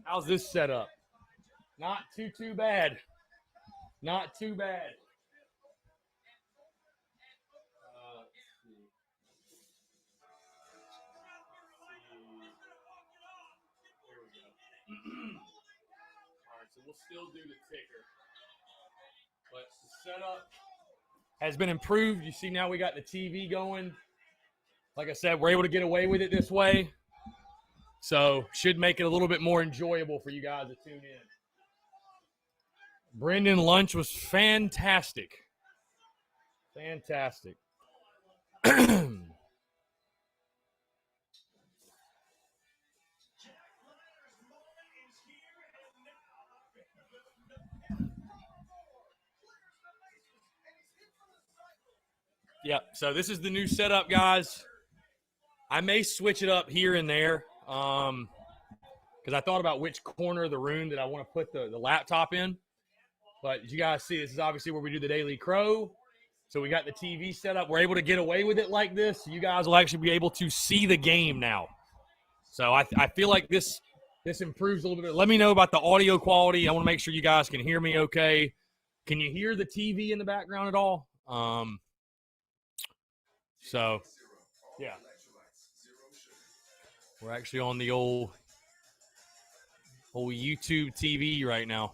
How's this set up? Not too bad. Not too bad. All right, so we'll still do the ticker. But the setup has been improved. You see now we got the TV going. Like I said, we're able to get away with it this way. So should make it a little bit more enjoyable for you guys to tune in. Brendan, lunch was fantastic. Fantastic. Yep, so this is the new setup, guys. I may switch it up here and there because I thought about which corner of the room that I want to put the laptop in. But as you guys see, this is obviously where we do the Daily Crow. So we got the TV set up. We're able to get away with it like this. You guys will actually be able to see the game now. So I feel like this improves a little bit. Let me know about the audio quality. I want to make sure you guys can hear me okay. Can you hear the TV in the background at all? So, yeah. We're actually on the old YouTube TV right now.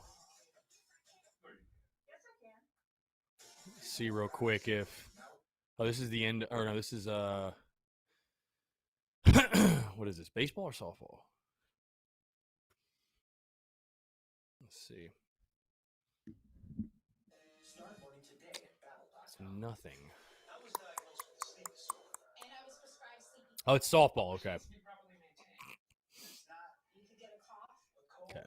Let's see real quick if this is the end, or no, this is what is this, baseball or softball? Let's see. It's nothing. Oh, it's softball. Okay. Okay.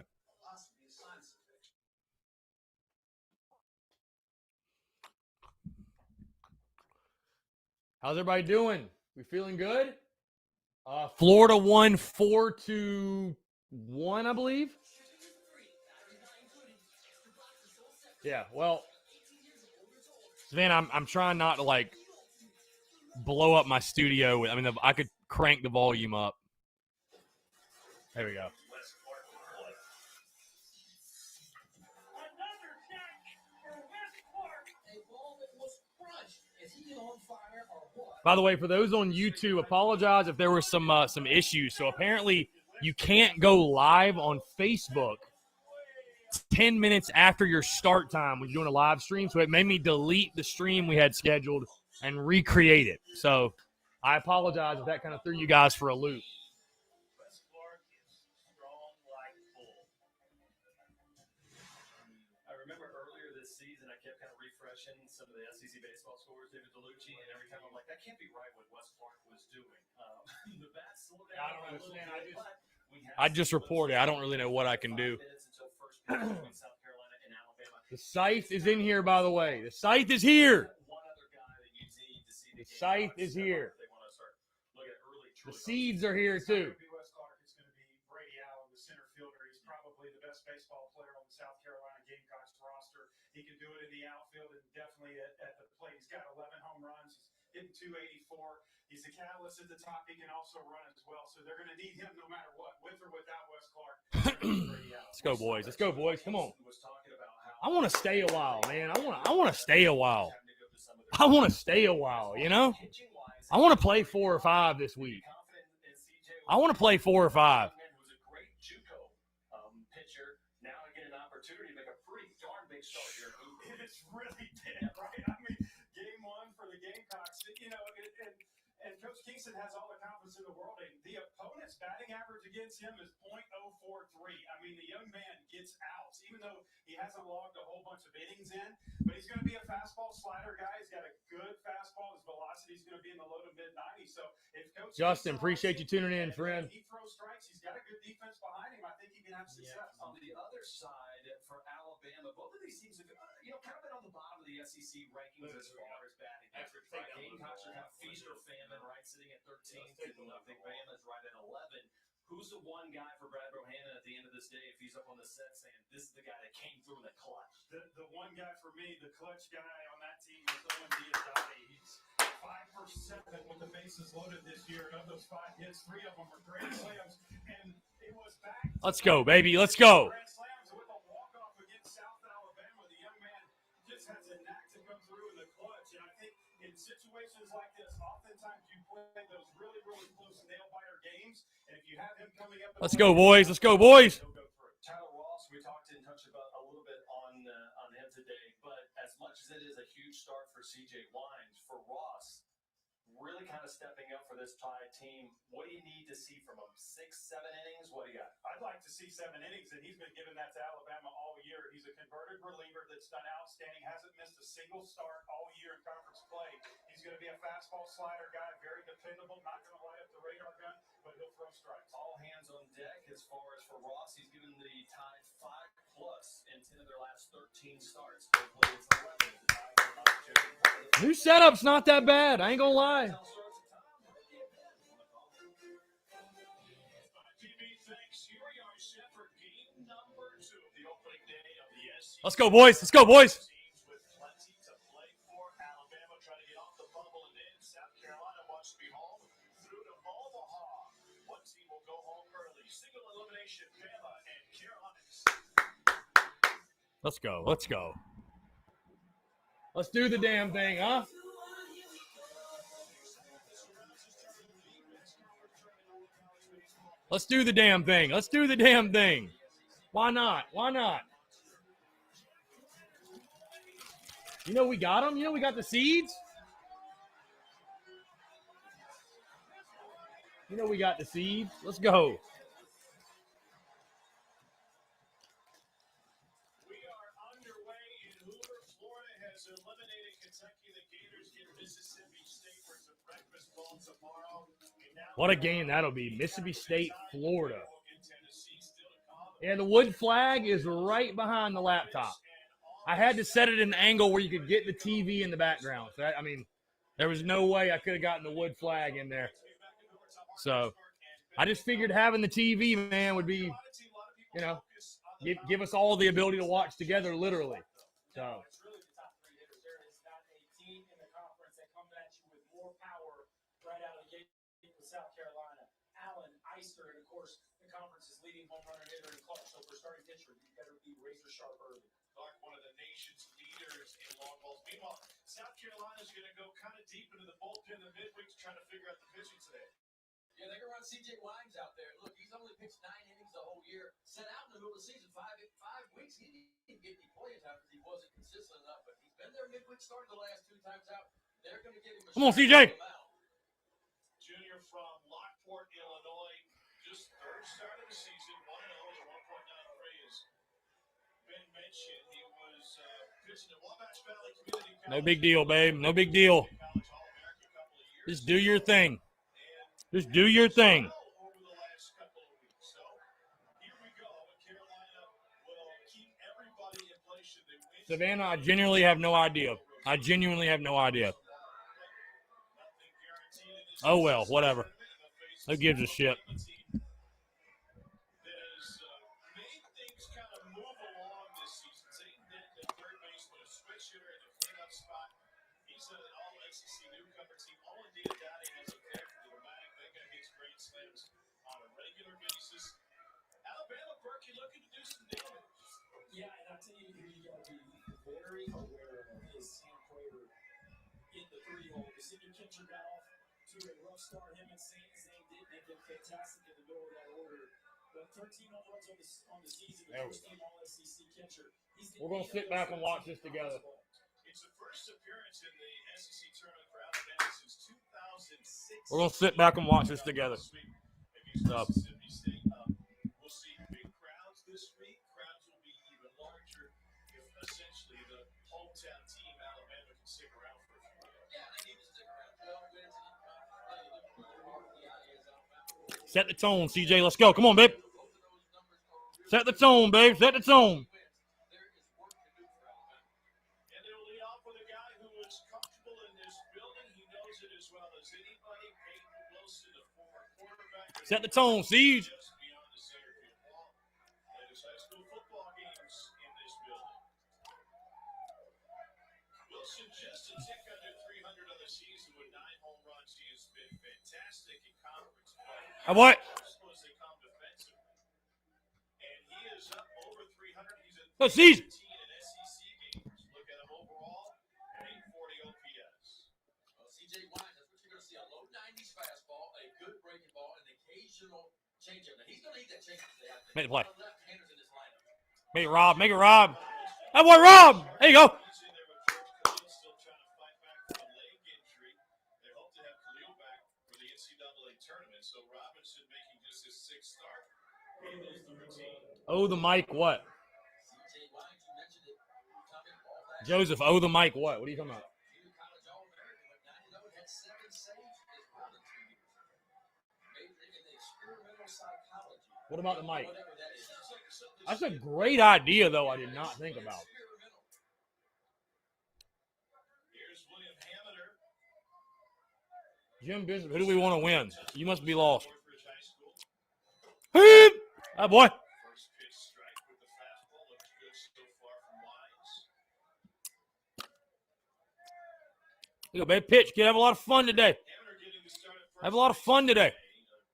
How's everybody doing? We feeling good? Florida won 4-1, I believe. Yeah. Well, Savannah, I'm trying not to like blow up my studio. I mean, I could crank the volume up. There we go. By the way, for those on YouTube, apologize if there were some issues. So apparently you can't go live on Facebook 10 minutes after your start time when you're doing a live stream. So it made me delete the stream we had scheduled and recreate it. So I apologize if that kind of threw you guys for a loop. I remember earlier this season, I kept kind of refreshing some of the SEC baseball scores, David DeLucci, and every time I'm like, that can't be right what Wes Clark was doing. The bats slowed down. I don't understand. I just reported. I don't really know what I can do. The scythe is in here, by the way. The scythe is here. The scythe is here. The seeds are here, too. Wes Clark is going to be Brady Allen, the center fielder. He's probably the best baseball player on the South Carolina Gamecocks roster. He can do it in the outfield and definitely at the plate. He's got 11 home runs. He's hitting 284. He's a catalyst at the top. He can also run as well. So they're going to need him no matter what, with or without Wes Clark. Let's go, boys. Let's go, boys. Come on. I want to stay a while, man. I want to stay a while. I want to stay a while, you know? I want to play 4 or 5 this week. I want to play 4 or 5. Was a great JUCO pitcher. Now I get an opportunity to make a pretty darn big start here. It is really big, right? I mean, game 1 for the Gamecocks, you know, and Coach Kingston has all the confidence in the world. And the opponent's batting average against him is .043. I mean, the young man gets outs, even though he hasn't logged a whole bunch of innings in. But he's going to be a fastball slider guy. He's got a good fastball. His velocity is going to be in the low to mid 90s. So if Coach Justin, appreciate you tuning in, friend. He throws strikes. He's got a good defense behind him. I think he can have success. On the other side, for Alabama, both of these teams have, kind of been on the bottom of the SEC rankings as far as batting. Gamecocks are kind of feast or famine, right, sitting at 13th, and I think Bama's right at 11. Who's the one guy for Brad Bohannon at the end of this day if he's up on the set saying, this is the guy that came through in the clutch? The one guy for me, the clutch guy on that team is Owen Diazati. He's 5 for 7 with the bases loaded this year. And of those 5 hits, 3 of them are grand slams. And Let's go, baby. Let's go. Grand slams with a walk-off against South Alabama. The young man just has a knack to come through in the clutch. And I think in situations like this, oftentimes you play those really, really close nail-biter games. And if you have him coming up, Let's go, boys. Let's go, boys. Tyler Ross, we talked and touched about a little bit on him today, but as much as it is a huge start for CJ Wines, for Ross, really kind of stepping up for this Tide team. What do you need to see from him? 6, 7 innings? What do you got? I'd like to see 7 innings, and he's been giving that to Alabama all year. He's a converted reliever that's done outstanding, hasn't missed a single start all year in conference play. He's going to be a fastball slider guy, very dependable, not going to light up the radar gun, but he'll throw strikes. All hands on deck as far as for Ross. He's given the Tide 5+ in 10 of their last 13 starts. Hopefully it's 11. New setup's not that bad. I ain't gonna lie. Let's go, boys. Let's go, boys. Let's go. Let's go. Let's do the damn thing, huh? Let's do the damn thing. Let's do the damn thing. Why not? Why not? You know we got them. You know we got the seeds. You know we got the seeds. Let's go. What a game that'll be. Mississippi State, Florida. And the wood flag is right behind the laptop. I had to set it in an angle where you could get the TV in the background. So I mean, there was no way I could have gotten the wood flag in there. So I just figured having the TV, man, would be, you know, give us all the ability to watch together, literally. So. South Carolina, Allen, Eister, and of course, the conference's leading home runner hitter and clutch. So for starting pitcher, you better be razor sharp early. Clark, one of the nation's leaders in long balls. Meanwhile, South Carolina's going to go kind of deep into the bullpen in the midweek to try to figure out the pitching today. Yeah, they're going to run CJ Wines out there. Look, he's only pitched 9 innings the whole year. Set out in the middle of the season, 5 weeks. He didn't get any playing time because he wasn't consistent enough. But he's been there midweek starting the last 2 times out. They're going to give him a Come on, CJ. Junior from Lockport, Illinois, just third start of the season, 1-0 at 1.93 has been mentioned. He was pitching at Wabash Valley Community College. No big deal, babe. No big deal. Just do your thing. Just do your thing. Over the last couple of weeks. So here we go. Carolina will keep everybody in place should they win. Savannah, I genuinely have no idea. I genuinely have no idea. Oh, well, whatever. Who gives a shit? Yeah, and I tell you, you got to be very aware of his Sam Quaver in the 3-hole. The senior catcher got off to a rough start. Him and Zane did make them fantastic in the middle of that order. But 13 home runs on the season, the first team All-SEC catcher. We're going to sit back and watch this together. It's the first appearance in the SEC tournament for Alabama since 2006. We're going to sit back and watch this together. So. Mississippi State. We'll see big crowds this week. Crowds will be even larger if essentially the hometown team, Alabama, can stick around for a few years. Yeah, they need to stick around. 12 wins and Set the tone, CJ. Let's go. Come on, babe. Set the tone, babe. Set the tone. And they'll lead off with a guy who is comfortable in this building. He knows it as well as anybody. Peyton Wilson, a former quarterback. Set the tone, Siege. Just beyond the center field wall. Latest high school football games in this building. Wilson just a tick under 300 on the season with 9 home runs. He has been fantastic in conference play. What? As they come defensively. Go season. in SEC games. Look at him overall, 840 OPS. Well, CJ Wines, that's what you're going to see. A low 90s fastball, a good breaking ball, and occasional changeup. Now, he's going to eat that changeup today, I think. Make the play. A lot of left-handers in this lineup. Make it Rob. Make it Rob. That boy Rob. There you go. He's in there with George Khalil still trying to fight back from a leg injury. They hope to have Khalil back for the NCAA tournament. So Robinson making just his 6th start. Oh, the mic what? CJ Wines, you mentioned it. Coming ball back. Joseph, oh, the mic what? What are you talking about? Junior college All-American went 9-0 and had 7 saves as well in 2 years. Majoring in experimental psychology. What about the mic? Whatever that is. That's a great idea, though. I did not think about. Here's William Hamiter. Jim Bishop, who do we want to win? You must be lost. Northridge High School. Heep! That boy. First pitch strike with the fastball. Looks good so far from Wines. Here you go, baby. Pitch, kid. Have a lot of fun today. Hamiter getting the start at first. Have a lot of fun today.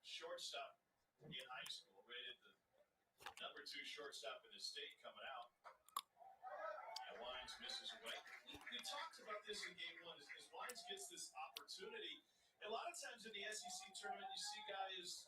Shortstop in high school, rated the number 2 shortstop in the state coming out. And Wines misses away. We talked about this in game 1. As Wines gets this opportunity, a lot of times in the SEC tournament, you see guys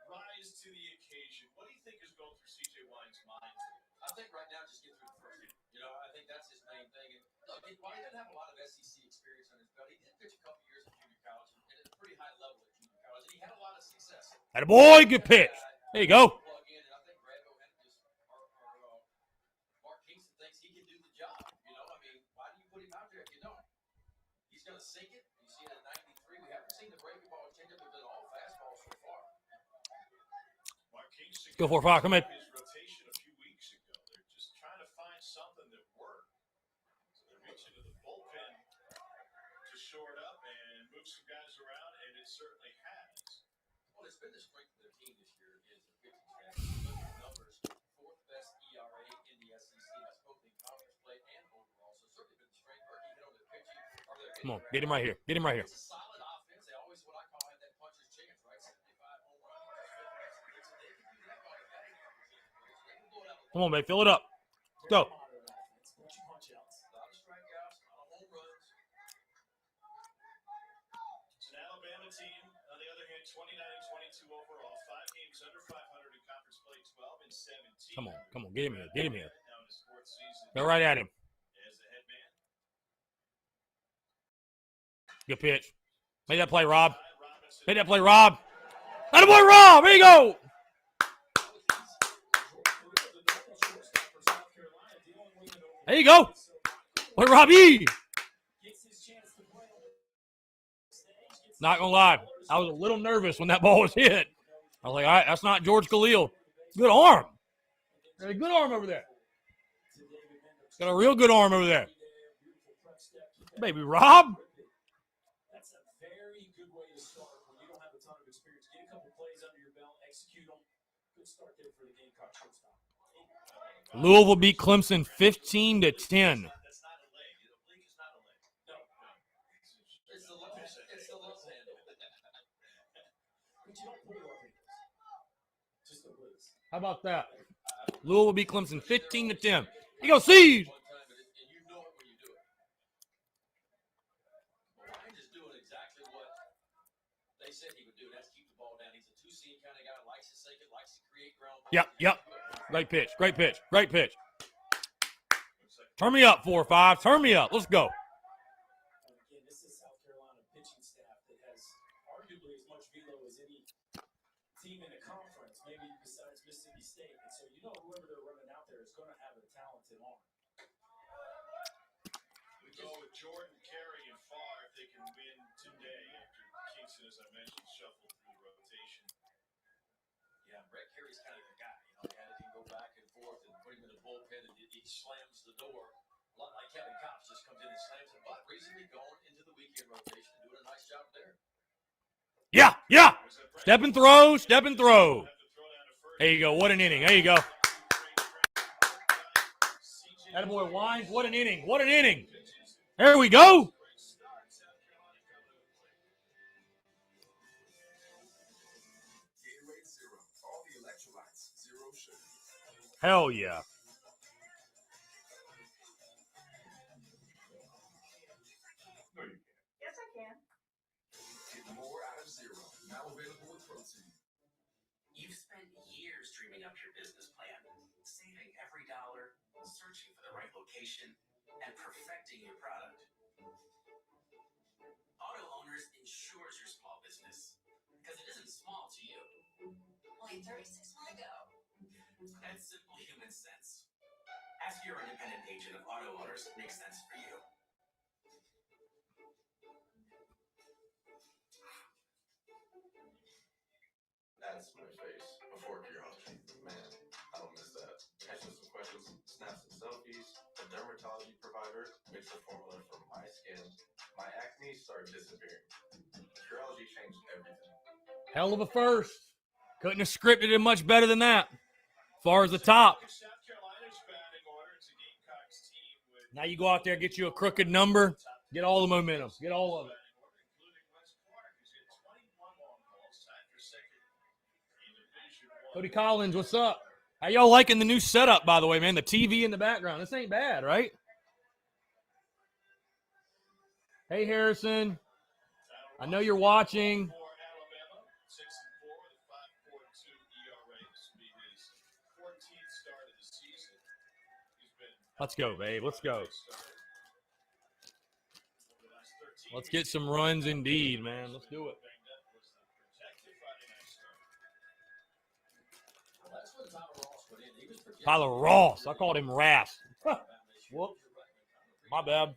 rise to the occasion. What do you think is going through C.J. Wines' mind? I think right now, just get through the first inning. You know, I think that's his main thing. And look, while he doesn't have a lot of SEC experience on his belt, he did pitch a couple years at junior college and at a pretty high level at junior college, and he had a lot of success. That boy, good pitch. There you go. Plug in, and I think Brando had just, Mark Kingston thinks he can do the job. You know, I mean, why do you put him out there if you don't? He's going to sink it. You see it at 93. We haven't seen the breaking ball and changeup. They've been all fastballs so far. Mark Kingston Go for it, Fox. Come in. his rotation a few weeks ago. They're just trying to find something that worked. So they're reaching to the bullpen to shore it up and move some guys around, and it certainly has. Well, it's been the strength of their team this year is the pitching staff. Look at the numbers, 4th best ERA in the SEC. That's both in conference play and overall. So certainly been the strength. Berkey hit on their pitching. Come on. Get him right here. Get him right here. It's a solid offense. They always, what I call, have that puncher's chance, right? 75 home runs. So they can do that while the batting average is great. So they can go out with Come on, baby. Fill it up. Let's go. a lot of strikeouts, a lot of home runs. It's an Alabama team, on the other hand, 29-22 overall, 5 games under 500 in conference play, 12 and 17. Come on. Come on. Get him here. Get him here. Now in his 4th season Go right at him. as the head man. Good pitch. Make that play, Rob. Robinson Make that play, Rob. That boy, Rob. There you go. There you go. Boy, Robbie. Not gonna lie, I was a little nervous when that ball was hit. I was like, all right, that's not George Khalil. Good arm. Got a good arm over there. Got a real good arm over there. Baby Rob. That's a very good way to start when you don't have a ton of experience. Get a couple plays under your belt, execute them. Good start there for the Gamecocks shortstop. Louisville beat Clemson 15-10. That's not a leg. The league is not a leg. No, It's the left handle. but you don't play like it. Just a blitz. How about that? Louisville beat Clemson 15-10. You go, Siege. One time, and you know it when you do it. Ryan is doing exactly what they said he would do. That's keep the ball down. He's a two-seam kind of guy. Likes to sink it. Likes to create ground. Yep. Great pitch. Great pitch. Great pitch. Turn me up, 4-5. Turn me up. Let's go. And again, this is South Carolina pitching staff that has arguably as much velo as any team in the conference, maybe besides Mississippi State. And so you know whoever they're running out there is going to have a talented arm. We go with Jordan, Carey, and Farr if they can win today after Kingston, as I mentioned, shuffled through the rotation. Yeah, Brett Carey's kind of the guy. You know, he had to go back and forth and put him in the bullpen, and he slams the door. A lot like Kevin Cox just comes in and slams it. But recently going into the weekend rotation and doing a nice job there. Yeah. Step and throw. Step and throw. There you go. What an inning. There you go. That boy Wines. What an inning. What an inning. There we go. Gatorade Zero. All the electrolytes, zero sugar. Hell yeah. dreaming up your business plan, saving every dollar, searching for the right location, and perfecting your product. Auto Owners insures your small business because it isn't small to you. Only 36 more to go. That's simple human sense. Ask your independent agent if Auto Owners makes sense for you. That's my face before Curology. Man, I don't miss that. Answer some questions, snap some selfies. The dermatology provider mixed the formula for my skin. My acne started disappearing. Curology changed everything. Hell of a first. Couldn't have scripted it much better than that. As far as the top. South Carolina's batting order. It's a Gamecocks team with Now you go out there, get you a crooked number, get all the momentum, get all of it. including Wes Clark, who's hit 21 long balls, tied for second in Division I. Cody Collins, what's up? How y'all liking the new setup, by the way, man? The TV in the background. This ain't bad, right? Hey, Harrison. I know you're watching. For Alabama, 6-4 with a 5.42 ERA. This will be his 14th start of the season. He's been Let's go, babe. Let's go. over the last 13 Let's get some runs indeed, man. Let's do it. banged up was the projected Friday night start. Well, that's when Tyler Ross went in. He was projected. Tyler Ross. I called him Rass. Whoop. My bad.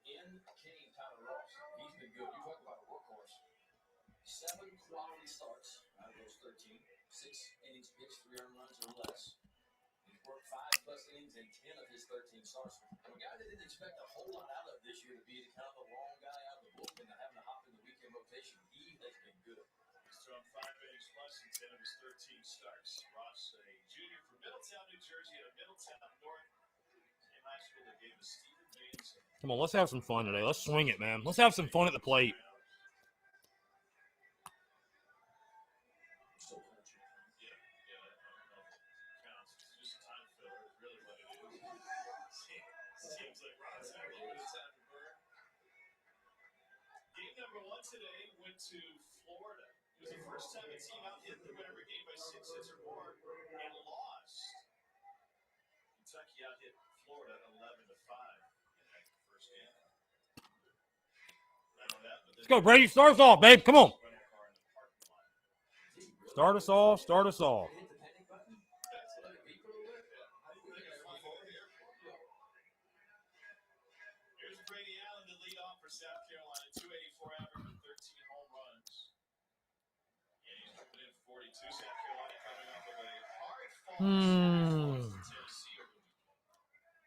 In came Tyler Ross. He's been good. You talk about a workhorse. 7 quality starts out of those 13. 6 innings pitched, 3 earned runs or less. He's worked 5+ innings in 10 of his 13 starts. And a guy that didn't expect a whole lot out of this year to be the kind of the long guy out of the bullpen and having to hop in the weekend rotation. He has been good. He's thrown 5 innings plus in 10 of his 13 starts. Ross, a junior from Middletown, New Jersey, at a Middletown North. Same high school that gave us Stephen Baines. Come on, let's have some fun today. Let's swing it, man. Let's have some fun at the plate. Still country. Yeah, I don't know if it counts. It's just a time filler, is really what it is. Seems like Ross had a little bit of time to burn. Game number 1 today went to Florida. It was the first time a team out hit the Whatever game by 6 hits or more and lost. Kentucky out hit Florida 11-5 in that first game. Not only that, but then Let's go, Brady. Start us off, babe. Come on. Start us off. Start us off. Hit the panic button. Let it beep a little bit. Here's Brady Allen to lead off for South Carolina. 284 average and 13 home runs. And he's driven in 42. South Carolina coming off of a hard fall series loss to Tennessee over the weekend.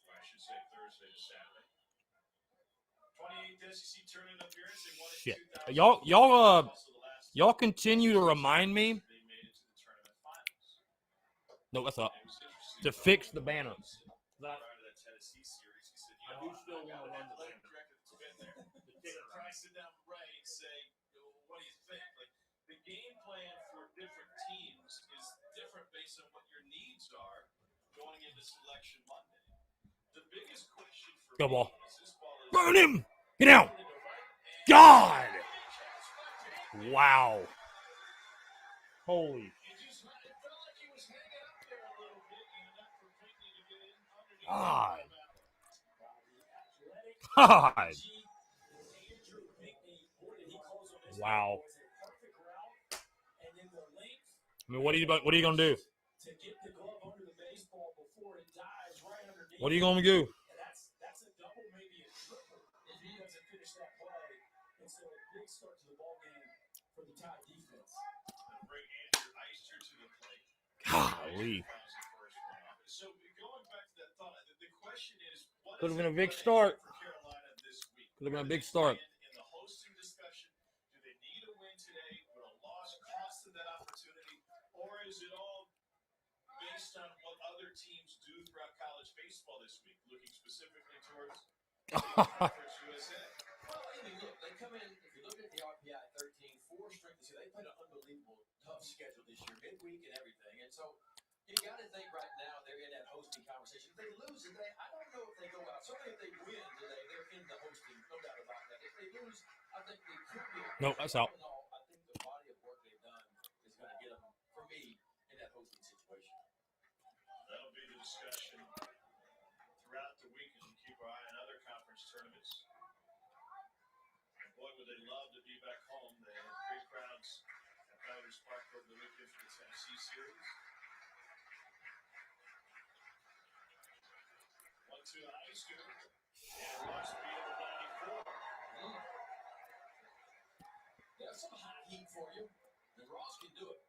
Or I should say Thursday to Saturday. 28th SEC tournament appearance. They won it Shit. 2000. Y'all continue to remind me. They made it to the tournament finals. No, that's up. It was interesting. To fix the banner. Prior to that Tennessee series, he said, I do still wanna run the let him direct it to been there. So try to sit down with Ray and say, what do you think? Like, the game plan for different teams is different based on what your needs are going into Selection Monday. The biggest question for Go me ball. is this ball is Burn him. Get out. God. Wow. Holy. It just felt like he was hanging up there a little bit and enough for Pinckney to get in underneath. God. the God. Wow. I mean, what are you gonna do? What are you gonna do? That's a double, maybe a triple if he doesn't finish that play. And so a big start to the ball game for the Tide defense. Bring Andrew Eister to the plate. Golly. So going back to that thought, the question is, what Could have is been a the big plan start. for Carolina this week? Could have been a Where do big they start. stand in the hosting discussion? Do they need a win today? Would a loss cost them that opportunity? Or is it all based on what other teams do throughout college baseball this week, looking specifically towards Conference USA? Well, I mean, look, they come in, if you look at the RPI 13, 4 strength, they played an unbelievable tough schedule this year, midweek and everything. And so you got to think right now they're in that hosting conversation. If they lose today, I don't know if they go out. Certainly if they win today, they're in the hosting, no doubt about that. If they lose, I think they could be. Nope, that's out. All in all, I think the body of work they've done is going to get them, for me, but they love to be back home. They have great crowds at Founders Park over the weekend for the Tennessee series. 1-2 high school. And Ross beat over 94. There's some hot heat for you, and Ross can do it.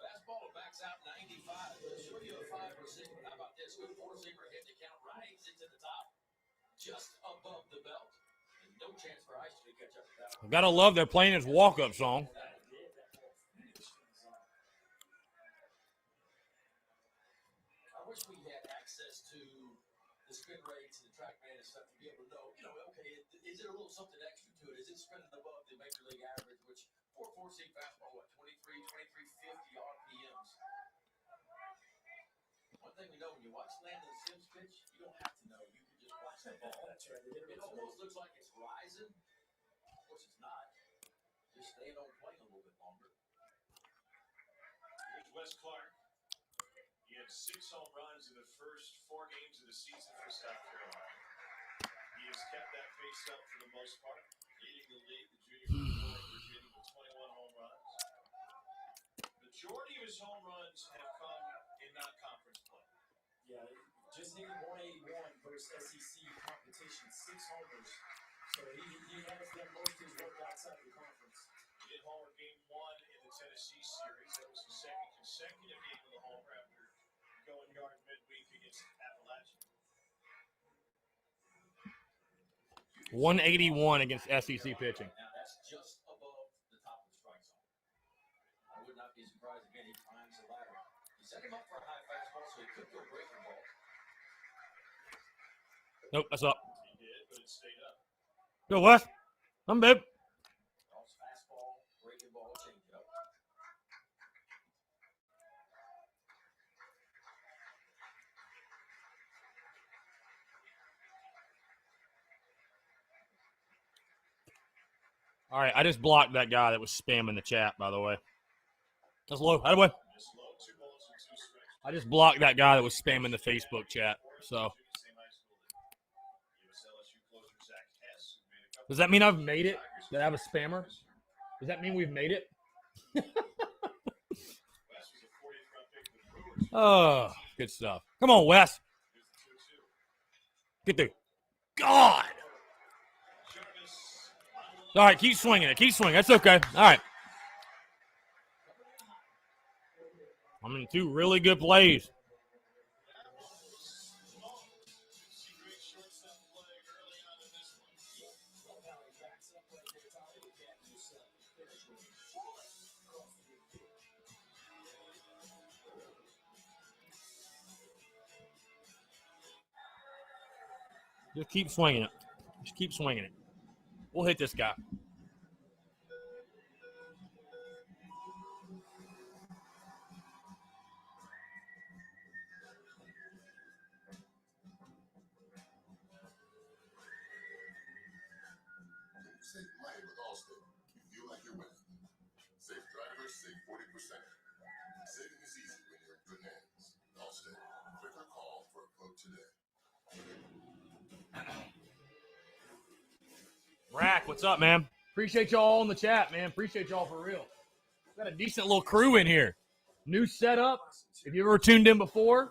Fastball backs out 95. It'll show you a 5 or 6. How about this? Good 4-seamer hit to count, rides into the top, just above the belt. And no chance for Ice to catch up to that. Gotta love they're playing his walk-up song. I wish we had access to the spin rates and the TrackMan and stuff to be able to know, okay, is there a little something extra to it? Is it spinning above the Major League average, which for a 4-seam fastball, 2350 RPMs. One thing we know, when you watch Landon Sims pitch, you don't have to know. You can just watch the ball. That's right. It almost looks like it's rising. Of course, it's not. Just staying on plane a little bit longer. Here's Wes Clark. He had 6 home runs in the first 4 games of the season for South Carolina. He has kept that pace up for the most part, leading the league, the junior Virginia with 21 home runs. Majority of his home runs have come in non-conference play. Yeah, just hitting 181 versus SEC competition, 6 homers. So he has done most of his work outside the conference. He did homer game 1 in the Tennessee series. That was his second consecutive game of the homer after going yard midweek against Appalachian. 181 against SEC pitching. Now that's just above the top of the strike zone. I would not be surprised again. He climbs the ladder. He set him up for a high fastball, so he could go breaking ball. Nope, that's up. He did, but it stayed up. Go Wes. I'm bib. Cross fastball, breaking ball, change up. All right, I just blocked that guy that was spamming the chat, by the way. That's low. Out of the way. Just low, 2 balls and 2 strikes. I just blocked that guy that was spamming the Facebook chat. So, Same high school that US LSU closer Zach Hess, who made a couple does that mean I've made it? That I have a spammer? Does that mean we've made it? West was a 40th round pick of the Brewers. Oh, good stuff. Come on, Wes. Here's the 2-2. Get through. God. Jarvis, All right, keep swinging it. Keep swinging. That's okay. All right. I'm in 2 really good plays. see great shortstop play early on in this one. Just keep swinging it. Just keep swinging it. We'll hit this guy. Save money with Allstate. You feel like you're winning. Safe drivers save 40%. Saving is easy when you're in good hands. Allstate. Click or call for a quote today. Rack, what's up, man? Appreciate y'all in the chat, man. Appreciate y'all for real. Got a decent little crew in here. New setup. If you've ever tuned in before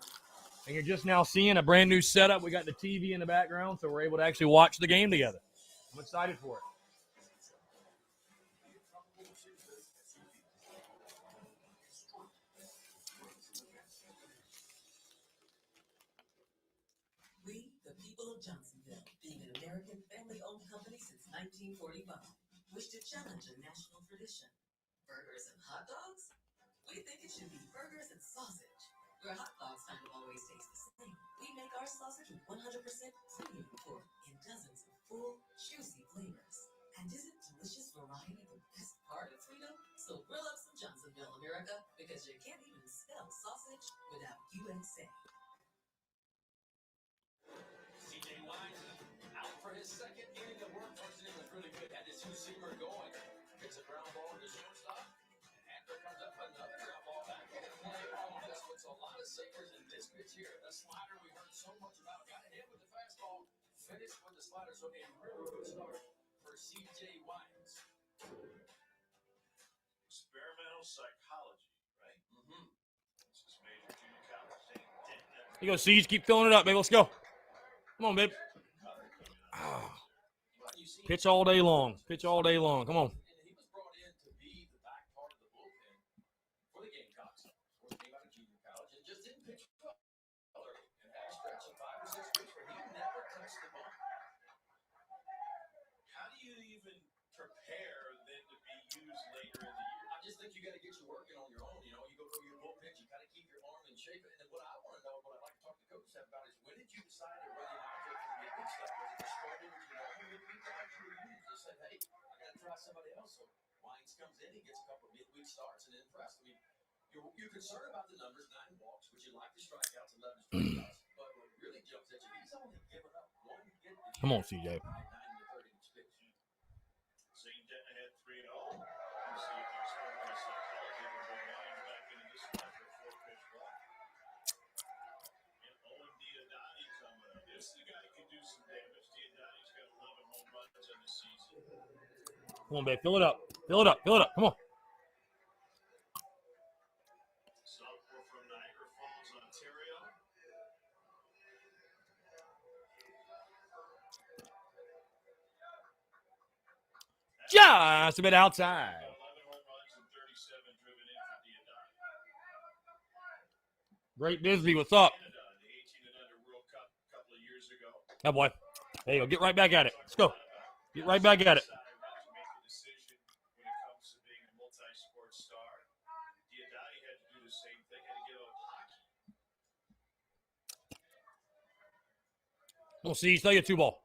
and you're just now seeing a brand new setup, we got the TV in the background, so we're able to actually watch the game together. I'm excited for it. We, the people of Johnsonville, being an American family-owned company since 1945, wish to challenge a national tradition. Burgers and hot dogs? We think it should be burgers and sausage, where hot dogs don't always taste the same. We make our sausage with 100% premium pork in dozens of full, juicy flavors. And isn't delicious variety the best part of Toledo? So grill up some Johnsonville, America, because you can't even spell sausage without USA. CJ Wines out for his second inning of work. First inning was really good. Had his 2-seamer going. Gets a ground ball to shortstop. And there comes up another ground ball back into play on this one. So a lot of singers in this pitch here. The slider we heard so much about. Got it in with the fastball. Finished with the slider. So a really good start for CJ Wines. Experimental psychology, right? Mm-hmm. This is major junior college. Here you go, Siege. Keep filling it up, baby. Let's go. Come on, babe. Pitch all day long. Pitch all day long. Come on. And he was brought in to be the back part of the bullpen for the Gamecocks. Of course, came out of junior college and just didn't pitch well early. And had a stretch of 5 or 6 weeks where he never touched the ball. How do you even prepare then to be used later in the year? I just think you got to get you working on your own. You know, you go to your bullpen, you got to keep your arm in shape. And then what I want to know, what I'd like to talk to coaches about is when did you decide to run him out there for the midweek stuff? Was it the struggle with your own midweek guys you were used? They said, hey, I got to try somebody else. So Wines comes in, he gets a couple of midweek starts and then impressed. I mean, you're concerned about the numbers, 9 walks, which you like the strikeouts, 11 strikeouts. But what really jumps at you, he's only given up 1 hit. Come on, CJ. 9 to 30 each pitch. Zane Denton had 3-0. You see if the experimental psychology will bring Wines back into this one for a 4-pitch walk. And Owen Diodati coming up. This is the guy who can do some damage. Diodati's got 11 home runs on the season. Come on, babe. Fill it up. Fill it up. Fill it up. Come on. Sophomore from Niagara Falls, Ontario. Just a bit outside. 11 home runs and 37 driven in for Diodati. Great Bisbee, what's up? Canada in the 18 and under World Cup a couple of years ago. Yeah, boy. There you go. Get right back at it. Let's go. Get right back at it. Decide not to make a decision when it comes to being a multi-sport star. Diodati had to do the same thing. Had to give up hockey. Come on, Siege. Throw you a 2-ball.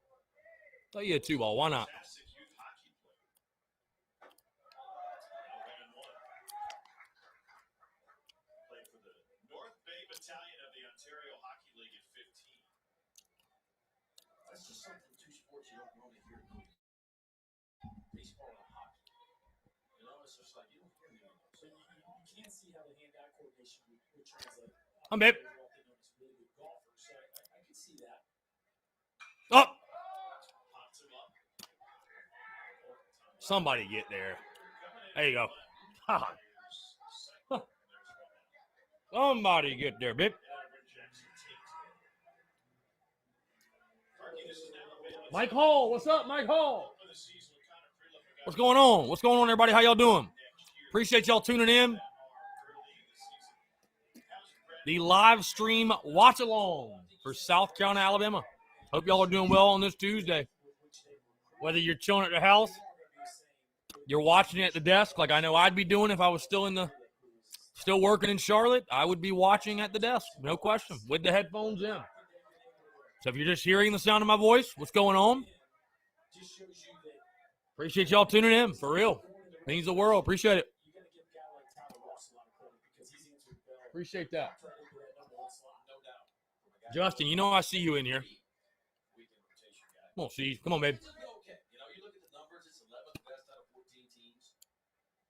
Throw you a 2-ball. Why not? Fantastic youth hockey player. Now 1-1. Played for the North Bay Battalion of the Ontario Hockey League at 15. That's just something, 2 sports you don't normally hear. Baseball and hockey. You know, it's just like you don't hear me anymore. So you can't see how the hand-eye coordination would translate. I'm babe. Really good golfers, so I could see that. Oh, Pops him up. somebody get there. There you go. Ha. Somebody get there, babe. Mike Hall, what's up, Mike Hall? What's going on? What's going on, everybody? How y'all doing? Appreciate y'all tuning in. The live stream watch-along for South Carolina, Alabama. Hope y'all are doing well on this Tuesday. Whether you're chilling at the house, you're watching it at the desk, like I know I'd be doing if I was still working in Charlotte, I would be watching at the desk, no question, with the headphones in. So if you're just hearing the sound of my voice, what's going on? Appreciate y'all tuning in, for real. Means the world. Appreciate it. Appreciate that. Justin, you know I see you in here. Come on, Steve. Come on, babe. Okay. You know, you look at the numbers, it's 11th best out of 14 teams.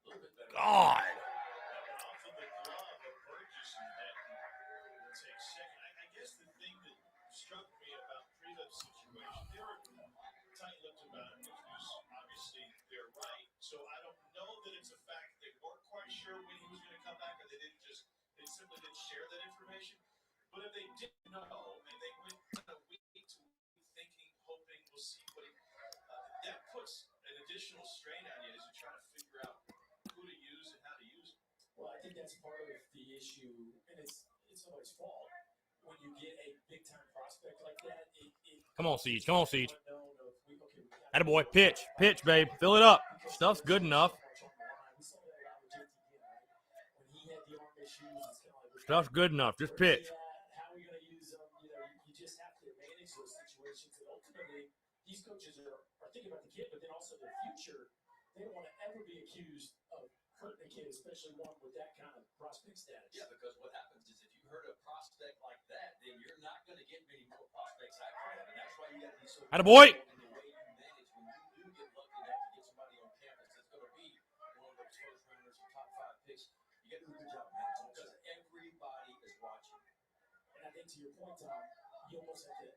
A little bit better. God. Off of the glove of Burgess and Denton will take second. I guess the thing that struck me about Prelip's situation, they were tight-lipped about it because obviously they're right. So I don't know that it's a fact that they weren't quite sure when he was going to come back, or they simply didn't share that information. But if they did know and they went week to week thinking, hoping we'll see what that puts an additional strain on you as you try to figure out who to use and how to use it. Well, I think that's part of the issue, and it's nobody's fault. When you get a big-time prospect like that, Come on, Siege. Come on, Siege. unknown of, Attaboy. Pitch, babe. Fill it up. Stuff's good enough. We saw that a lot with JT again, right? When he had the arm issues, it's kind of like, Stuff's good enough. Just pitch. how are we going to use them? You know, you just have to manage those situations. And ultimately, these coaches are thinking about the kid, but then also their future. They don't want to ever be accused of hurting a kid, especially one with that kind of prospect status. Yeah, because what happens is if you hurt a prospect like that, then you're not going to get many more prospects after that. And that's why you got to be so Attaboy. in the way you manage when you do get lucky enough to get somebody on campus that's going to be one of those first rounders or top 5 picks. You got to do a good job managing because everybody is watching. And I think to your point, Tom, you almost have to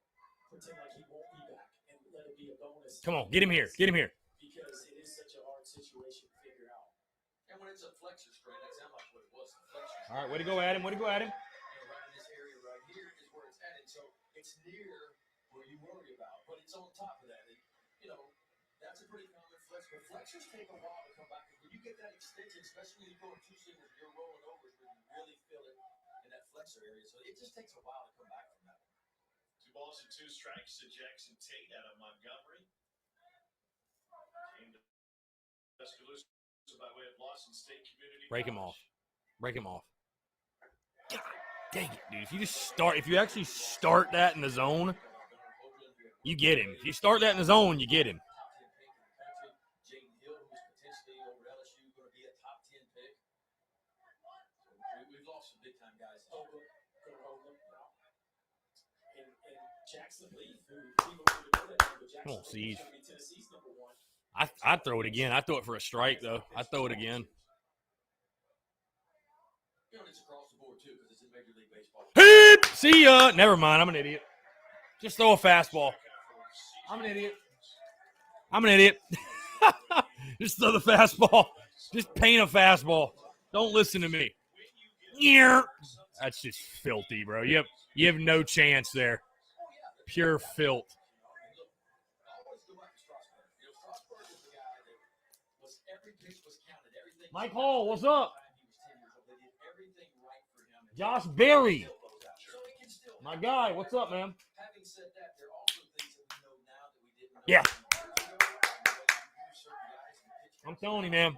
pretend like he won't be back and let it be a bonus. Come on. Get him here. Get him here. Because it is such a hard situation. All right, way to go, Adam. Way to go, Adam. Right in this area right here is where it's at. And so it's near where you worry about, but it's on top of that. And, that's a pretty common flex. But flexors take a while to come back. When you get that extension, especially when you go in two singles, you're rolling over is when you really feel it in that flexor area. So it just takes a while to come back from that. 2 balls and 2 strikes to Jackson Tate out of Montgomery. Came to Tuscaloosa by way of Lawson State Community Break him College. off. Break him off. God dang it, dude. If you actually start that in the zone, you get him. If you start that in the zone, you get him. Jaden Hill, who's potentially over at LSU, going to be a top 10 pick. We've lost some big time guys. And Jackson Lee, who people don't know that name, but Jackson Come on, Lee Siege. is going to be Tennessee's number 1. I'd throw it again. I'd throw it for a strike, though. I'd throw it again. It's across the board, too, because it's in Major League Baseball. Hip! See ya! Never mind. I'm an idiot. Just throw a fastball. I'm an idiot. Just throw the fastball. Just paint a fastball. Don't listen to me. That's just filthy, bro. You have no chance there. Pure filth. Mike Hall, what's up? Josh Berry. My guy, what's up, man? Yeah. I'm telling you, man.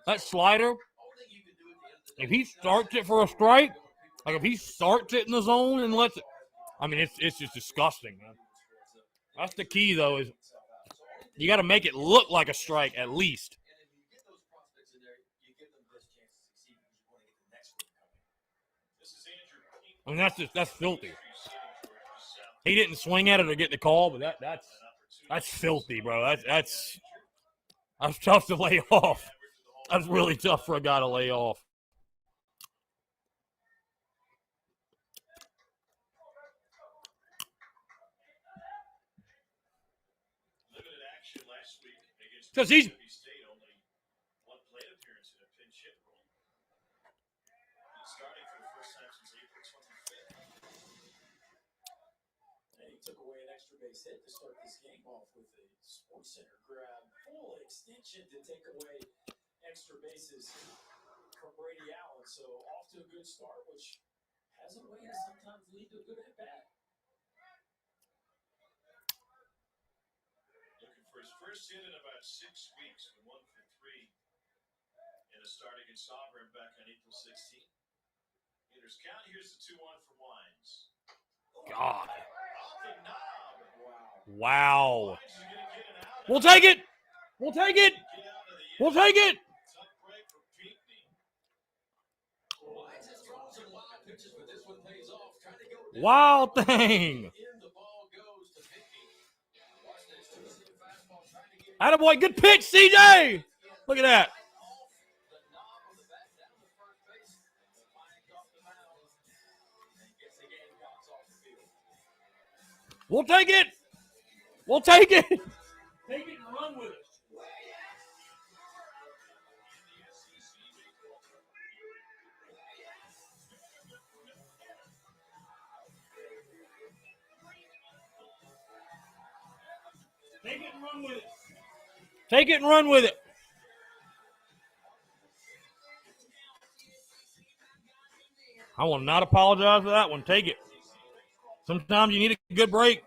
That slider, if he starts it for a strike, like if he starts it in the zone and lets it, I mean, it's just disgusting, man. That's the key, though, is you got to make it look like a strike at least. I mean, that's filthy. He didn't swing at it or get the call, but that's filthy, bro. That's tough to lay off. That's really tough for a guy to lay off. Limited action last week against Because he's State, only 1 plate appearance in a pinch hit role. He's starting for the first time since April 25th. And he took away an extra base hit to start this game off with a Sports Center grab, full extension to take away extra bases from Brady Allen. So off to a good start, which has a way to sometimes lead to a good at-bat. Looking for his first hit in about 6 weeks, with 1 for 3 in a start against Auburn back on April 16th. Hitters count. Here's the 2-1 from Wines. God. Off the knob. Wow. Wines is going to get an out. We'll take it. We'll take it. Get out of the We'll take it. tough break for Pinckney. Wines has thrown some wild pitches, but this one pays off. Trying to go down. Wild thing. In the ball goes to Pinckney. Washington's two-seam fastball trying to get Attaboy, good pitch, CJ. Look at that. off the knob of the bat down to first base. Wines off the mound and gets the Gamecocks off the field. We'll take it. We'll take it. Take it and run with it. Take it and run with it. Take it and run with it. I will not apologize for that one. Take it. Sometimes you need a good break.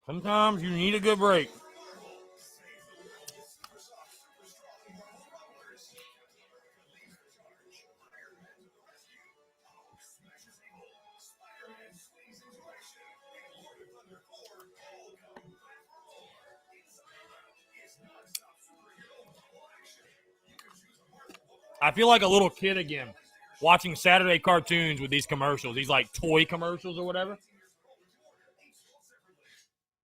Sometimes you need a good break. I feel like a little kid again, watching Saturday cartoons with these commercials. These like toy commercials or whatever.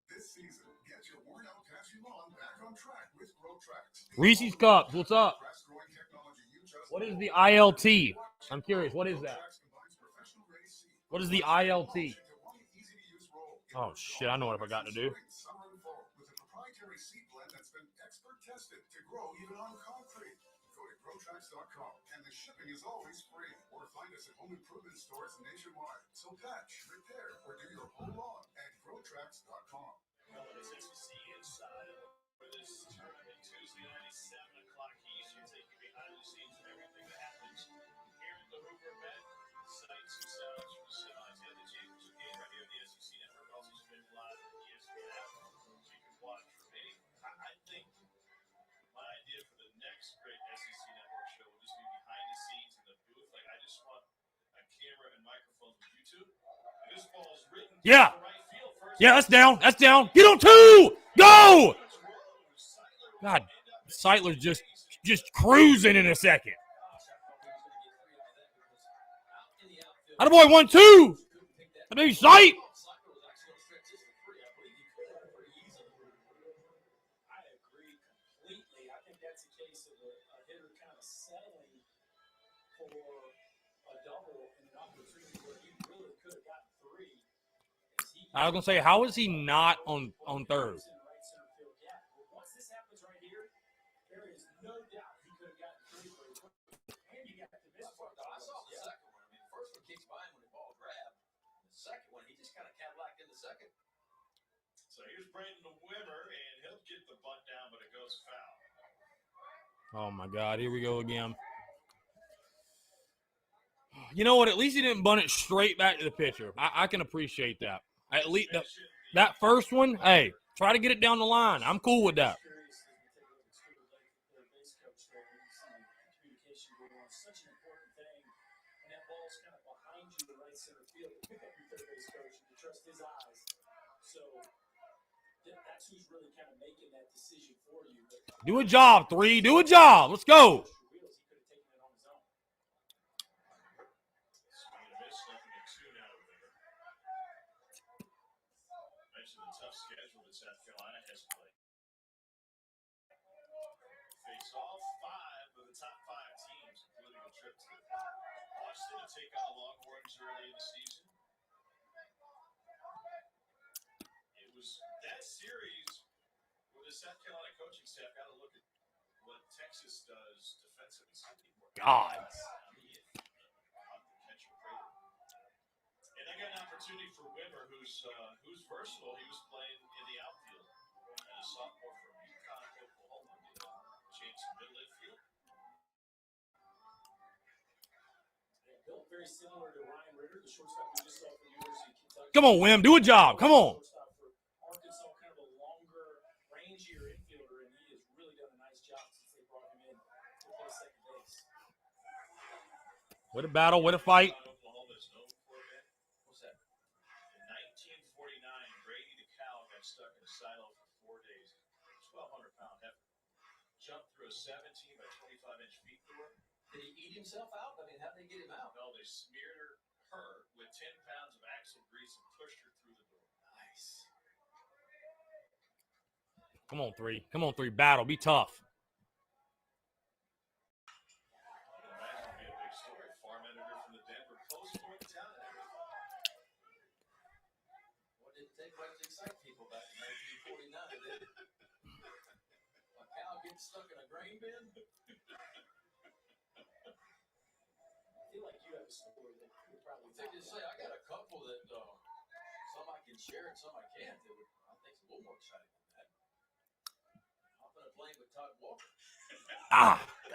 This season, get your workout catchy lawn back on track with GrowTrax. Reese's Cups, what's up? Fast-growing technology you just What is the ILT? I'm curious, what is that? combines professional-grade seed What is the ILT? into one easy-to-use roll. Oh shit, I know what I forgot to do. Summer and fall with a proprietary seed blend that's been expert tested to grow even on concrete. Go to ProTracks.com, and the shipping is always free. Or find us at home improvement stores nationwide. So patch, repair, or do your whole lawn at ProTracks.com. It's SEC Inside for this tournament Tuesday night at 7 o'clock Eastern, taking you behind the scenes of everything that happens here at the Hoover Met. Sights and sounds from the semis and the championship game right here on the SEC Network. Also streaming live on the ESPN app, so you can watch from any. I think my idea for the next great SEC Network show will just be behind the scenes in the booth. Like, I just want a camera and microphones with YouTube. And this ball's written to Yeah. the right field. First Yeah, that's down. That's down. Get on 2. Go! God, Seidler's just cruising in a second. Attaboy, 1-2. That may be sight. I agree completely. I think that's a case of a hitter kind of settling for a double and an opportunity where he really could have gotten 3. I was going to say, how is he not on third? Once this happens right here, there is no doubt he could have gotten 3 for his and you got to miss part. I saw the second one. I mean, the first one kicks by him when the ball grabbed. The second one, he just kind of Cadillac in the second. So here's Brandon Wimmer, and he'll get the bunt down, but it goes foul. Oh, my God. Here we go again. You know what? At least he didn't bunt it straight back to the pitcher. I can appreciate that. At least that first one, hey, try to get it down the line. I'm cool with that. Communication going on, such an important thing, and that ball's kind of behind you in right center field. Pick up your third base coach and you trust his eyes. So that's who's really kind of making that decision for you. Do a job, 3. Do a job. Let's go. He could have taken it on his own. Swing and a miss, nothing at 2 now with Wimmer. Mentioned the tough schedule that South Carolina has played. Face off 5 of the top 5 teams, including a trip to Boston to take on the Longhorns early in the season. It was that series where the South Carolina coaching staff got to look at what Texas does defensively. God. And I got an opportunity for Wimmer, who's versatile. He was playing in the outfield as a sophomore from UConn, Oklahoma. Did a chance in middle infield. Built very similar to Ryan Ritter, the shortstop we just saw from University of Kentucky. Come on, Wim. Do a job. Come on. Shortstop for Arkansas, kind of a longer, rangier infielder, and he has really done a nice job since they brought him in to play second base. With a battle, with a fight. Oklahoma is known for it. What's that? In 1949, Brady the cow got stuck in a silo for 4 days. 1,200-pound heifer. Jumped through a 17 by 25-inch feed door. Did he eat himself out? I mean, how did they get him out? No, they smeared her with 10 pounds of axle grease and pushed her through the door. Nice. Come on, 3. Come on, 3. Battle. Be tough. Imagine it'd be a big story. Farm editor from the Denver Post for the town and everything. What did it take much to excite people back in 1949, did it? A cow getting stuck in a grain bin? I feel like you have a story that you probably They just say, I got a couple that some I can share and some I can't. That would, I think it's a little more exciting than that. I'm going to play with Todd Walker.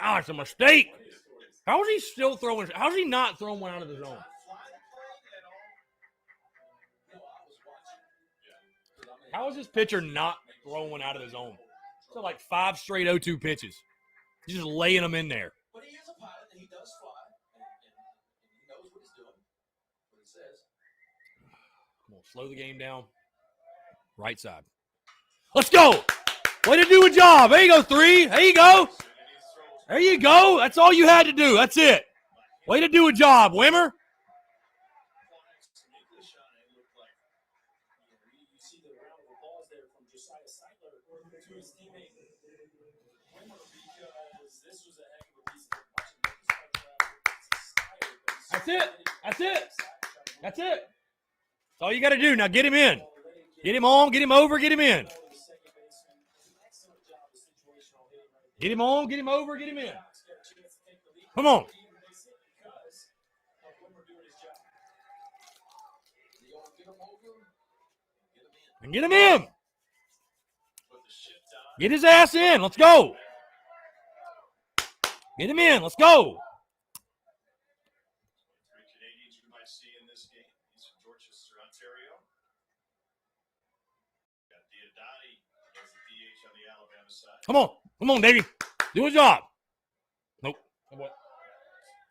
Gosh, a mistake. How is he still throwing? How is he not throwing one out of the zone? Fly the plane at all. No, I was watching. How is this pitcher not throwing one out of the zone? So like 5 straight 0-2 pitches. He's just laying them in there. But he is a pilot and he does fly. And he knows what he's doing. What he says. Come on, slow the game down. Right side. Let's go. Way to do a job. There you go, 3. There you go. There you go. That's all you had to do. That's it. Way to do a job, Wimmer. You see the round of applause there from Josiah Seidler to his teammate Wimmer, because this was a heck of a piece of That's it. That's it. That's it. That's all you got to do. Now get him in. Get him on. Get him over. Get him in. Get him on. Get him over. Get him in. Come on. Because of Wimmer doing his job. You want to get him over? Get him in. And get him in. Put the shift on. Get his ass in. Let's go. Get him in. Let's go. 3 Canadians we might see in this game. He's from Dorchester, Ontario. Got Diodati as the DH on the Alabama side. Come on. Come on, Davey. Do a job. Nope.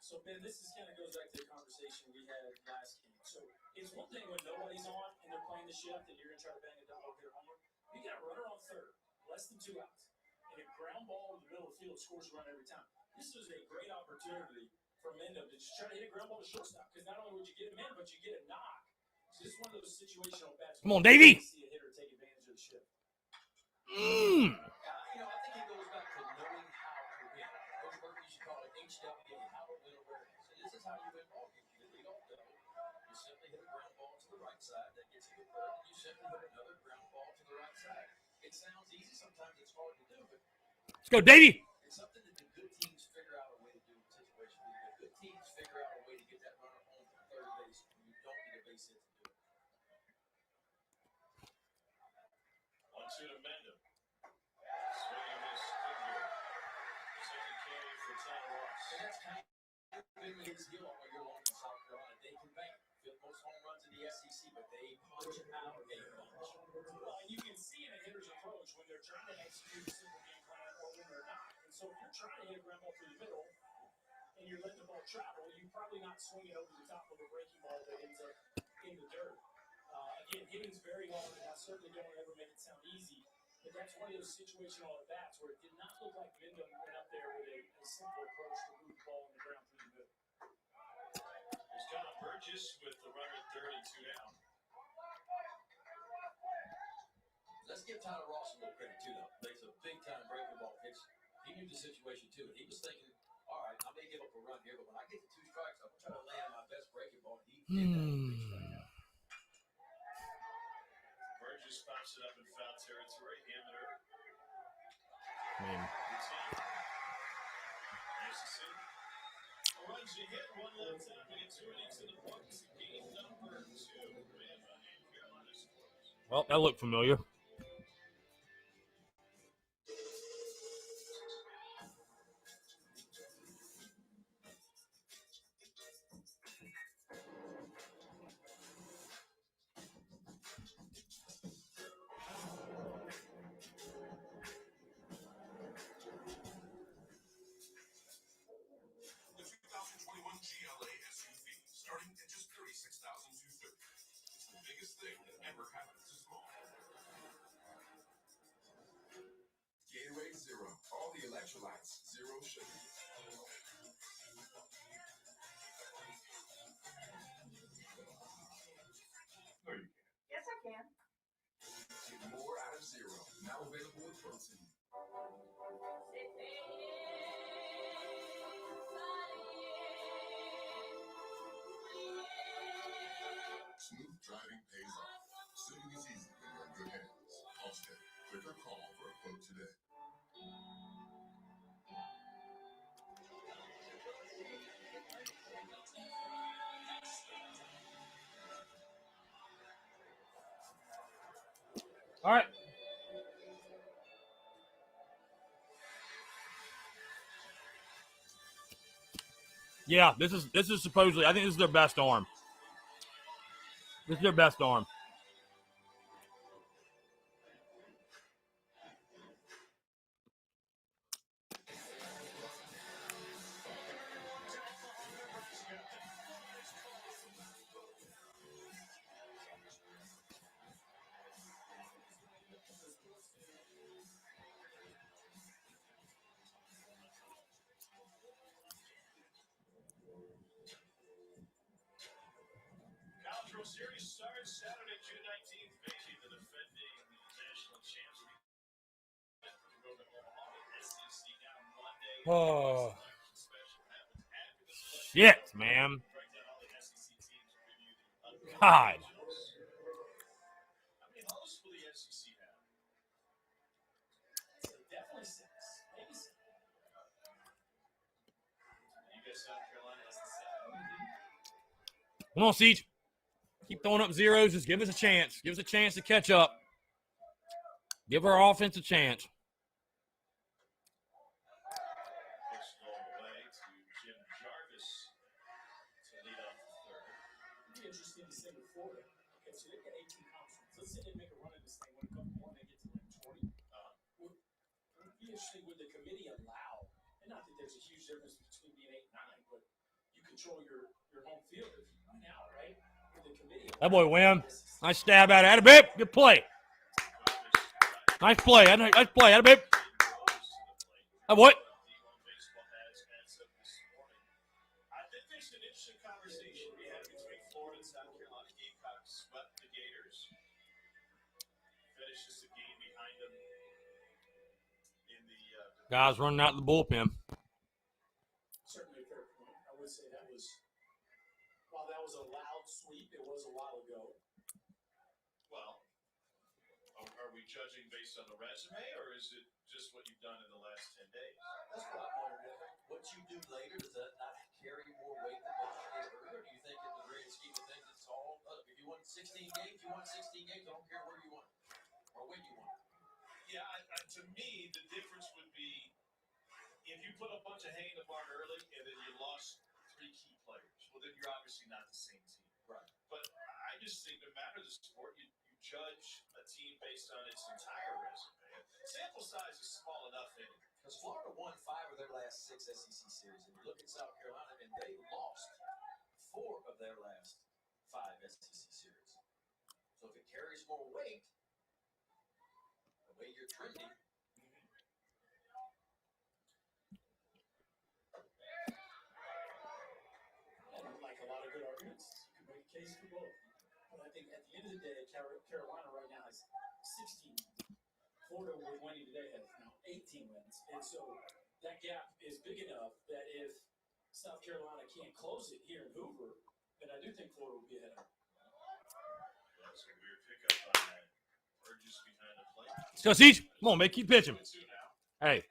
So, Ben, this kind of goes back to the conversation we had last game. So, it's one thing when nobody's on and they're playing the shift and you're going to try to bang a double hit homer. You got a runner on third, less than 2 outs, and a ground ball in the middle of the field scores a run every time. This is a great opportunity for Mendham to just try to hit a ground ball to shortstop because not only would you get him in, but you get a knock. So this is one of those situational bats. Come on, Davey. See a hitter take advantage of the shift. I think it goes back to knowing how to win. Coach Burke used to call it HW, how to win awareness. So this is how you win ball games. You lead off double. You simply hit a ground ball to the right side. That gets you to third. And you simply hit another ground ball to the right side. It sounds easy. Sometimes it's hard to do, but Let's go, Davey. it's something that the good teams figure out a way to do in situations. The good teams figure out a way to get that runner home from third base when you don't need a base hit to do it. 1-2 to Mendham. Swing and miss. Figure. Second carry for Tyler Ross. And that's kind of been his deal all year long in South Carolina. They can bank. Field most home runs in the SEC, but they punch out a bunch. Well, and you can see in a hitter's approach when they're trying to execute a simple game plan or when they're not. And so if you're trying to hit a ground ball through the middle and you're letting the ball travel, you're probably not swinging over the top of a breaking ball that ends up in the dirt. Again, hitting's very hard, and I certainly don't ever make it sound easy. But that's one of those situational at-bats where it did not look like Mendham went up there with a simple approach to move the ball on the ground through the middle. There's Connor Burgess with the runner at 32 down. Let's give Tyler Ross a little credit, too, though. Makes a big-time breaking ball pitch. He knew the situation, too. And he was thinking, all right, I may give up a run here, but when I get to 2 strikes, I'm going to try to land my best breaking ball. And he did that with 3 strikeouts. Burgess pops it up in foul territory. Hammer. Man. There's the city. Runs you hit, 1 left out. We get 2 innings in the books. Game number 2. Bama and Carolina scores. Well, that looked familiar. The 2021 GLA SUV, starting at just $36,230. It's the biggest thing that ever happened to small. Gatorade Zero, all the electrolytes, zero sugar. No, you can't. Yes, I can. Get more out of Zero, now available with protein. Smooth driving pays off. Sitting is easy when you're in good hands. Allstate. Click or call for a quote today. All right. Yeah, this is supposedly, I think this is their best arm. This is their best arm. College World Series starts Saturday, June 19th. Beijing, the defending national champs. SEC down Monday. Oh, Special happens after the special. shit, man. Break down all the SEC teams and review the upcoming God. regionals. How many hosts will the SEC have? So definitely 6, maybe 7. You Come on, Siege. Keep throwing up zeros. Just give us a chance. Give us a chance to catch up. Give our offense a chance. Pitch low away to Jim Jarvis to lead off the third. It'd be interesting to see with Florida. Okay, so they've got 18 conferences. Let's say they make a run in this thing, win a couple more, and they get to like 20. It'd be interesting, would the committee allow, and not that there's a huge difference between being 8 and 9, but you control your home field if you win out, right? Would the committee That boy Wham. Nice stab at it. Babe. Good play. Nice play. Nice play. Babe. That boy. Baseball has as of this morning. I think there's an interesting conversation we had between Florida and South Carolina. Gamecocks swept the Gators. Finishes the game behind them in the Guys running out the bullpen. certainly a fair point. I would say that was, while that was a loud sweep, it was a while ago. well, are we judging based on the resume, or is it just what you've done in the last 10 days? That's what I'm wondering. What you do later, does that not carry more weight than what you did earlier? Do you think in the grand scheme of things it's all, if you won 16 games, you won 16 games. I don't care where you won or when you won. Yeah, to me, the difference would be if you put a bunch of hay in the barn early and then you lost 3 key players. Well, then you're obviously not the same team. Right. But I just think no matter the sport, you judge a team based on its entire resume. Sample size is small enough anyway. Because Florida won 5 of their last 6 SEC series. And you look at South Carolina, and they lost 4 of their last 5 SEC series. So if it carries more weight, the way you're trending, And like a lot of good arguments, you can make a case for both. But I think at the end of the day, Carolina right now has 16 wins. Florida, with winning today, has now 18 wins. And so that gap is big enough that if South Carolina can't close it here in Hoover, then I do think Florida will be ahead of them. That's a weird pickup on that. Burgess behind the plate. Let's go, Siege. Come on, man. Keep pitching. 2 now. Hey,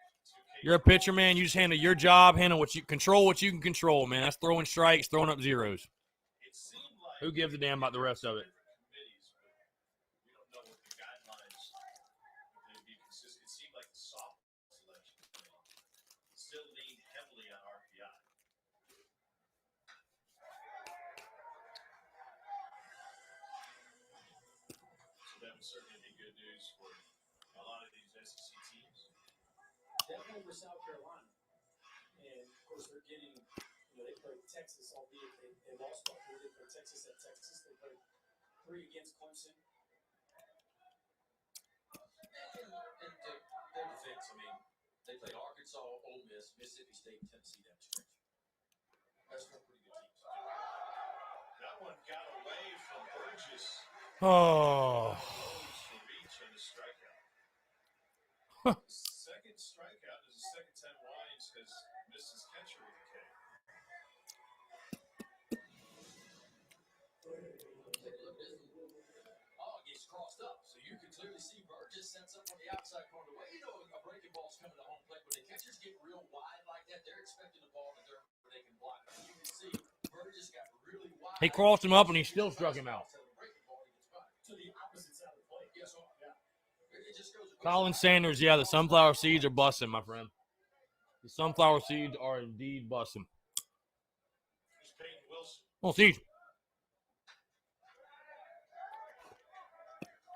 you're a pitcher, man. You just handle your job, handle what you control, what you can control, man. That's throwing strikes, throwing up zeros. It seemed like Who gives a damn about the rest of it? committees, but we don't know what the guidelines would be consistent. It seemed like the soft selection still leaned heavily on RPI. So that would certainly be good news for a lot of these SEC teams. Definitely for South Carolina. And of course, they're getting, they played Texas, albeit they lost by 4. They played Texas at Texas. They played 3 against Clemson. and their defense, I mean, they played Arkansas, Ole Miss, Mississippi State, and Tennessee that stretch. That's 4 pretty good teams. That one got away from Burgess. Oh. To reach on the strikeout. Second strikeout is the second time Wines has missed his catcher with a K. Oh, it gets crossed up, so you can clearly see Burgess sets up on the outside corner. Well, a breaking ball's coming to home plate. When the catchers get real wide like that, they're expecting the ball to dirt where they can block it. You can see Burgess got really wide. He crossed him up, and he still struck him out. To the opposite side of the plate. Yes, yeah. It just goes Colin Sanders, yeah, the sunflower seeds are busting, my friend. The sunflower seeds are indeed busting. Here's Peyton Wilson. Oh, Siege.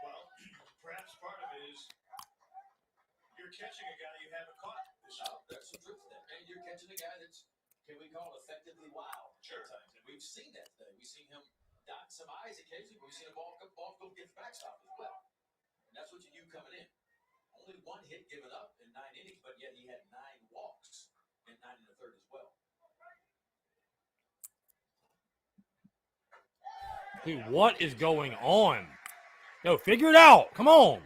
Well, perhaps part of it is you're catching a guy you haven't caught this year. Oh, there's some truth to that. And you're catching a guy that's, can we call it effectively wild? Sure. At times. And we've seen that today. We've seen him dot some eyes occasionally. We've seen a ball go get the backstop as well. And that's what you knew coming in. Only 1 hit given up in 9 innings, but yet he had 9 walks and 9 in the third as well. Dude, what is going on? Yo, figure it out. Come on.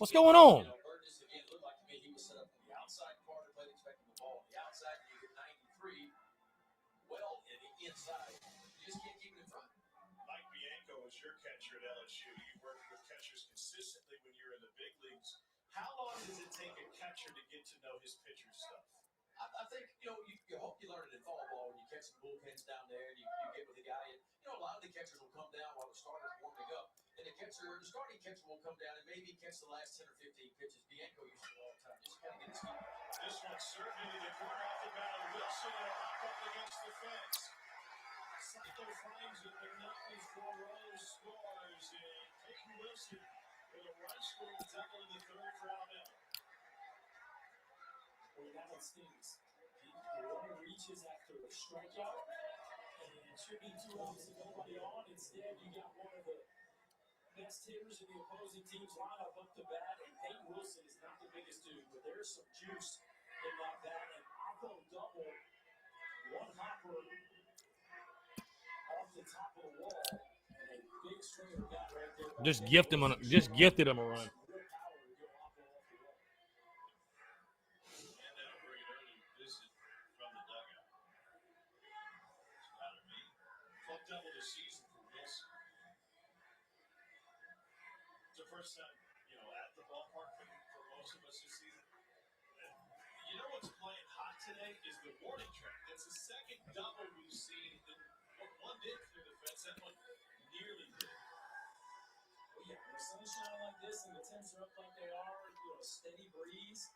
What's going on? Burgess again looked like to me he was set up on the outside part of the plate, expecting the ball on the outside. You get 93 well in the inside. You just can't keep it in front. Mike Bianco was your catcher at LSU. You worked with catchers consistently when you're in the big leagues. How long does it take a catcher to get to know his pitcher's stuff? I think, you hope you learn it in fall ball when you catch some bullpens down there, and you get with the guy, and a lot of the catchers will come down while the starter's warming up, and the starting catcher will come down and maybe catch the last 10 or 15 pitches. Bianco used to do all the time, just kind of get his feet. This one served into the corner off the bat. Wilson will hop up against the fence. Psycho finds it, but not before Rose scores. And Peyton Wilson with a run-scoring double in the third for Alabama. Well, that one stings. The runner reaches after a strikeout, and it should be 2 outs and nobody on. Instead, you got one of the best hitters in the opposing team's lineup up to bat, and Peyton Wilson is not the biggest dude, but there's some juice in that bat. And Oppo double, one hopper off the top of the wall, and a big stringer bat right there. Just gifted him a run. Real power to go Oppo off the wall. And that'll bring an early visit from the dugout. It's not a me. 12th double this season for Wilson. It's the first time, at the ballpark for most of us this season. And you know what's playing hot today is the warning track. That's the second double we've seen. One did clear the fence. That one nearly did. Well, yeah, when the sun's shining like this and the temps are up like they are, a steady breeze,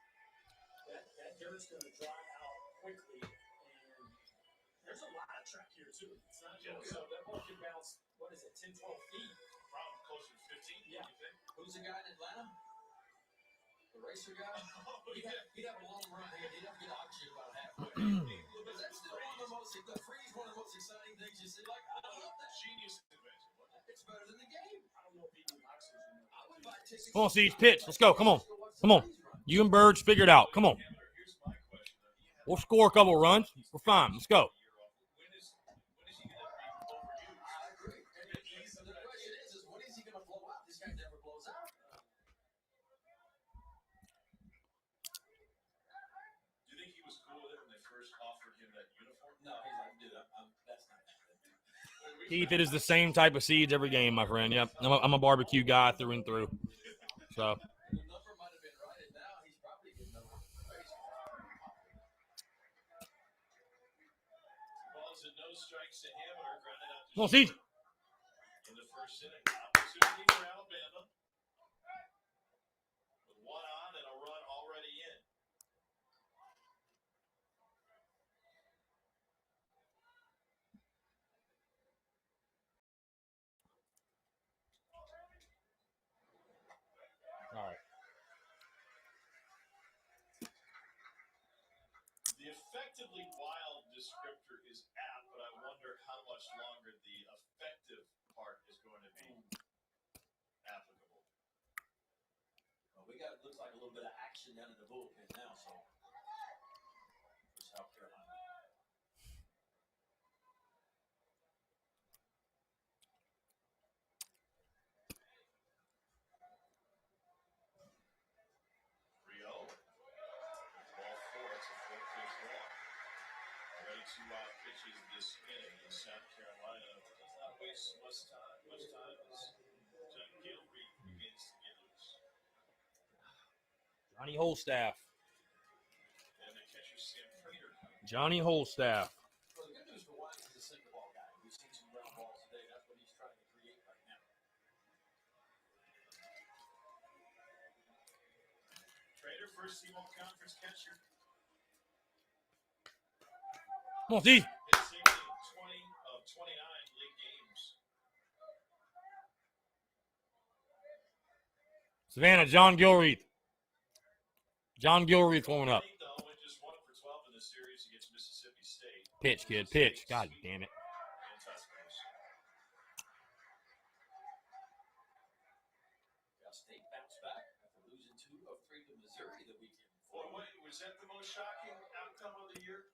that dirt's going to dry out quickly. And there's a lot of track here, too. It's not just so that ball can bounce, 10, 12 feet. Probably closer to 15, Yeah. you think? Who's the guy in Atlanta? The racer guy? He'd have a long run. He'd have to get oxygen about halfway. But that's still the freeze, one of the most exciting things you see. Like, I love that. Genius invention. It's better than the game. I don't know if he needs oxygen. I would buy tickets. Come on, Siege, pitch. Let's go. Come on. Come on. You and Birds figure it out. Come on. Here's my question. We'll score a couple runs. We're fine. Let's go. When is he going to be overused? I agree. And the question is when is he going to blow out? This guy never blows out. Do you think he was cool with it when they first offered him that uniform? No, he's like, dude, that's not happening. Keith, it is the same type of seeds every game, my friend. Yep. I'm a barbecue guy through and through. So. The number might have been right, and now he's probably getting over crazy. Balls and no strikes to him are grounded out to Come on, Siege. in the first inning. Opportunity for Alabama. With one on and a run already in. All right. The effectively wild descriptor is apt, but I wonder how much longer the effective part is going to be applicable. Well, we got, it looks like a little bit of action down in the bullpen now, so. For South Carolina. Rio. Ball four. It's a 4-pitch walk. Already 2 out pitches this inning in South Carolina. Does not waste much time. Much time as John Gilreath begins to get loose. Johnny Holstaff. And the catcher Sam Prater. Johnny Holstaff. Well, the good news for Wines is a single ball guy. We've seen some ground balls today. That's what he's trying to create right now. Prater, first team all conference catcher. Come on, Siege. His team in 20 of 29 league games. Savannah, John Gilreath. John Gilreath warming up. Though, went just 1 for 12 in the series against Mississippi State. Pitch, kid. Pitch. God damn it. And Tuscaloosa. Cal State bounced back after losing 2 of 3 to Missouri the weekend Boy, before. wait, was that the most shocking outcome of the year?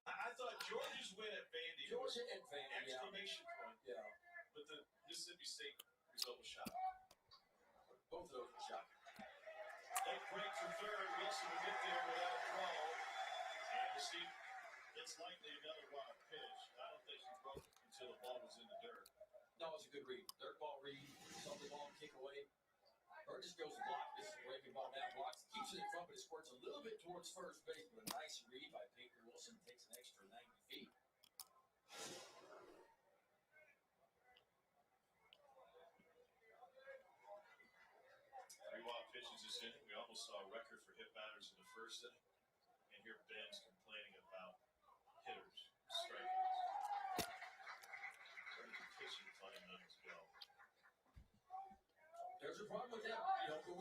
I thought Georgia's win at Vandy was Georgia and Vandy, yeah. exclamation point, Yeah. but the Mississippi State result was shocking. Both of those were shocking. Late break for third. Wilson will get there without a throw. And we'll see. It's likely another wild pitch. I don't think he broke it until the ball was in the dirt. No, it's a good read. Dirt ball read. Saw the ball kick away. Burgess goes to block. This is a breaking ball down. Blocks. Keeps it in front, but it squirts a little bit towards first base. But a nice read by Baker Wilson. Wilson takes an extra 90 feet. 3 wild pitches this inning. We almost saw a record for hit batters in the first inning. And here Ben's complaining about hitters, strikeouts. Pitching playing on as well. There's a problem with that.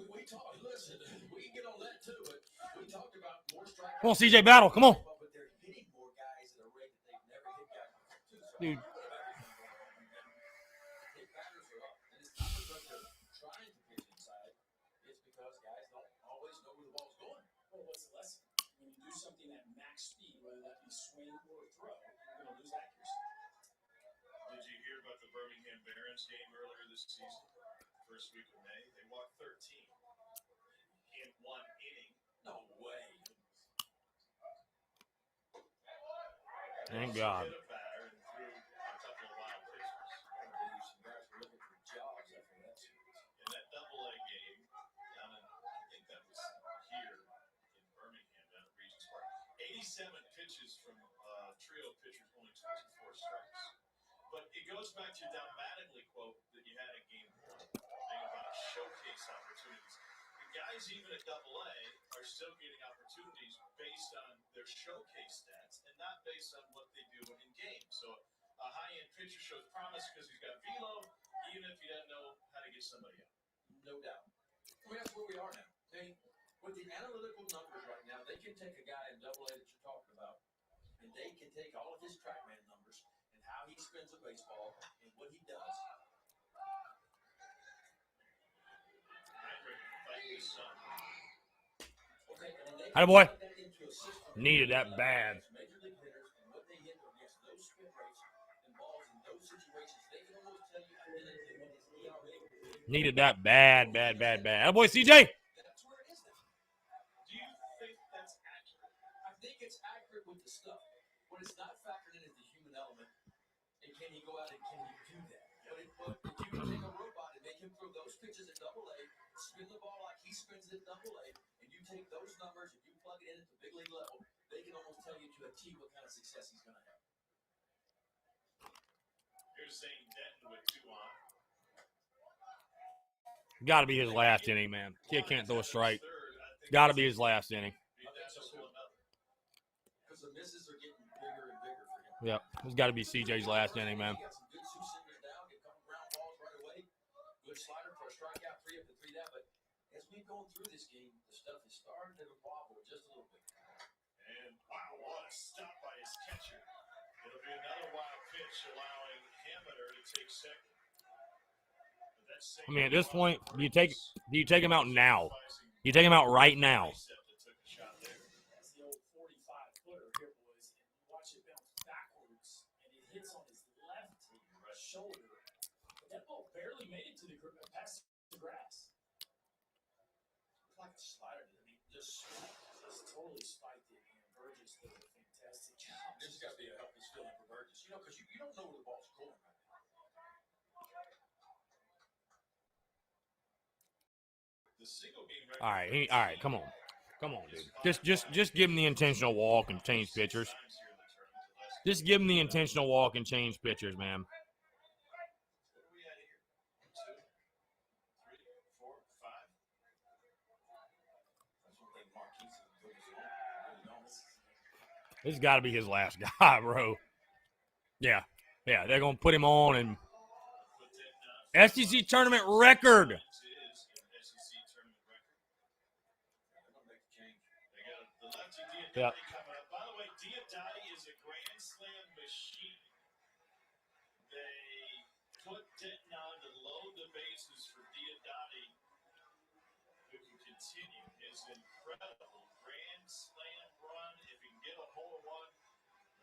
We talked. Listen, we can get on that too, but we talked about more strikeouts. Come on, CJ, battle. Come on. But they're hitting more guys at a rate that they've never hit guys before, too. So Dude. hit batters are up. And it's not because they're trying to pitch inside. It's because guys don't always know where the ball's going. Well, what's the lesson? When you do something at max speed, whether that be swing or throw, you're going to lose accuracy. Did you hear about the Birmingham Barons game earlier this season? First week of May, they walked 13 in 1 inning. No way. Thank God. Hit a batter and threw a couple of wild pitches. Some guys were looking for jobs after that series. In that double-A game down in, I think that was here in Birmingham, down at Regents Park, 87 pitches from trio pitchers, only 24 strikes. But it goes back to your Down Mattingly quote that you had in game 1, thing about showcase opportunities. The guys, even at Double-A, are still getting opportunities based on their showcase stats and not based on what they do in games. So a high-end pitcher shows promise because he's got velo, even if he doesn't know how to get somebody out. No doubt. I mean, that's where we are now. With the analytical numbers right now, they can take a guy in Double-A that you're talking about, and they can take all of his TrackMan numbers and how he spins a baseball and what he does. Okay, and then they Atta boy. put that into a system. Needed that bad. Major league hitters and what they hit against those spin rates and balls in those situations, they can almost tell you identically what his ERA will be. Needed that bad. Atta boy, CJ. That's where it is now. Do you think that's accurate? I think it's accurate with the stuff. What it's not factored in is the human element. And can he go out and can he do that? But if you can take a robot and make him throw those pitches at Double-A, spin the ball like he spins it at Double-A, and you take those numbers and you plug it in at the big league level, they can almost tell you to a T what kind of success he's going to have. Here's Zane Denton with 2 on. Got to be his last inning, man. Kid can't throw a strike. Got to be his last inning. Because the misses are getting bigger and bigger for him. Yep. It's got to be CJ's last inning, man. He got some good two-seamers down, get a couple ground balls right away. Good slider for a strikeout, 3 up and 3 down. But as we've gone through this game, the stuff is starting to wobble just a little bit. And wow, what a stop by his catcher. It'll be another wild pitch allowing Hammeter to take second. I mean, at this point, do you take him out now? You take him out right now. That's the old 45-footer here, boys. And you watch it bounce backwards, and it hits on his left shoulder. But that ball barely made it to the past the grass. It's like a slider. I mean, just Totally spiked it, and Burgess did a fantastic job. this has got to be a healthy feeling for Burgess. You know, because you don't know where the ball's going right now. The single game record. All right, come on, dude. Just give him the intentional walk and change pitchers. Just give him the intentional walk and change pitchers, man. What are we at here? 1, 2, 3, 4, 5. That's one thing Mark Kingston put his own. Really don't. This has got to be his last guy, bro. Yeah, they're gonna put him on and SEC tournament record. Yeah. By the way, Diodati is a Grand Slam machine. They put Denton on to load the bases for Diodati, who can continue his incredible Grand Slam run. If he can get a hole in one,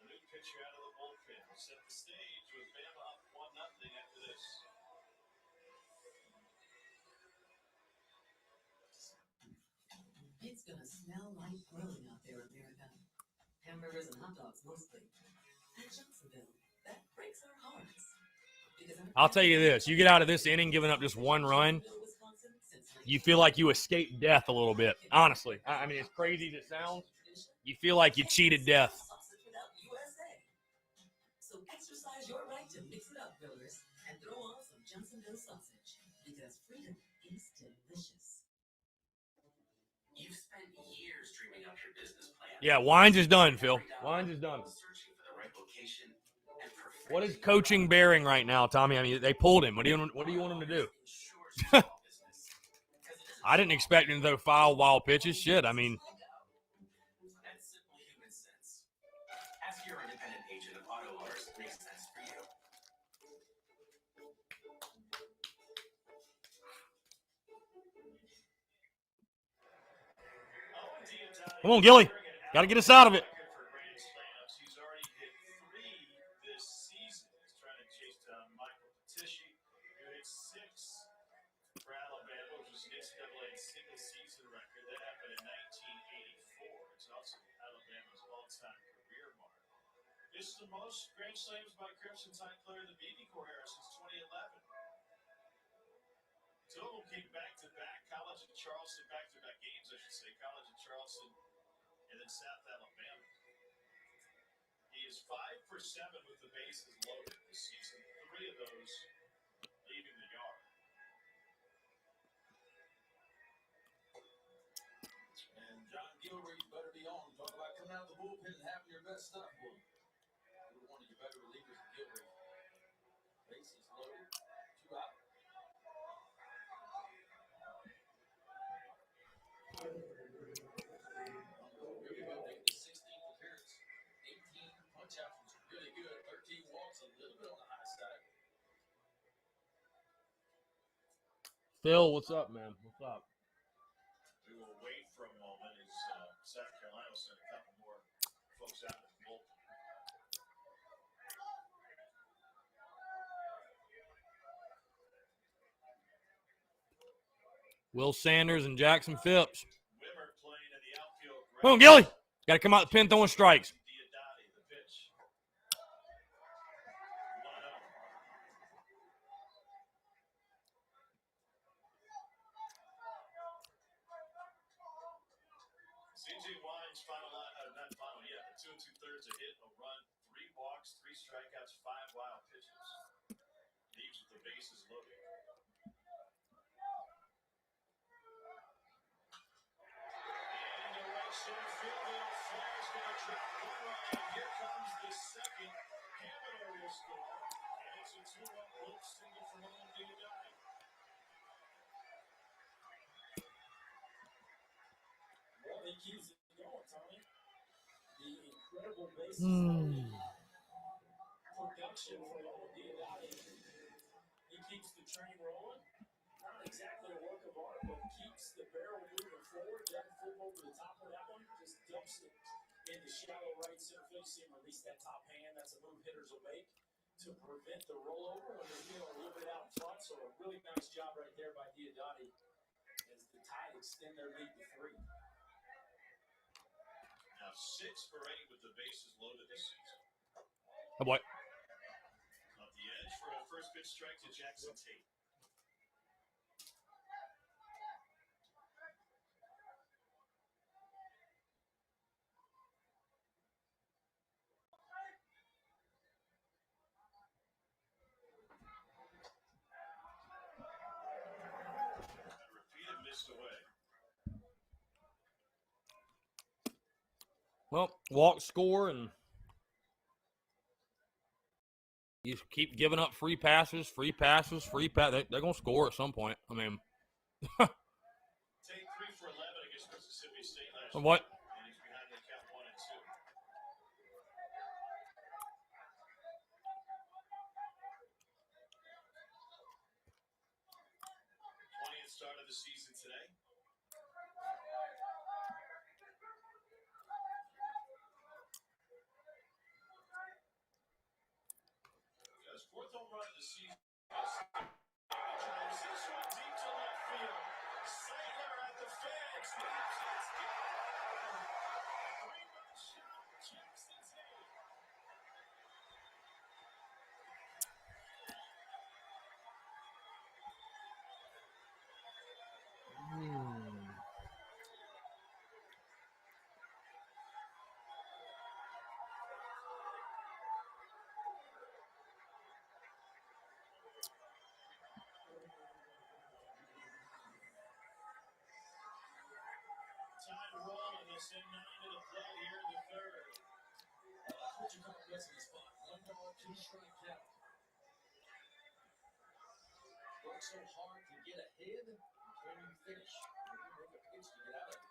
the new pitcher out of the bullpen will set the stage with Bama up 1-0 after this. It's gonna smell like grilling out there, America. Hamburgers and hot dogs mostly. At Johnsonville, that breaks our hearts. Because I'll tell you this: you get out of this inning giving up just 1 run, you feel like you escaped death a little bit. Honestly, I mean, as crazy as it sounds, you feel like you cheated death. mix it up, builders, and throw on some Johnsonville sausage, because freedom is delicious. You've spent years dreaming up your business plan. Yeah, Wines is done, Phil. Wines is done. Searching for the right location and perfecting What is coaching bearing right now, Tommy? I mean, they pulled him. What do you want him to do? ensures your small business. 'Cause it isn't I didn't expect him to throw foul wild pitches. Shit, I mean, That's simple human sense. Ask your independent agent of auto owners makes sense for you. come on, Gilly. Got to get us out of it. For grand slams. He's already hit 3 this season. He's trying to chase down Michael Patisci, who hit 6 for Alabama, which was NCAA's single season record. That happened in 1984. It's also Alabama's all-time career mark. This is the most grand slams by Crimson Tide player in the BB Corps era since 2011. Two of them came back-to-back. College and Charleston, back-to-back games, I should say. College and Charleston, and then South Alabama. He is 5 for 7 with the bases loaded this season. 3 of those leaving the yard. And John Gilreath better be on. Talk about coming out of the bullpen and having your best stuff, boy. You're one of your better relievers in Gilreath. Bases loaded. 2 out. Really well making his 16th appearance. 18 punch-outs was really good. 13 walks, a little bit on the high side. Phil, what's up, man? What's up? We will wait for a moment as South Carolina will send a couple more folks out to the bullpen. Will Sanders and Jackson Phipps. Wimmer playing in the outfield. Come on, Gilly. Got to come out the pen throwing strikes. Diodati, the pitch. 1-0. CJ Wines, not final yet, 2 2/3, a hit, a run, 3 walks, 3 strikeouts, 5 wild pitches. Leaves with the bases loaded. And the right center field, little flare's going to drop 1 run. Here comes the second. Hamilton will score. And it's a 2-run loop single from Owen Diodati. Well, he keeps it going, Tommy. The incredible bases production from Owen Diodati. He keeps the train rolling. Not exactly a work of art, but keeps the barrel moving forward. Doesn't flip over the top of that one. Just dumps it into shallow right center field. See him release that top hand. That's a move hitters will make to prevent the rollover when they're feeling a little bit out in front. So a really nice job right there by Diodati as the Tide extend their lead to 3. Now 6 for 8 with the bases loaded this season. Oh, boy. Off the edge for a first pitch strike to Jackson Tate. And repeated missed away. Well, walk, score, and you keep giving up free passes. They're going to score at some point. I mean, Tate 3 for 11 against Mississippi State last year. what? And he's behind the count 1 and 2. 20th start of the season today. His 4th home run of the season. Drives this one deep to left field. Sailor at the fence. Leaves it. It's gone. 3-run shot. Jackson Tate. send 9 to the plate here in the third. What you call this in the spot? 1 ball, 2 strike count. Work so hard to get ahead, when you finish, you make a pitch to get out of it.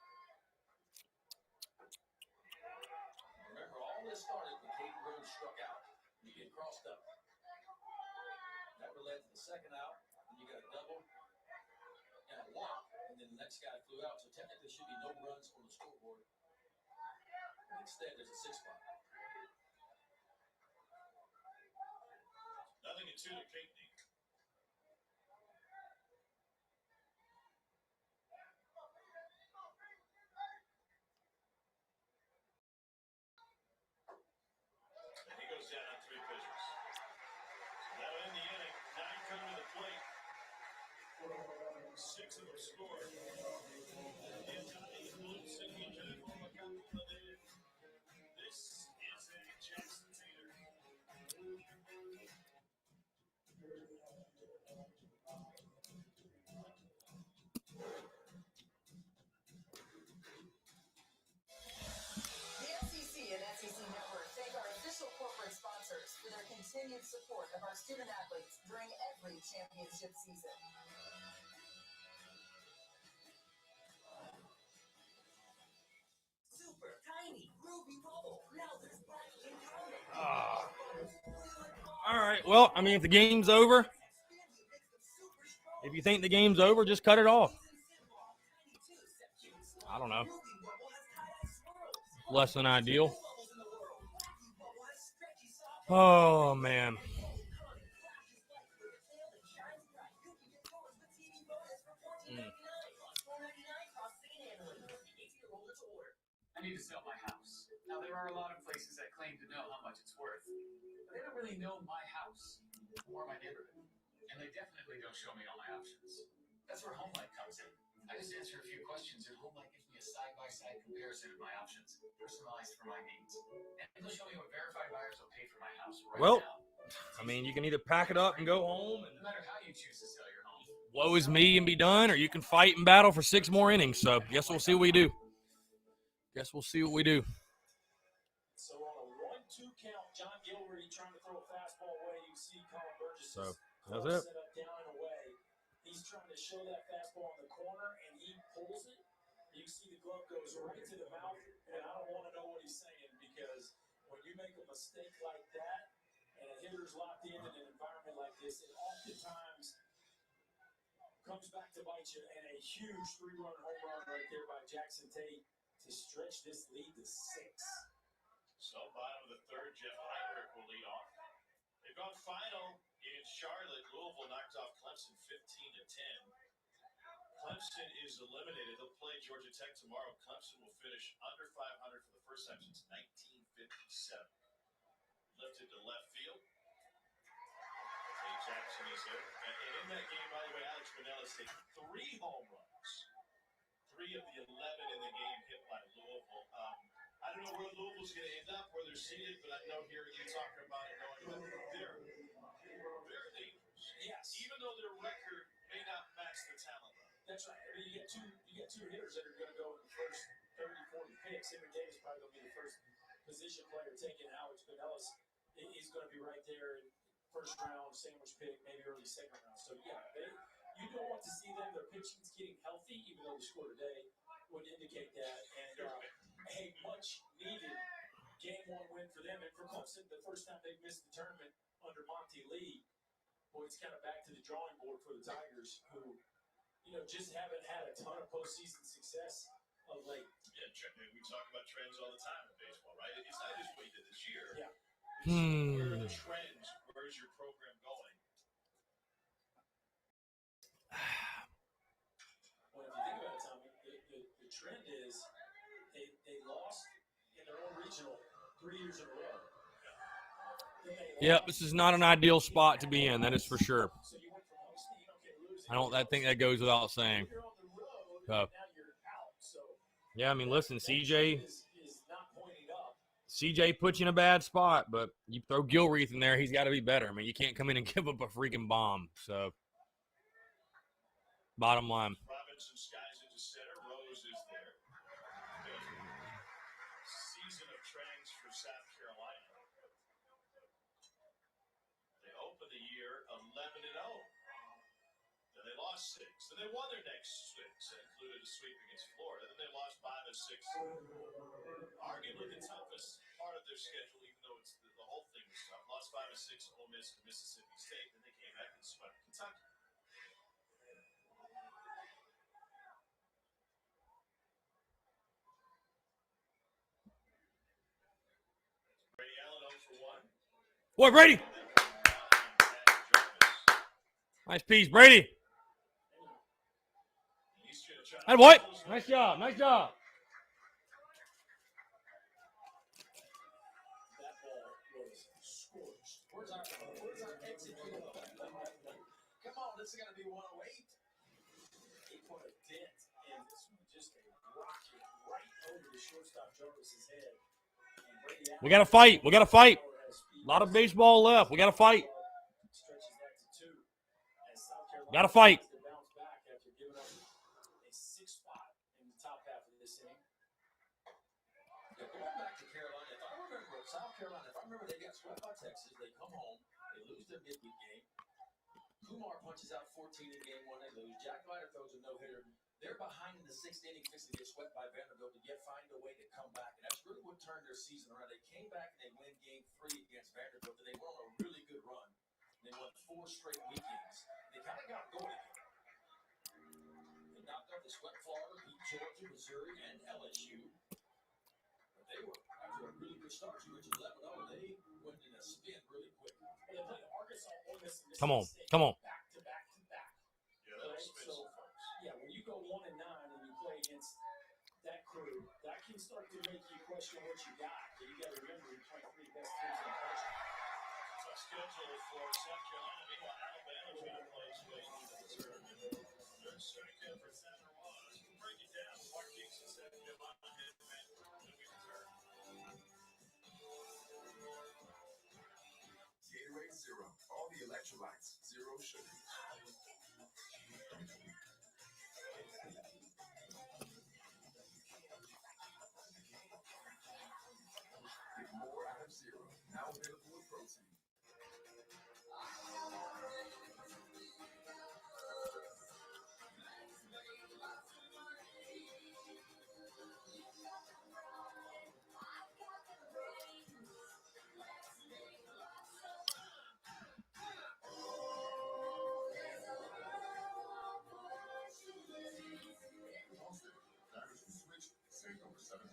Remember, all this started when Caden Rhodes struck out. You get crossed up. That would led to the second out, and you got a double and a walk, and then the next guy flew out. So technically, should be no runs on the scoreboard. And instead, there's a 6 spot. 0-2 to Pinckney. And he goes down on 3 pitches. Now in the inning, 9 come to the plate. 6 of them scored. This is a Jackson Tater. The SEC and SEC Network thank our official corporate sponsors for their continued support of our student athletes during every championship season. Super tiny ruby bubble. Now there's black in comic. All right. Well, I mean, if the game's over, if you think the game's over, just cut it off. I don't know. Less than ideal. Oh, man. I need to sell my house. Now, there are a lot of places that claim to know how much it's worth, but they don't really know my house or my neighborhood, and they definitely don't show me all my options. That's where HomeLight comes in. I just answer a few questions, and HomeLight gives me a side-by-side comparison of my options, personalized for my needs. And they'll show me what verified buyers will pay for my house right now. I mean, you can either pack it up and go home and No matter how you choose to sell your home. woe is me and be done, or you can fight and battle for 6 more innings. So, guess we'll see what we do. So on a 1-2 count, John Gilroy trying to throw a fastball away. You see Colin Burgess So, glove that's it. set up down and away. He's trying to show that fastball in the corner, and he pulls it. You see the glove goes right to the mouth, and I don't want to know what he's saying, because when you make a mistake like that and a hitter's locked in an environment like this, it oftentimes comes back to bite you. And a huge 3-run home run right there by Jackson Tate to stretch this lead to 6. So bottom of the third, Jeff Heinrich will lead off. They've gone final in Charlotte. Louisville knocked off Clemson 15-10. Clemson is eliminated. They'll play Georgia Tech tomorrow. Clemson will finish under 500 for the first time since 1957. Lifted to left field. Jackson is there. And in that game, by the way, Alex Manellis hit 3 home runs. 3 of the 11 in the game hit by Louisville. I don't know where Louisville's going to end up, where they're seated, but I know here you're talking about it, knowing that they're very dangerous. Yes. Even though their record may not match the talent level. That's right. I mean, you get two hitters that are going to go in the first 30, 40 picks. Henry Davis probably going to be the first position player taken. Alex Manellis is going to be right there in first round, sandwich pick, maybe early second round. So, yeah, you don't want to see them. Their pitching's getting healthy, even though the score today would indicate that. And a much needed game 1 win for them. And for Clemson, the first time they've missed the tournament under Monty Lee, boy, it's kind of back to the drawing board for the Tigers, who, just haven't had a ton of postseason success of late. Yeah, we talk about trends all the time in baseball, right? It's not just what you did this year. Yeah. Where are the trends? Where's your program going? Well, if you think about it, Tommy, the trend is they lost in their own regional 3 years in a row. Yep, this is not an ideal spot to be in. That is for sure. So you went from hosting, losing. I think that goes without saying. You're on the road, So, and now you're out. So yeah, I mean, listen, CJ is not pointing up. CJ puts you in a bad spot, but you throw Gilreath in there, he's got to be better. I mean, you can't come in and give up a freaking bomb. So, bottom line. Robinson skies into center. Rose is there. lost 6. And they won their next 6, included a sweep against Florida. Then they lost 5 of 6. Arguably the toughest part of their schedule, even though it's the whole thing was tough. Lost 5 of 6 to Ole Miss and Mississippi State. Then they came back and swept Kentucky. Brady Allen 0 for 1. Boy, Brady. Nice piece, Brady. Hey, boy. Nice job. Nice job. That ball was scorched. Where's our execute? Come on, this is going to be 108. He put a dent in this one, just a rocket right over the shortstop Jarvis's head. And Brady Allen, We got to fight. We got to fight. a A lot of baseball left. We got to fight. stretches that to 2. As South Carolina Got to fight. has to bounce back after giving up a 6 spot in the top half of this inning. Yeah, going back to Carolina, if I remember South Carolina, if I remember they got swept by Texas, they come home, they lose their midweek game. Kumar punches out 14 in game 1, they lose. Jack Leiter throws a no-hitter. They're behind in the 6th inning, fixing to get swept by Vanderbilt, but yet find a way to come back. And that's really what turned their season around. They came back and they win game 3 against Vanderbilt, and they went on a really good run. They won 4 straight weekends. They kind of got going again. They knocked out the swept Florida, beat Georgia, Missouri, and LSU. But they were, after a really good start, you mentioned 11-0, they went in a spin really quick. They played Arkansas, Ole Miss, and Come on. Mississippi State Come on. back to back to back. Yeah, that was Right? So, yeah, when you go 1-9 and you play against that crew, that can start to make you question what you got. But you got to remember, you're playing 3 best teams in the country. tough schedule for South Carolina. Meanwhile, Alabama's going to play Spain and Missouri. Their starting camp for Santa Rosa. We'll break it down. Mark Kingston said, when we return. Gatorade Zero. All the electrolytes. Zero sugar. Get more out of Zero. Now available with protein. Drivers who switch save over $700.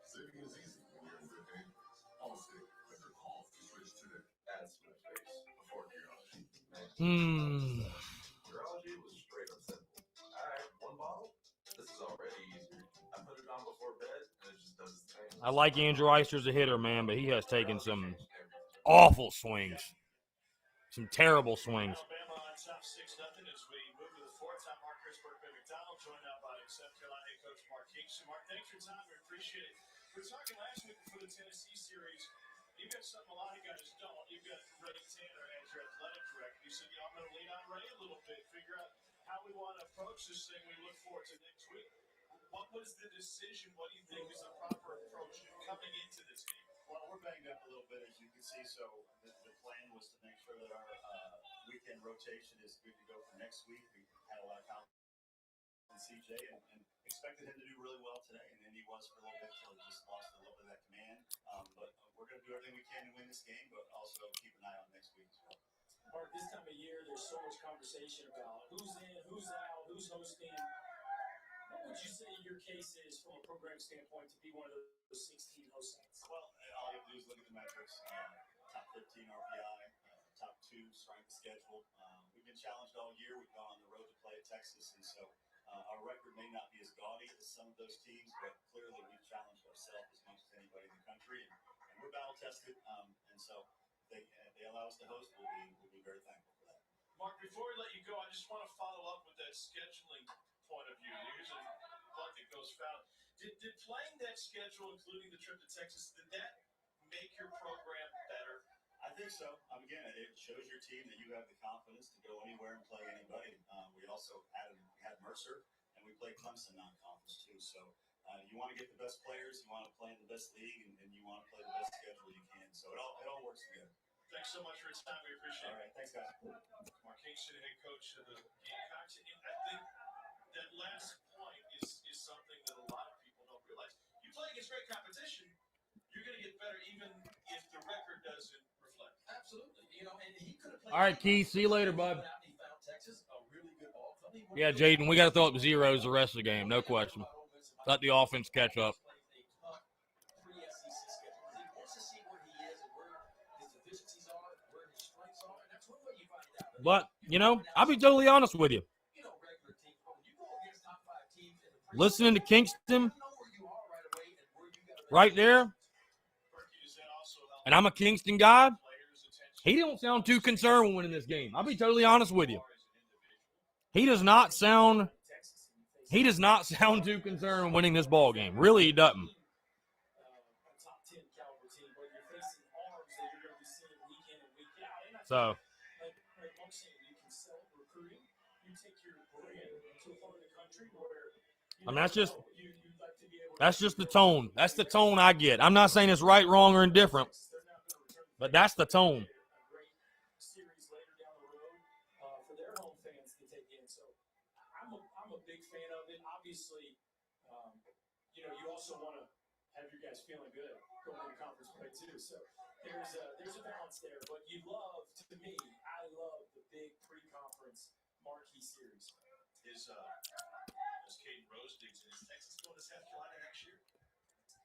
Saving is easy when you're in good hands. Allstate, let their call to switch today. That's my face before Geology. Man, Geology was straight up simple. Alright, 1 bottle? This is already easier. I put it on before bed and it just does its thing. I like Andrew Eister as a hitter, man, but he has taken some awful swings. Some terrible swings. Alabama on top 6-0 as we move to the 4th. I'm Mark McDonald, joined now by South Carolina head coach Mark Kingston. Mark, thanks for your time. We appreciate it. We were talking last week before the Tennessee series. You've got something a lot of guys don't. You've got Ray Tanner as your athletic director. You said, I'm going to lean on Ray a little bit, figure out how we want to approach this thing we look forward to next week. What was the decision? What do you think is the proper approach coming into this game? Well, we're banged up a little bit, as you can see, so the plan was to make sure that our weekend rotation is good to go for next week. We had a lot of confidence in CJ and expected him to do really well today, and then he was for a little bit until he just lost a little bit of that command. But we're going to do everything we can to win this game, but also keep an eye on next week as well. Mark, this time of year, there's so much conversation about who's in, who's out, who's hosting. What would you say your case is from a program standpoint to be one of those 16 host sites? Well, all you have to do is look at the metrics. Top 15 RPI, top 2 strength schedule. We've been challenged all year. We've gone on the road to play at Texas, and so our record may not be as gaudy as some of those teams, but clearly we've challenged ourselves as much as anybody in the country, and we're battle tested. And so if they allow us to host, we'll be very thankful for that. Mark, before we let you go, I just want to follow up with that scheduling point of view. Here's a plug that goes foul. Did playing that schedule, including the trip to Texas, did that make your program better? I think so. Again, it shows your team that you have the confidence to go anywhere and play anybody. We also had Mercer, and we played Clemson non-conference too. So you want to get the best players, you want to play in the best league, and you want to play the best schedule you can. So it all works together. Thanks so much for your time. We appreciate it. All right, thanks, guys. Mark Kingston, head coach of the Gamecocks. And I think that last point is something that a lot of people don't realize. You play against great competition, you're going to get better even if the record doesn't reflect. Absolutely. You know, and he could have played. All right, Keith. See you later, bud. He found Texas a really good ball club. Yeah, Jaden, we got to throw up zeros the rest of the game. No question. Let the offense catch up. But, you know, I'll be totally honest with you. Listening to Kingston right there, and I'm a Kingston guy, he don't sound too concerned with winning this game. I'll be totally honest with you. He does not sound too concerned with winning this ball game. Really, he doesn't. So, I mean, that's just the tone. That's the tone I get. I'm not saying it's right, wrong, or indifferent, but that's the tone. I'm a big fan of it. Obviously, you know, you also want to have your guys feeling good going into conference play too. So there's a balance there. But I love the big pre-conference marquee series. Is Caden Rose digs in? Is Texas going to South Carolina next year?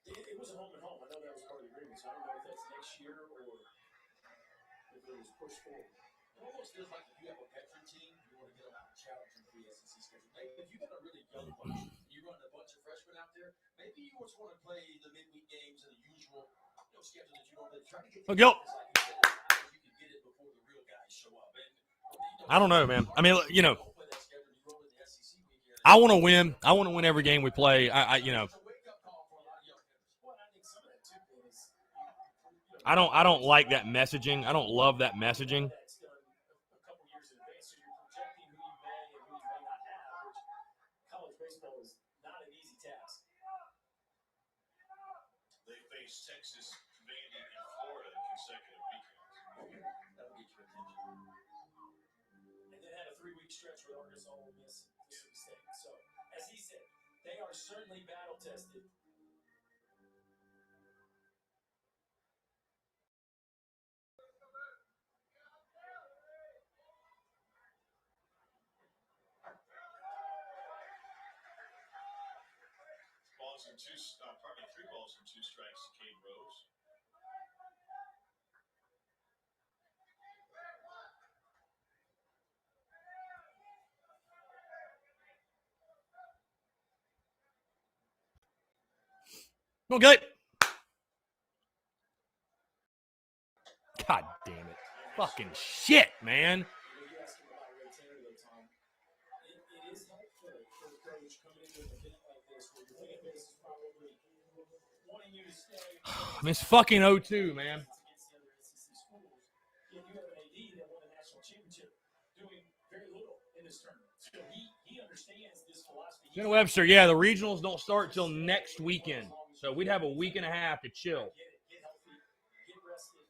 It was a home and home. I know that was part of the agreement. So I don't know if that's next year or if it was pushed forward. It almost feels like if you have a veteran team, you want to get them out and challenge them for the SEC schedule. Maybe if you got a really young bunch, you run a bunch of freshmen out there, maybe you just want to play the midweek games and the usual schedule that you normally try to get. You can get it before the real guys show up. And, I don't know, man. I mean, you know, I want to win. I want to win every game we play. I don't like that messaging. I don't love that messaging. They face Texas, Vandy, and Florida in consecutive weekends. That'll get your attention. And then had a 3-week stretch with Arkansas, Ole Miss, Mississippi State. So, as he said, they are certainly battle tested. Three balls and 2 strikes to Caden Rose. Okay. God damn it. Fucking shit, man. It is helpful for the coach coming into an event like this where your fan base is probably wanting you to stay. I mean, it's fucking 0-2, man. Against the other SEC schools. Yet you have an AD that won a national championship doing very little in this tournament. So he understands this philosophy. Jenna Webster, yeah, the regionals don't start till next weekend. So we'd have a week and a half to chill. Get healthy, get rested.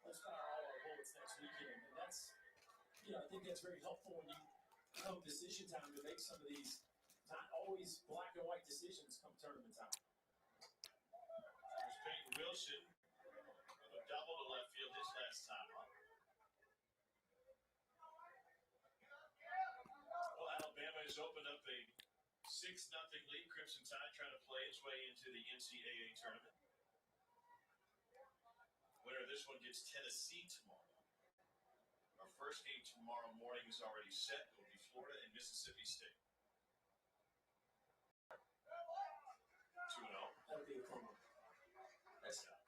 Let's fire all our bullets next weekend. And that's, I think that's very helpful when you come decision time to make some of these not always black and white decisions come tournament time. There's Peyton Wilson with a double to left field his last time up. Well, Alabama has opened up a 6-0 lead. Crimson Tide trying to play its way into the NCAA tournament. Winner of this one gets Tennessee tomorrow. Our first game tomorrow morning is already set. It will be Florida and Mississippi State. 2-0. That'll be a fun one. That's not.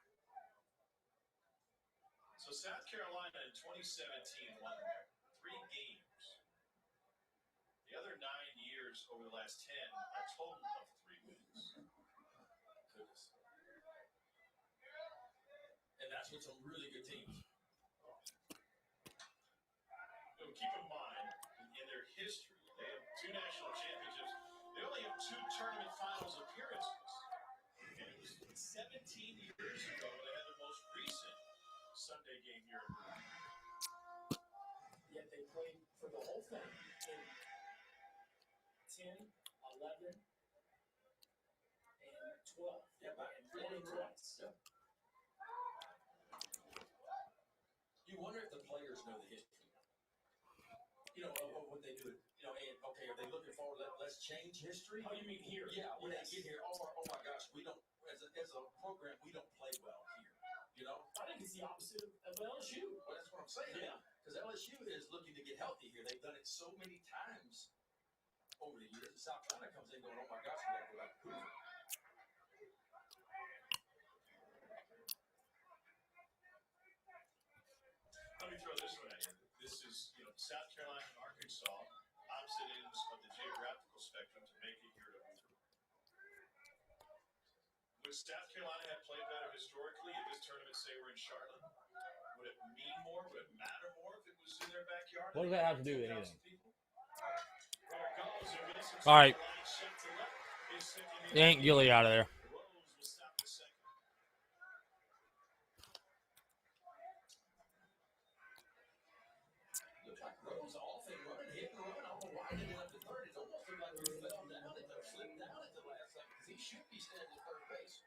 So South Carolina in 2017 won 3 games. The other 9 years over the last 10, a total of 3 wins. Goodness. And that's with some really good teams. Keep in mind, in their history, they have 2 national championships. They only have 2 tournament finals appearances. And it was 17 years ago they had the most recent Sunday game here. Yet they played for the whole thing in 10, 11, and 12. Yeah, and 20 twice. Yeah. You wonder if the players know the history. Of what they do. And okay, are they looking forward? Let's change history. Oh, you mean here? Yeah, when Yes. they get here, oh my gosh, we don't as a program we don't play well here. I think it's the opposite of LSU. Well, that's what I'm saying. Yeah. Because LSU is looking to get healthy here. They've done it so many times over the years. And South Carolina comes in going, oh my gosh, we got to go back to prove it. Let me throw this one at you. This is, South Carolina and Arkansas, opposite ends of the geographical spectrum to make it here to Hoover. Would South Carolina have played better historically if this tournament, say, were in Charlotte? Would it mean more? Would it matter more if it was in their backyard? What does that have to do with anything? Well, it goes. Minnesota All right. set to left. His second Yank Gilly out of there. Rose will stop the second. Looks like Rose off and running, hit and run. I don't know why he didn't up to third. It almost looked like he fell down. It slipped down at the last second because he should be standing at third base.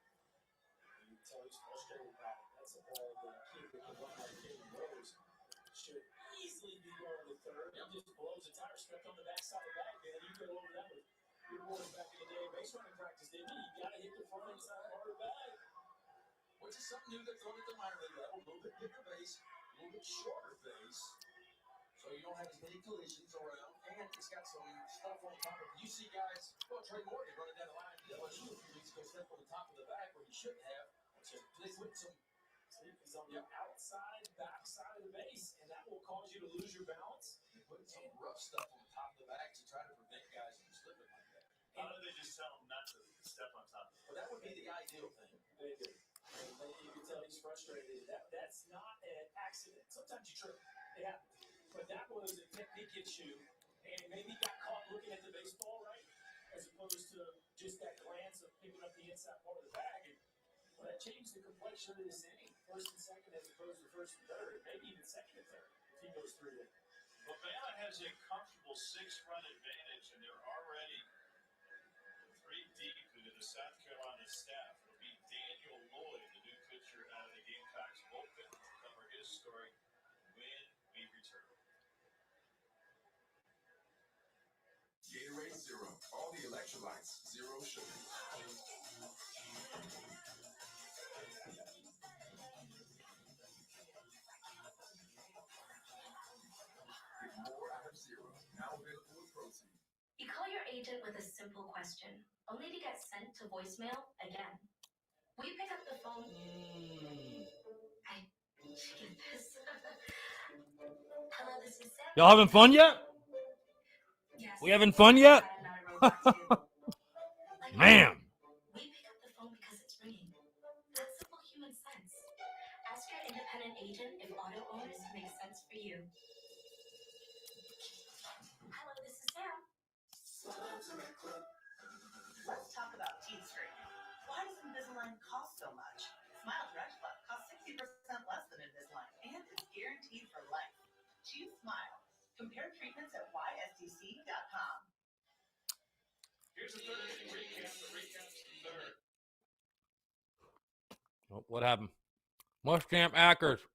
You can tell he's frustrated about it. That's a ball that kid that can run like Caden Rose should easily be going to third. He just blows a tire, stepped on the backside of the bag, and you go over that with your boys back in the day base running practice, didn't you? You got to hit the front inside part of the bag. Which is something new they're throwing at the minor league level. A little bit bigger base, a little bit shorter base. So you don't have as many collisions around. And it's got some stuff on top of it. You see guys, Trey Morgan running down the line at LSU a few weeks ago, step on the top of the bag where he shouldn't have. They put some. He's on the outside, backside of the base, and that will cause you to lose your balance. They put some rough stuff on the top of the bag to try to prevent guys from slipping like that. How do they just tell them not to step on top? Well, that would be the ideal thing. They do. And you can tell he's frustrated. That's not an accident. Sometimes you trip. It happens. But that was a technique issue, and maybe he got caught looking at the baseball, right? As opposed to just that glance of picking up the inside part of the bag. And well, that changed the complexion of this inning. First and second as opposed to first and third, maybe even second and third if he goes through there. Well, Bama has a comfortable 6-run advantage, and they're already 3 deep into the South Carolina staff. It'll be Daniel Lloyd, the new pitcher out of the Gamecocks bullpen, to cover his story when we return. Gatorade Zero. All the electrolytes, zero sugar. Get more out of Zero. Now available with protein. You call your agent with a simple question, only to get sent to voicemail again. We pick up the phone. I get this. Hello, this is Sam. Y'all having fun yet? Yes. We having fun yet? I'm not a robot, too. Like, Man. we pick up the phone because it's ringing. That's simple human sense. Ask your independent agent if auto owners make sense for you. Hello, this is Sam. Let's talk about teeth straightening. Why does Invisalign cost so much? Smile Direct Club costs 60% less than Invisalign, and it's guaranteed for life. Choose Smile. Compare treatments at ysdc.com. Here's the third inning recap. The recap's the third. Oh, what happened? Muschamp Ackers.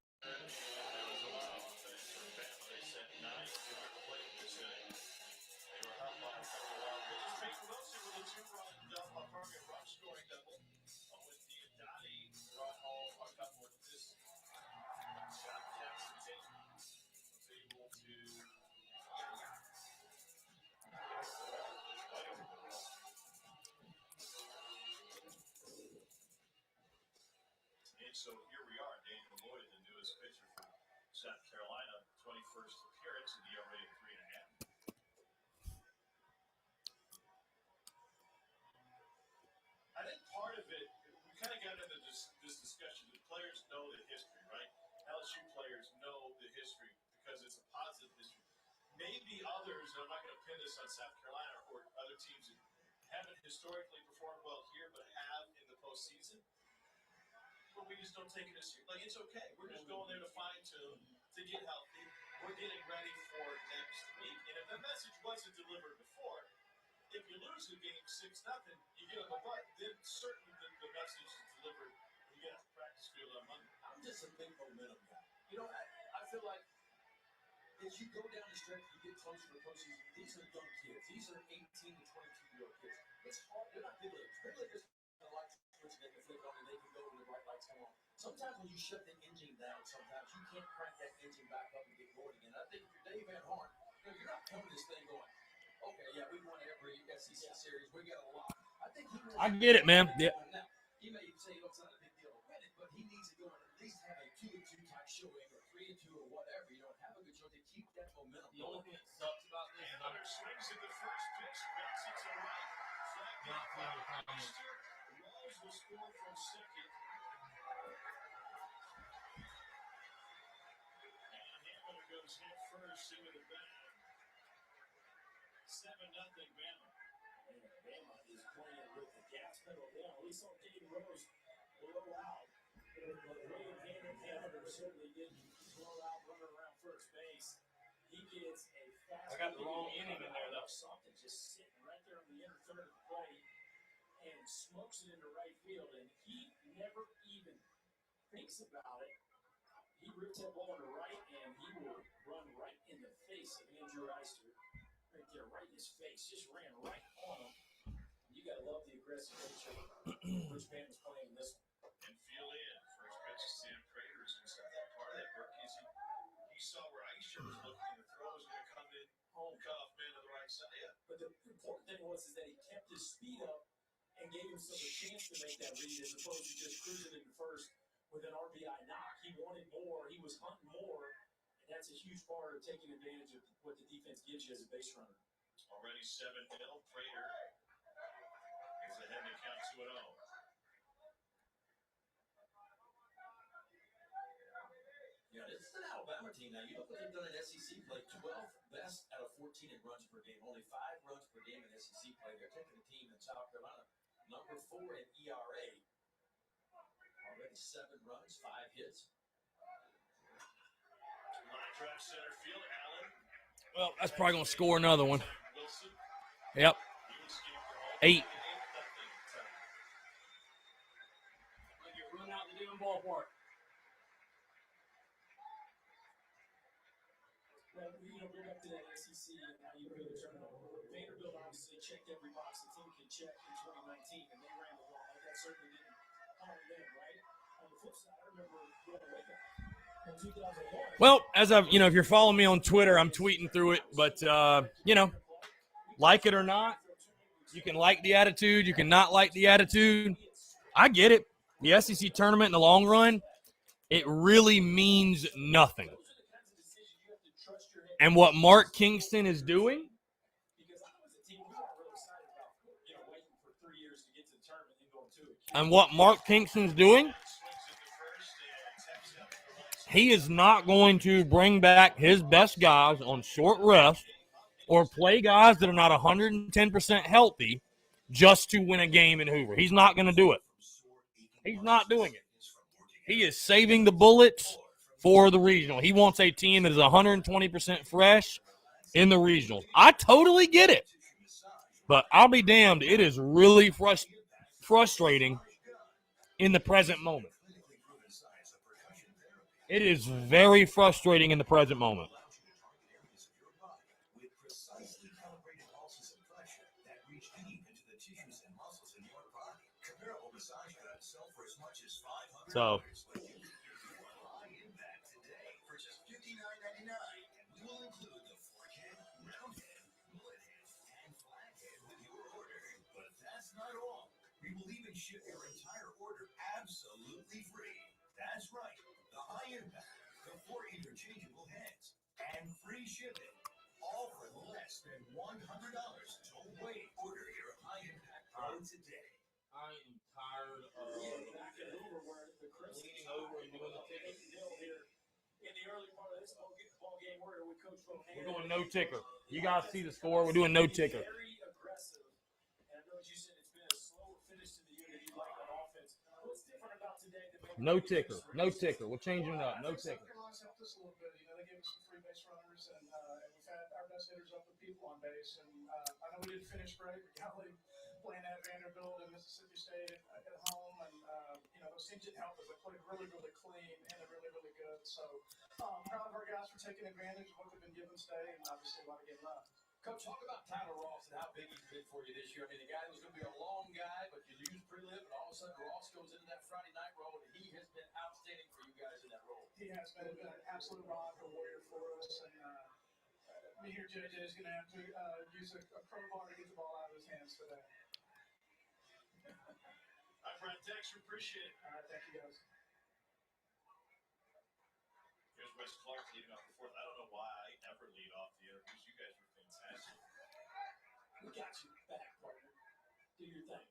So here we are, Daniel Lloyd, the newest pitcher for South Carolina, 21st appearance in the ERA of 3.5. I think part of it, we kind of got into this discussion. The players know the history, right? LSU players know the history because it's a positive history. Maybe others, and I'm not going to pin this on South Carolina or other teams that haven't historically performed well here but have in the postseason. where we just don't take it as serious. Like, it's okay. We're just going there to fine tune, to get healthy. We're getting ready for next week. And if the message wasn't delivered before, if you lose the game 6-0, you get on the butt, then certainly the message is delivered. You get off the practice field on Monday. I'm just a big momentum guy. You know, I feel like as you go down the stretch, you get closer to postseason. These are young kids. These are 18 to 22-year-old kids. It's hard. They're not big leaguers. Big leaguers have a light switch they can flip on and they can go when the bright lights come on. Sometimes when you shut the engine down, sometimes you can't crank that engine back up and get going again. I think if you're Dave Van Horn, you're not coming this thing going, okay, yeah, we won every SEC series. We got a lot. I think he I get it, man. Yeah. now, he may say, oh, it's not a big deal to win it, but he needs to go and at least have a 2-2 type showing or 3-2 or whatever. You know, have a good show to keep that momentum. The only thing that sucks about this is Hunter swings at the first pitch, bats it to right. not feeling the comment. Walls will score from second. And Hamler goes head first into the bag. 7-0 Bama. Bama is playing with the gas pedal down. We saw Dave Rose blow out. But William Hamler certainly didn't blow out running around first base. He gets a fast. I got the wrong inning in there, though. Something just sitting right there on the inner third of the plate and smokes it into right field. And he never even thinks about it. He rips that ball to right, and he will run right in the face of Andrew Eister. Right there, right in his face. Just ran right on him. You got to love the aggressive nature which Bam is playing in this one. And feel in. First pitch to Sam Prater is going to start that part of that. Berkey's, he saw where Eicher was looking. The throw was going to come in. Home cutoff man to the right side. Yeah. But the important thing was is that he kept his speed up and gave himself a chance to make that read as opposed to just cruising into first with an RBI knock. He wanted more. He was hunting more. And that's a huge part of taking advantage of what the defense gives you as a base runner. Already 7-0. Prater is ahead to count 2-0. Yeah, this is an Alabama team now. You look what they've done in SEC play. 12th best out of 14 in runs per game. Only 5 runs per game in SEC play. They're taking a team in South Carolina, number 4 in ERA. Already 7 runs, 5 hits. Line drive center field. Allen. Well, that's probably going to score another one. Wilson. Yep. 8. Like you run out the damn ballpark. Well, you know, bring up to that SEC and how you really turn it over. Vanderbilt obviously checked every box the team could check in 2019, and they ran the ball. Like that certainly didn't harm them, right? On the flip side, I remember going away in 2001. Well, as I've, if you're following me on Twitter, I'm tweeting through it. But, like it or not, you can like the attitude. You can not like the attitude. I get it. The SEC tournament in the long run, it really means nothing. And what Mark Kingston is doing, he is not going to bring back his best guys on short rest or play guys that are not 110% healthy just to win a game in Hoover. He's not going to do it. He's not doing it. He is saving the bullets for the regional. He wants a team that is 120% fresh in the regional. I totally get it. But I'll be damned, it is really frustrating in the present moment. It is very frustrating in the present moment. So ship your entire order absolutely free. That's right, the high impact, the 4 interchangeable heads, and free shipping, all for less than $100. Don't wait. Order your high impact pro today. I am tired of leaning over and doing the ticker. In the early part of this ball game, with Coach We're going no ticker. You guys see the score. We're doing no ticker. Very aggressive. And I know you said it's been a slow finish to the year that you like on offense. What's different about today that No ticker. No ticker. We're changing it up. No ticker. South Carolina's helped us a little bit. You know, they gave us some free base runners, and we've had our best hitters up with people on base. And I know we didn't finish great. We got playing at Vanderbilt and Mississippi State at home, and you know, those teams didn't help us. They played really, really clean and really, really good. So proud of our guys for taking advantage of what they've been given today, and obviously a lot of getting love. Coach, talk about Tyler Ross and how big he's been for you this year. I mean, the guy that was going to be a long guy, but you used pre-lip, and all of a sudden Ross goes into that Friday night role, and he has been outstanding for you guys in that role. He has been an absolute rock, a warrior for us, and me here, JJ is going to have to use a crowbar to get the ball out of his hands today. All right, Brad, thanks. We appreciate it. All right, thank you, guys. Here's Wes Clark leading off the fourth. I don't know why I never lead off the interviews. You guys are fantastic. We got you back, partner. Do your thing.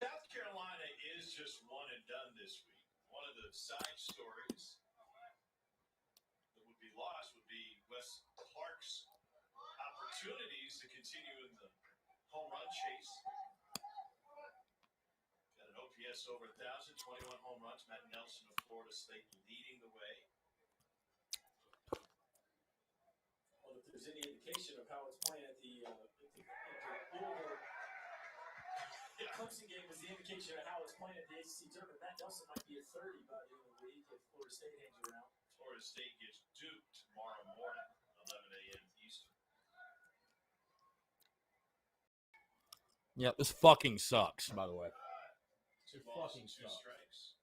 South Carolina is just one and done this week. One of the side stories that would be lost would be Wes Clark's opportunities to continue in the home run chase. Got an OPS over 1,000, 21 home runs. Matt Nelson of Florida State leading the way. Well, if there's any indication of how it's playing at the Clemson game was the indication of how it's playing at the ACC tournament. Matt Nelson might be at 30 by the end of the week if Florida State hangs around. Florida State gets duped tomorrow morning, 11 a.m. Eastern. Yeah, this fucking sucks, by the way. Two balls and two strikes.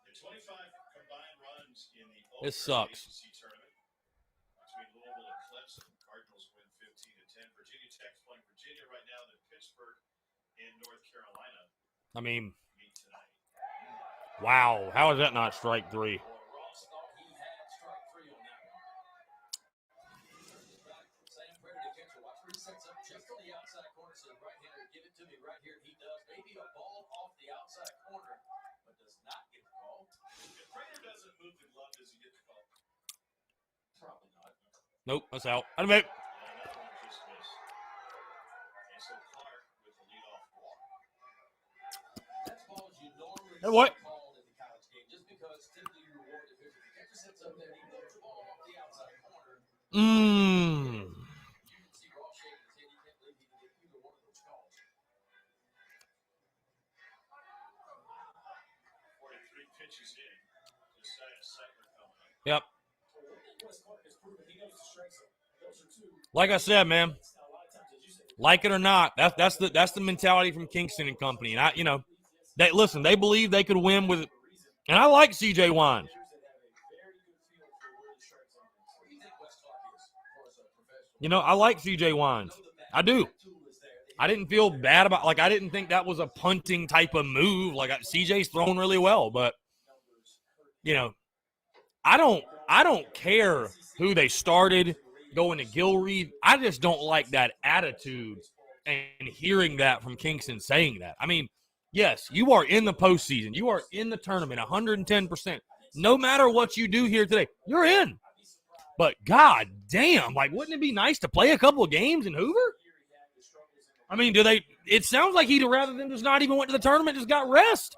The 25 combined runs in the This sucks. ACC tournament between Louisville and Clemson. Cardinals win 15-10. Virginia Tech's playing Virginia right now. Then Pittsburgh and North Carolina I mean, meet tonight. wow. How is that not strike three? Ross thought he had strike three on that one. Sam Prater to catcher. Watch where he sets up just on the outside corner. Says right-hander, give it to me right here. He does. Maybe a ball off the outside corner, but does not get the call. If Prater doesn't move the glove, does he get the call? Probably not. Nope, that's out. I mean, Yeah, that one just missed. And so Clark with the leadoff walk. That's balls you normally Hey, what? see called in the college game, just because typically you reward the pitcher. The catcher sits up there, he moves the ball off the outside corner. mmm. You can see Ross shaking his head. He can't believe he can get either one of those calls. 43 pitches in. Josiah Settler coming up. Yep. Wes Clark has proven he knows the strike zone. Those are two. Like I said, man, Now, a lot of times, as you said, like it or not, that's the mentality from Kingston and company. And they believe they could win with, and I like CJ Wines. that have a very good feel for where the strike zone is. What do you think Wes Clark is as far as a professional? I like CJ Wines. I do. I didn't feel bad about, I didn't think that was a punting type of move. CJ's thrown really well, but I don't care who they started going to Gilreath. I just don't like that attitude and hearing that from Kingston saying that. I mean, yes, you are in the postseason. You are in the tournament 110%. No matter what you do here today, you're in. But god damn, wouldn't it be nice to play a couple of games in Hoover? I mean, it sounds like he'd rather than just not even went to the tournament, just got rest.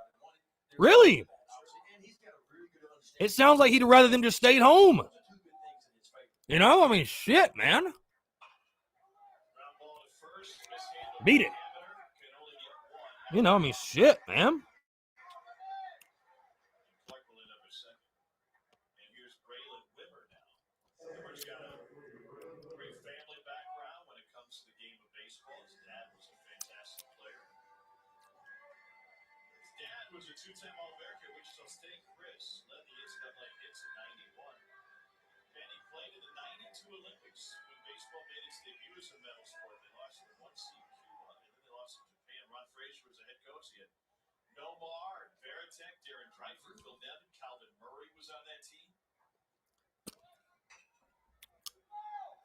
Really? It sounds like he'd rather them just stayed home. I mean, shit, man. Beat it. I mean, shit, man. Clark will end up at second. And here's Braylon Wimmer now. Wimmer's got a great family background when it comes to the game of baseball. His dad was a fantastic player. His dad was a two-time All-American at Wichita State. Chris led the NCAA hits in 91. And he played in the 92 Olympics when baseball made its debut as a medal sport. They lost in one seed Cuba, and then they lost to Japan. Ron Frazier was the head coach. He had Nomar and Veritek, Darren Dreifort, Phil Nevin, Calvin Murray was on that team.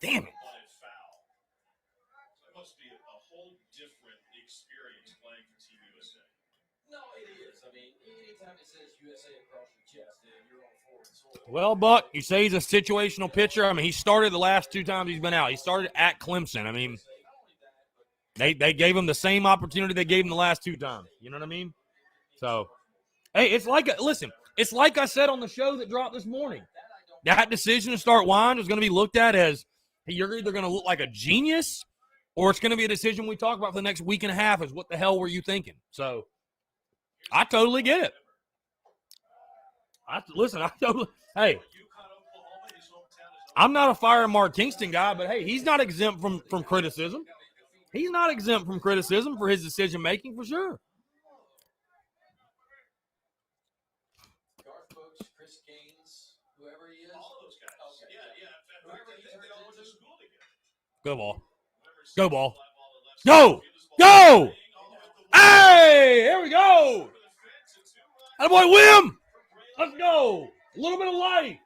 Damn it. One and foul. So it must be a whole different experience playing for Team USA. No, it is. I mean, anytime it says USA across your chest and you're on 4 Well, Buck, you say he's a situational pitcher. I mean, he started the last 2 times he's been out. He started at Clemson. I mean, they gave him the same opportunity they gave him the last 2 times. You know what I mean? So, hey, it's like I said on the show that dropped this morning. That decision to start Wine is going to be looked at as you're either going to look like a genius or it's going to be a decision we talk about for the next week and a half is what the hell were you thinking? So, I totally get it. Hey, I'm not a fire Mark Kingston guy, but hey, he's not exempt from criticism. He's not exempt from criticism for his decision making for sure. Garth Brooks, Chris Gaines, whoever he is. All those guys. Okay. Yeah. Whoever he They turns all went to into. school together. Go ball. Go ball. Go! Go! Hey! There we go! Attaboy, Wim! Let's go! A little bit of life.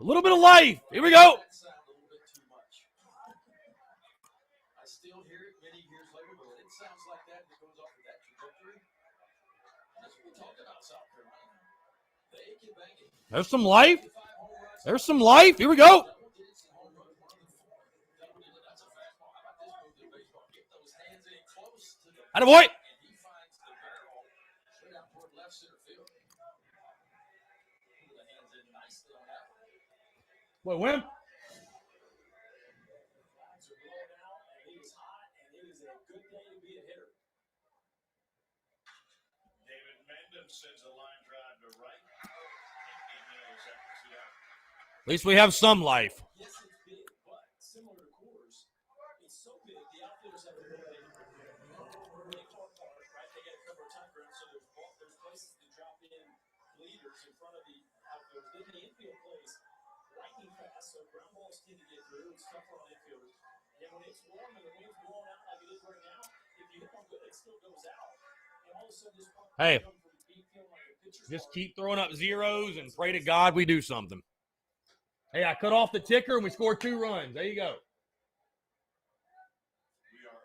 A little bit of life. Here we go. That sound a little bit too much. I still hear it many years later, but when it sounds like that, it goes off of that trajectory. That's what we talked about South Carolina. They can bang it. There's some life. There's some life. Here we go. Attaboy. Boy, Wim. David Mendham sends a line drive to right. He nails that to out. At least we have some life. Yes, it's big, but similar to Coors, it's so big, the outfielders have to go in. They call it park, right? They get a cover time ground, so there's places to drop in leaders in front of the outfielders. Then the infield plays lightning fast, so ground balls tend to get through. It's tougher on infielders. And when it's warm and the wind's blowing out like it is right now, if you hit one good, it still goes out. And all of a sudden, this puck Hey, comes from deep field like a pitcher's just park. keep throwing up zeros and pray to God we do something. Hey, I cut off the ticker and we scored 2 runs. There you go. We are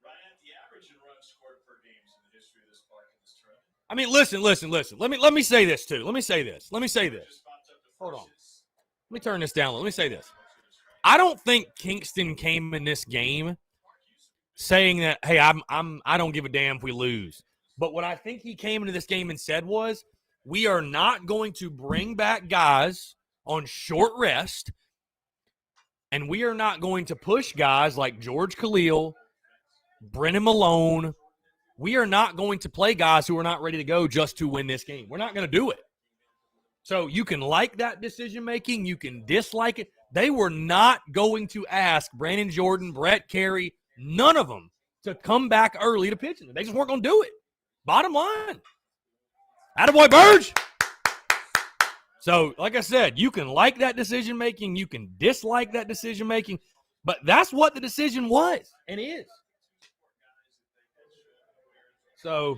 right at the average in runs scored per games in the history of this park in this tournament. I mean, listen. Let me say this too. Let me say this. Just popped up to Hold on. first. Let me turn this down. Let me say this. I don't think Kingston came in this game saying that, hey, I don't give a damn if we lose. But what I think he came into this game and said was, we are not going to bring back guys on short rest, and we are not going to push guys like George Khalil, Brennan Malone. We are not going to play guys who are not ready to go just to win this game. We're not going to do it. So you can like that decision-making. You can dislike it. They were not going to ask Brandon Jordan, Brett Carey, none of them to come back early to pitch. They just weren't going to do it. Bottom line. Attaboy, Burge. So, like I said, you can like that decision-making. You can dislike that decision-making. But that's what the decision was and is. So,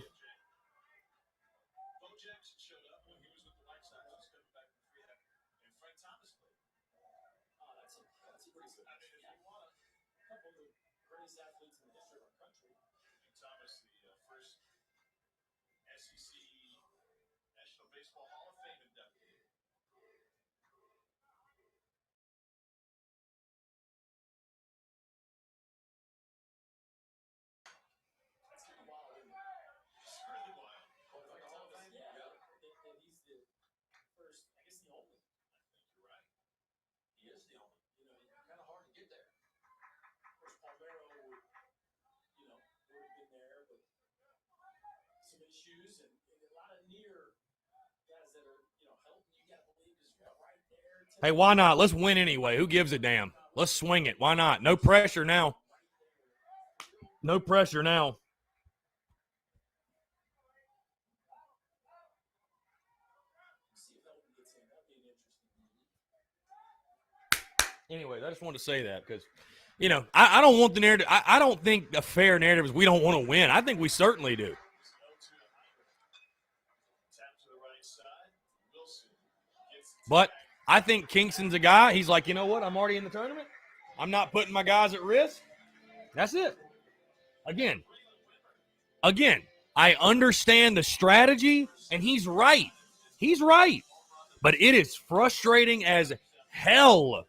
Bo Jackson showed up when he was with the White Sox. He's coming back from rehab. And Frank Thomas played. That's a pretty good. I mean, if you want a couple of the greatest athletes in the history of our country, And Thomas, the first SEC National Baseball Hall of Fame inductee. that's kind of wild, isn't it? It's really wild. Yeah, that he's the first, I guess the only. You're right. He is the only. Kind of hard to get there. Of course, Palmero would have been there, but some issues and a lot of near guys that are, helping. You got to believe is right there. hey, why not? Let's win anyway. Who gives a damn? Let's swing it. Why not? No pressure now. No pressure now. See if Helton gets in. That'd be an interesting. Anyways, I just wanted to say that because, I don't want the narrative. I don't think the fair narrative is we don't want to win. I think we certainly do. Tap to the right side. Wilson gets But I think Kingston's a guy. He's like, you know what? I'm already in the tournament. I'm not putting my guys at risk. That's it. Again, I understand the strategy, and he's right. He's right. But it is frustrating as hell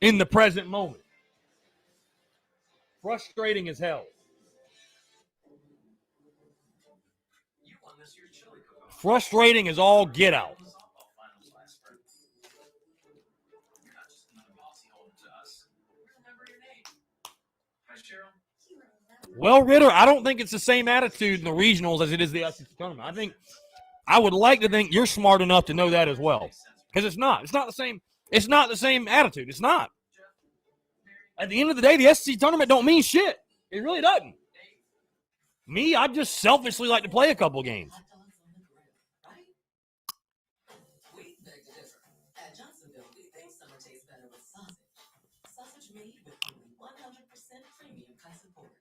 in the present moment. Frustrating as hell. Frustrating as all get out. Well, Ritter, I don't think it's the same attitude in the regionals as it is the SEC tournament. I would like to think you're smart enough to know that as well, because it's not. It's not the same. It's not the same attitude. It's not. At the end of the day, the SEC tournament don't mean shit. It really doesn't. Me, I just selfishly like to play a couple games. We beg to differ. At Johnsonville, we think summer tastes better with sausage. Sausage made with only 100% premium custom pork.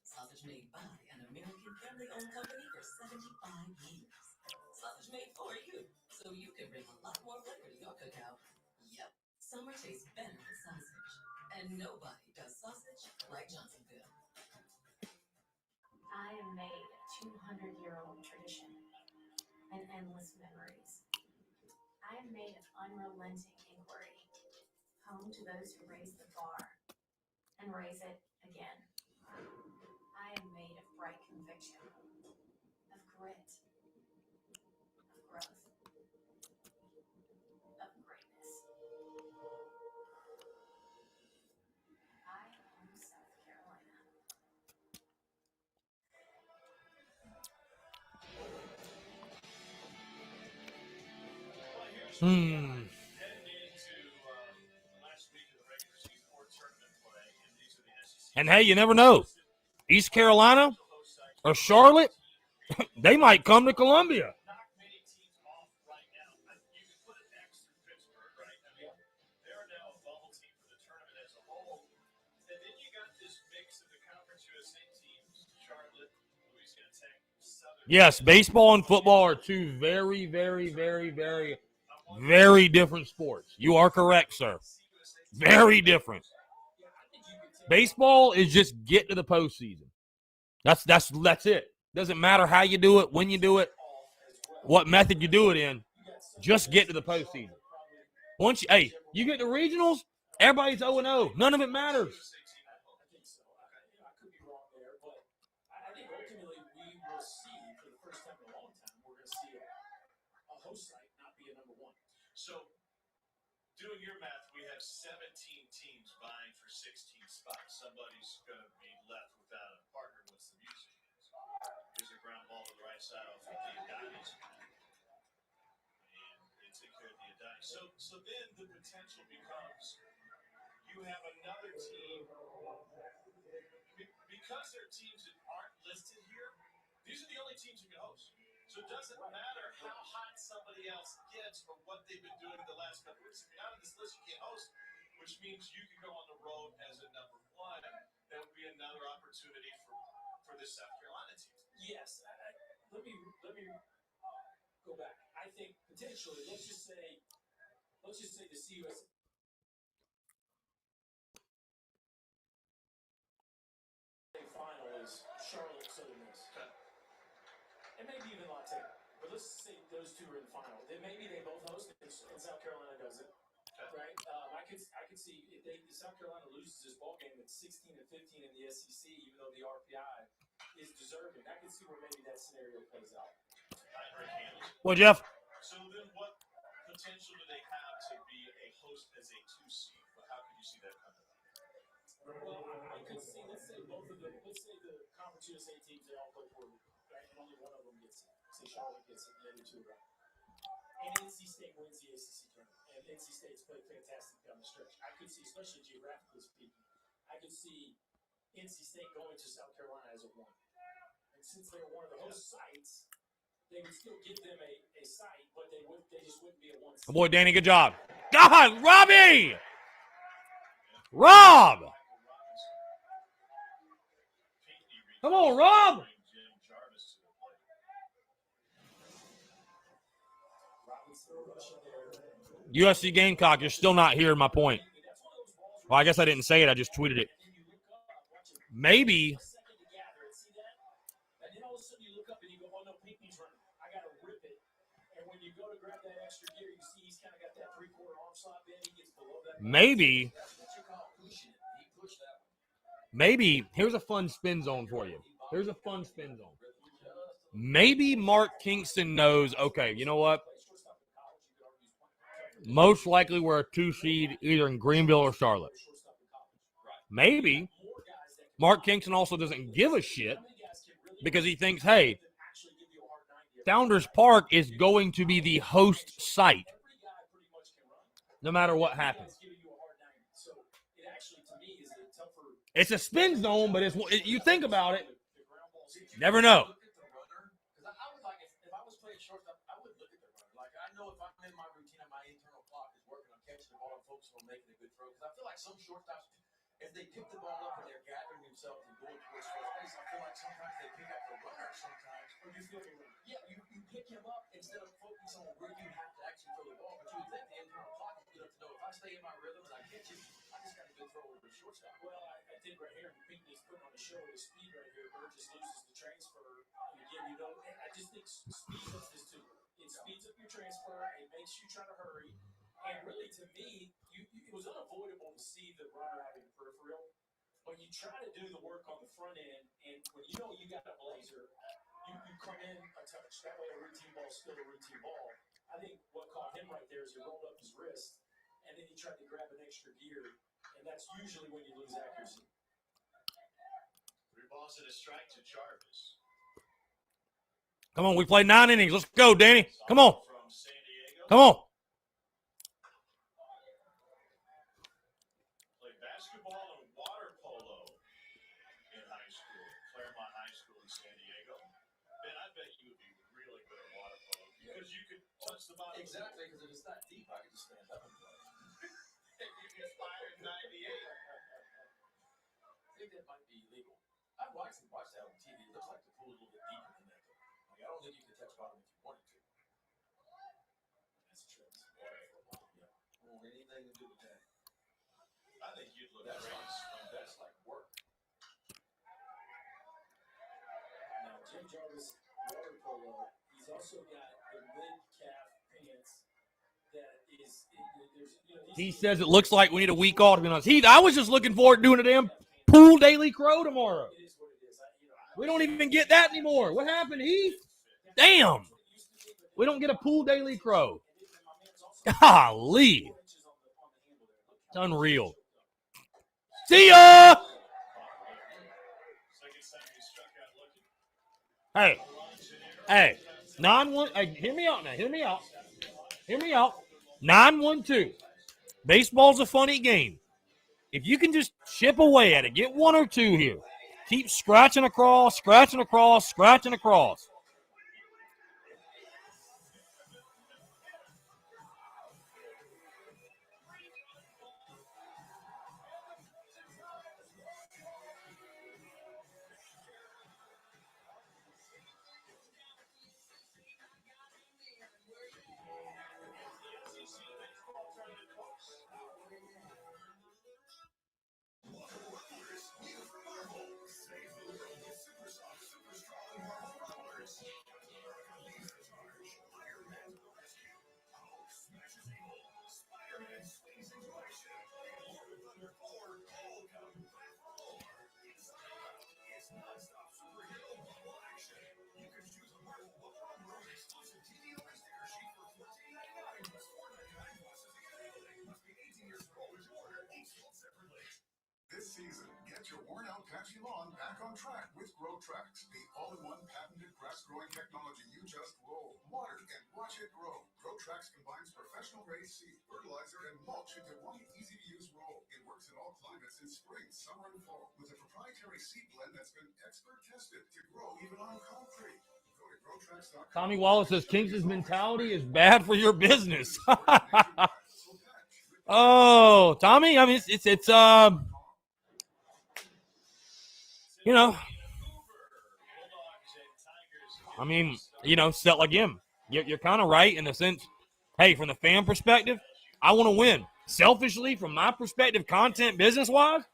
Sausage made by an American family-owned company for 75 years. Sausage made for you, so you can bring a lot more flavor to your cookout. Yep, summer tastes better with sausage. And nobody does sausage like Johnsonville. I am made of 200-year-old tradition and endless memories. I am made of unrelenting inquiry, home to those who raise the bar and raise it again. I am made of bright conviction, of grit, of growth, of greatness. I am South Carolina. And hey, you never know. East Carolina or Charlotte, they might come to Columbia. Yes, baseball and football are two very, very, very, very, very different sports. You are correct, sir. Very different. Baseball is just get to the postseason. That's it. Doesn't matter how you do it, when you do it, what method you do it in. Just get to the postseason. Once you get to regionals, everybody's 0-0. None of it matters. So, doing your math, we have 17 teams vying for 16 spots. Somebody's going to be left without a partner. What's the music? Here's a ground ball to the right side off of the Adonis. And they take care of the Adonis. So then the potential becomes you have another team. Because there are teams that aren't listed here, these are the only teams you can host. So it doesn't matter how hot somebody else gets or what they've been doing the last couple of weeks. If you're not on this list, you can't host, which means you can go on the road as a number one. That would be another opportunity for the South Carolina team. Yes. Let me go back. I think potentially, let's just say the CUS final is Charlotte Southern Miss. And maybe even Latte. But let's say those two are in the final. Then maybe they both host and South Carolina does it. Right? I could see if South Carolina loses this ball game at 16-15 in the SEC, even though the RPI is deserving. I can see where maybe that scenario plays out. Well, Jeff. So then what potential do they have to be a host as a 2 seed? How could you see that coming up? Well, I could see, let's say both of them, let's say the Conference USA teams, they all play Puerto Rico, right? And only one of them gets it. Say Charlotte gets it, the other two are out. And NC State wins the ACC tournament. And NC State's played fantastic down the stretch. I could see, especially geographically speaking, I could see NC State going to South Carolina as a 1. And since they were one of the host sites, they would still give them a site, but they just wouldn't be a 1 seed. Boy, Danny, good job. God, Robbie! Rob! Come on, Rob! USC Gamecock, you're still not hearing my point. Well, I guess I didn't say it. I just tweeted it. Maybe. And when you go to grab that extra gear, you see he's kind of got that three-quarter arm slot bend. He gets below that. Maybe here's a fun spin zone for you. Here's a fun spin zone. Maybe Mark Kingston knows, okay, you know what? Most likely we're a 2 seed either in Greenville or Charlotte. Maybe Mark Kingston also doesn't give a shit because he thinks, hey, Founders Park is going to be the host site no matter what happens. It's a spin zone, but you think about it, never know. Some shortstops, if they pick the ball up and they're gathering themselves and going towards first base, I feel like sometimes they pick up the runner sometimes. Or you feel yeah, you pick him up instead of focusing on where you have to actually throw the ball. But you would think the internal clock is good enough to know if I stay in my rhythm and I catch him, I just got a good throw over the shortstop. Well, I think right here, Pinckney's putting on a show with speed right here. Burgess loses the transfer. And again, you know, I just think speed does this too. It speeds up your transfer. It makes you try to hurry. And really, to me, it was unavoidable to see the runner out in the peripheral. But you try to do the work on the front end, and when you know you got a blazer, you come in a touch. That way a routine ball is still a routine ball. I think what caught him right there is he rolled up his wrist, and then he tried to grab an extra gear, and that's usually when you lose accuracy. 3 balls and a strike to Jarvis. Come on, we played 9 innings. Let's go, Danny. Come on. Come on. Exactly, because if it's not deep, I can just stand up and play. You fired 98. I think that might be illegal. I've watched that on TV. It looks like the pool's a little bit deeper than that. Like, I don't think you can touch bottom if you wanted to. That's true. Yeah. Well, anything to do with that. I think you'd look that's like work. Now, Jim Jarvis, water polo, he's also got the mid-calf pants that is, He says it looks like we need a week off, to be honest. I was just looking forward to doing a damn pool daily crow tomorrow. We don't even get that anymore. What happened, Heath? Damn. We don't get a pool daily crow. Golly. It's unreal. See ya! Hey, 9-1. Hear me out now. Hear me out. 9-1-2. Baseball's a funny game. If you can just chip away at it, get 1 or 2 here. Keep scratching across. This season, get your worn-out patchy lawn back on track with GrowTrax, the all-in-one patented grass-growing technology you just roll, water, and watch it grow. GrowTrax combines professional-grade seed, fertilizer, and mulch into one easy-to-use roll. It works in all climates in spring, summer, and fall with a proprietary seed blend that's been expert-tested to grow even on concrete. Go to GrowTrax.com. Tommy Wallace says Kings's mentality is bad for your business. Oh, Tommy, I mean, it's you know, I mean, sell again. You're kind of right in the sense, hey, from the fan perspective, I want to win. Selfishly, from my perspective, content business-wise,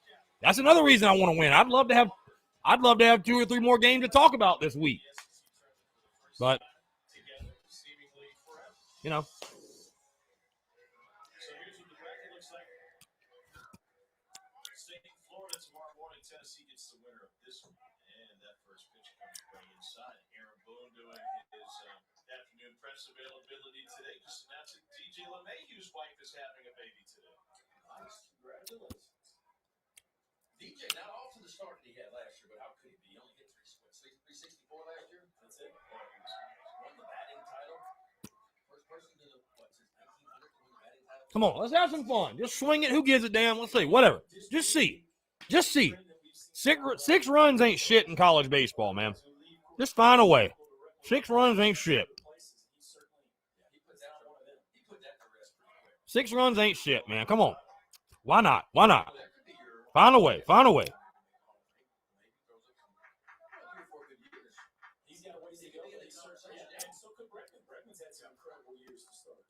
that's another reason I want to win. I'd love to have 2 or 3 more games to talk about this week. But you know. So here's what the bracket looks like. Staying in Florida tomorrow morning, Tennessee gets the winner of this one. And that first pitch comes way inside. Aaron Boone doing his afternoon press availability today. Just announcing DJ LeMahieu's wife is having a baby today. Nice. Congratulations. DJ not off to the start that he had last year, but how could he be? He only hit 364 last year. That's it. Won the batting title. First person to the, since 1900 to win the batting title. Come on, let's have some fun. Just swing it. Who gives a damn? Let's see. Whatever. Just see. Just see. Six runs ain't shit in college baseball, man. Just find a way. 6 runs ain't shit. 6 runs ain't shit, man. Come on. Why not? Why not? Find a way. Find a way. He's got a ways to go. And so could Bregman. Bregman's had some incredible years to start.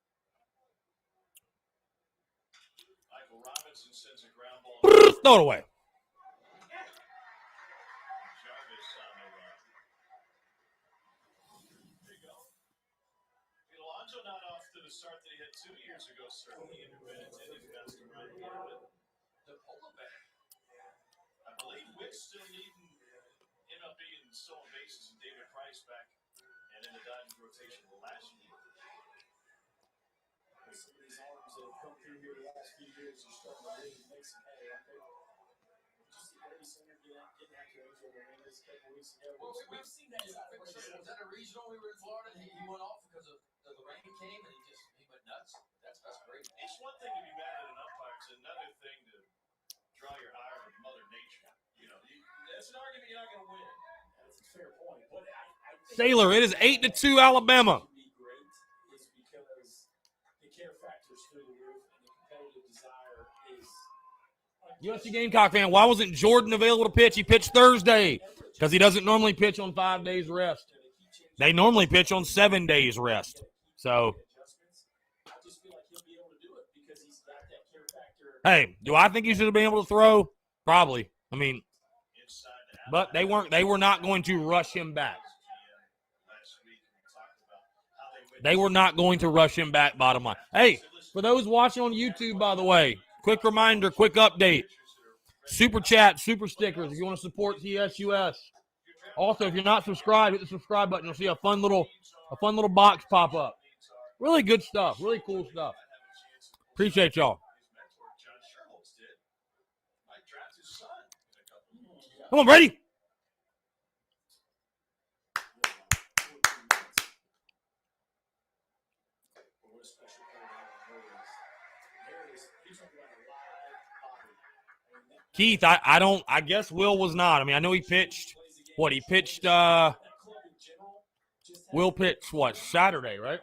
Michael Robinson sends a ground ball. Throw it away. Jarvis on the run. There you go. Alonso not off to the start that he had 2 years ago, certainly. Independent in his best run here, but The polo back. I believe Wick's still needing MLB and stolen bases and David Price back and in the Dodgers rotation last year. Some of these arms that have come through here the last few years are starting to really make some hay, aren't they? Just see Brady Singer getting after Angel Hernandez a couple weeks ago. Well, We've seen that side of was that a regional? We were in Florida. He went off because of the rain came and he went nuts. That's great. It's one thing to be mad at an umpire. It's another thing to draw your ire with Mother Nature. You know, that's an argument you're not going to win. That's a fair point. But I think Sailor, it is 8-2 Alabama. to be great is because the care factor's through the roof and the competitive desire is USC Gamecock fan, why wasn't Jordan available to pitch? He pitched Thursday because he doesn't normally pitch on 5 days rest. They normally pitch on 7 days rest. So, I just feel like he'll be able to do it because he's got that care factor. hey, do I think he should have been able to throw? Probably. I mean, but they were not going to rush him back. They were not going to rush him back, bottom line. Hey, for those watching on YouTube, by the way, quick reminder, quick update. Super chat, super stickers if you want to support TSUS. Also, if you're not subscribed, hit the subscribe button. You'll see a fun little box pop up. Really good stuff. Really cool stuff. Appreciate y'all. Come on, Brady. Keith, I guess Will was not. I mean, I know he pitched. What, he pitched, Will pitched, what, Saturday, right?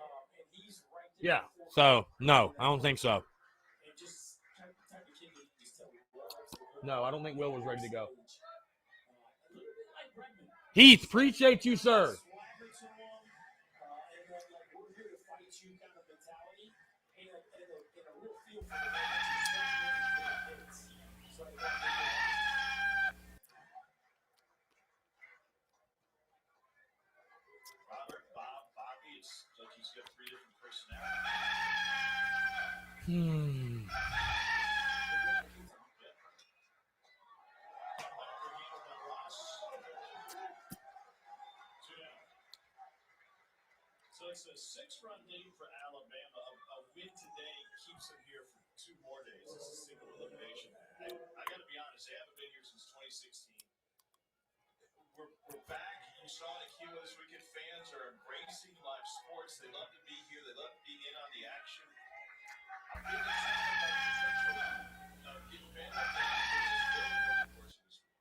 Yeah. So, no, I don't think so. No, I don't think Will was ready to go. Heath, appreciate you, sir. So it's a 6-run lead for Alabama. A win today keeps them here for 2 more days. It's a single elimination. I got to be honest, they haven't been here since 2016. We're back. You saw the Q this weekend. Fans are embracing live sports. They love to be here. They love to be in on the action. I'm getting excited about the potential of getting fans out there over the course of this week.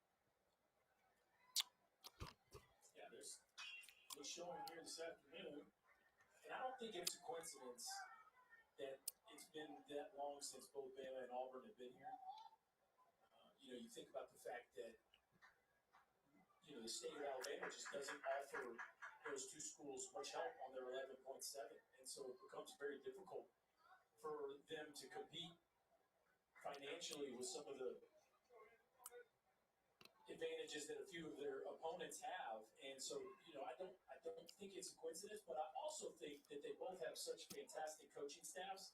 Yeah, there's showing here this afternoon. And I don't think it's a coincidence that it's been that long since both Bama and Auburn have been here. You think about the fact that, the state of Alabama just doesn't offer those 2 schools much help on their 11.7. And so it becomes very difficult for them to compete financially with some of the advantages that a few of their opponents have. And so, I don't think it's a coincidence, but I also also think that they both have such fantastic coaching staffs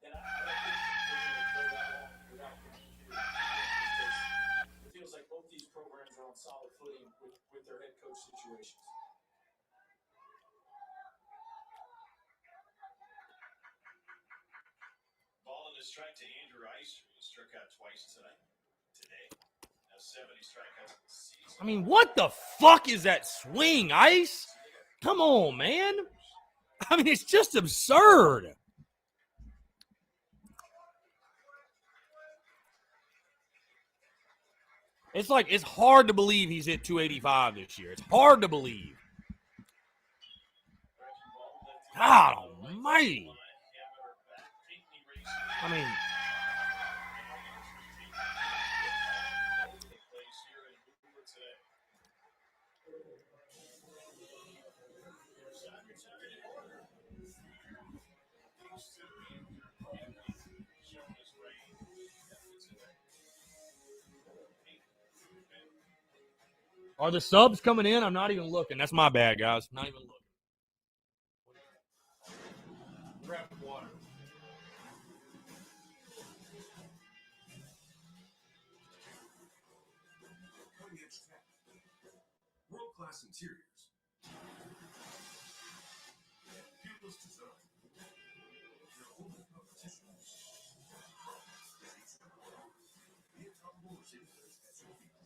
that I don't think they're going to go that long without communicating. It feels like both these programs are on solid footing with their head coach situations. Ball in the strike to Andrew Ice, who struck out twice today. Now 70 strikeouts in the season. I mean, what the fuck is that swing, Ice? Come on, man. I mean, it's just absurd. It's like, it's hard to believe he's hit 285 this year. It's hard to believe. God almighty. I mean, are the subs coming in? I'm not even looking. That's my bad, guys. Not even looking. Grab water. World-class interiors. Peerless design. Your only competition. Be it top motorcycles, SUVs.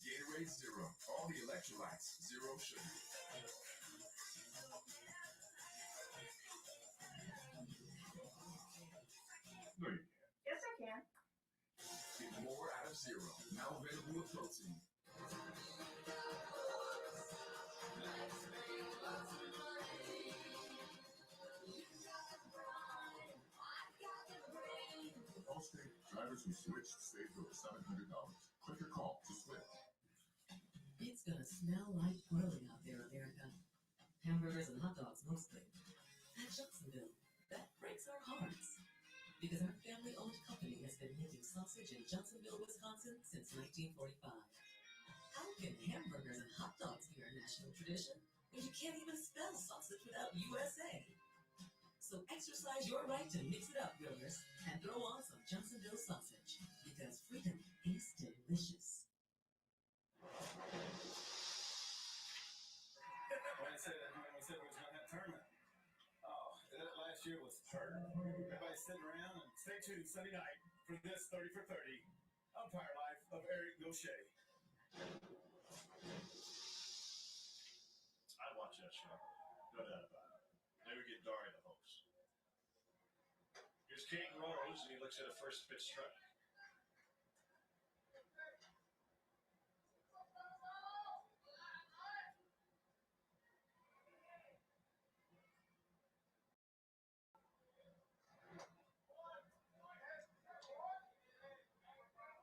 Gatorade Zero. All the electrolytes. Zero sugar. No, you can't. Yes, I can. Get more out of Zero. Now available with protein. Allstate drivers who switch saved over $700. Click or call to switch. It's gonna smell like grilling out there, America. Hamburgers and hot dogs mostly. At Johnsonville, that breaks our hearts. Because our family-owned company has been making sausage in Johnsonville, Wisconsin since 1945. How can hamburgers and hot dogs be our national tradition when you can't even spell sausage without USA? So exercise your right to mix it up, grillers, and throw on some Johnsonville sausage, because freedom is delicious. When I said we was going to have a tournament, that last year was hurt. Everybody's sitting around, and stay tuned Sunday night for this 30 for 30 umpire life of Eric Gaucher. I'd watch that show. No doubt about it. Maybe get Dari the host. Here's King Rose, and he looks at a first pitch strike.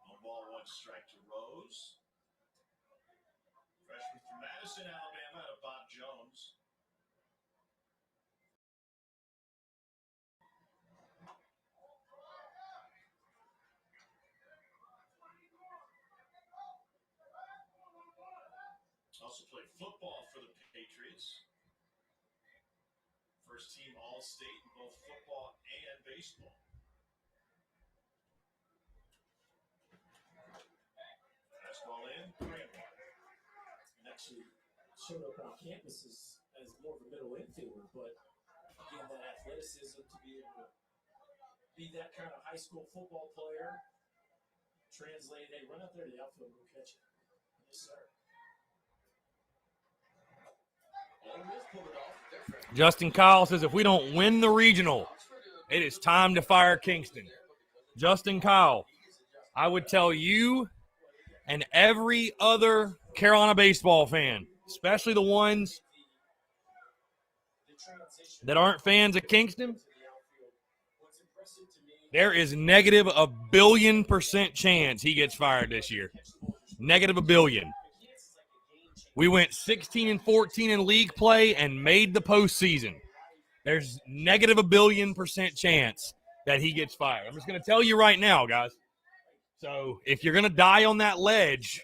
On ball, one strike to Rose. Freshman from Madison, Alabama, out of Bob Jones. Also played football for the Patriots. First team All-State in both football and baseball. Fastball in, And actually showed up on campus as more of a middle infielder, but again, that athleticism to be able to be that kind of high school football player, translate, hey, run out there to the outfield and go catch it. Yes, sir. Justin Kyle says, if we don't win the regional, it is time to fire Kingston. Justin Kyle, I would tell you and every other Carolina baseball fan, especially the ones that aren't fans of Kingston, there is negative a billion% chance he gets fired this year. Negative a billion. We went 16-14 in league play and made the postseason. There's negative a billion% chance that he gets fired. I'm just going to tell you right now, guys. So if you're going to die on that ledge,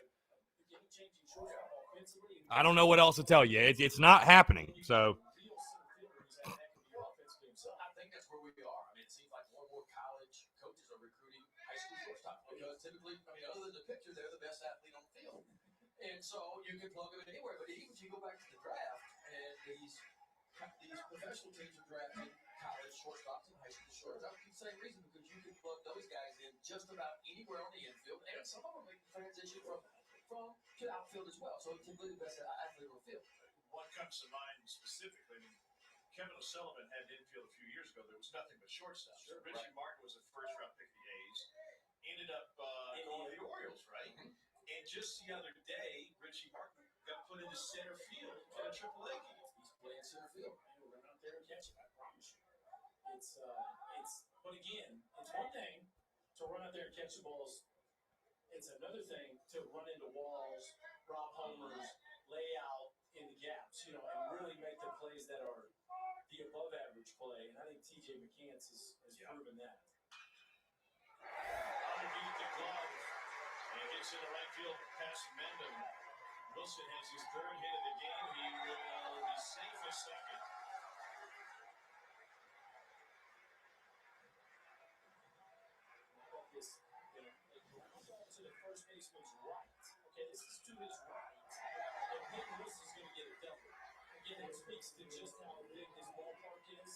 I don't know what else to tell you. It's not happening. So. I think that's where we are. I mean, it seems like more and more college coaches are recruiting high school shortstop because typically, I mean, other than the pitcher, they're the best athlete on the field. And so you can plug them in anywhere. But even if you go back to the draft, and these professional teams are drafting college shortstops and high school shortstops for the same reason, because you can plug those guys in just about anywhere on the infield, and some of them make the transition from to outfield as well. So typically the best athlete on the field. What comes to mind specifically? I mean, Kevin O'Sullivan had infield a few years ago. There was nothing but shortstop. Sure, Richie Martin was a first-round pick of the A's. Ended up going to the Orioles, right? Mm-hmm. And just the other day, Richie Martin got put into center field for the AAA game. He's playing center field. He'll run out there and catch it. I promise you. But again, it's one thing to run out there and catch the balls. It's another thing to run into walls, rob homers, lay out in the gaps, and really make the plays that are the above average play. And I think TJ McCants has proven that. Underneath the glove, and gets in the right field past Mendham. Wilson has his third hit of the game. He will be safe a second. To the first baseman's right. Okay, this is to his right. And Peyton Wilson's going to get a double. Again, it speaks to just how big this ballpark is.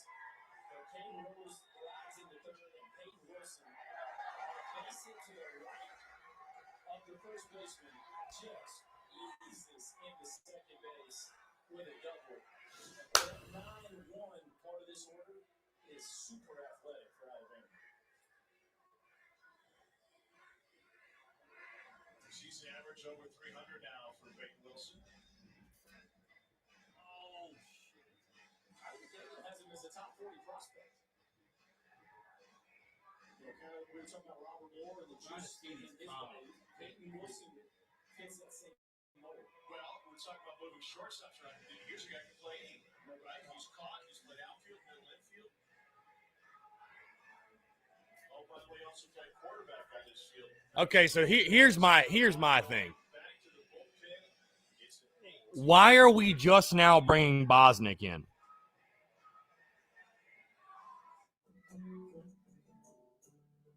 Kane Rose rides into third, and Peyton Wilson base hit to the right of the first baseman just eases into second base with a double. That 9-1 part of this order is super athletic for Alabama. Season average over 300 now for Peyton Wilson. Oh, shit. I would think it has him as a top 40 prospect. Kind of, we were talking about Robert Moore and the juice in his body. Peyton Wilson fits that same mold. Well, we're talking about moving shortstops around. Here's a guy who can play anywhere, right? He's caught. He's played outfield, middle infield. Oh, by the way, also played quarterback on this field. Okay, so here's my thing. Why are we just now bringing Bosnick in?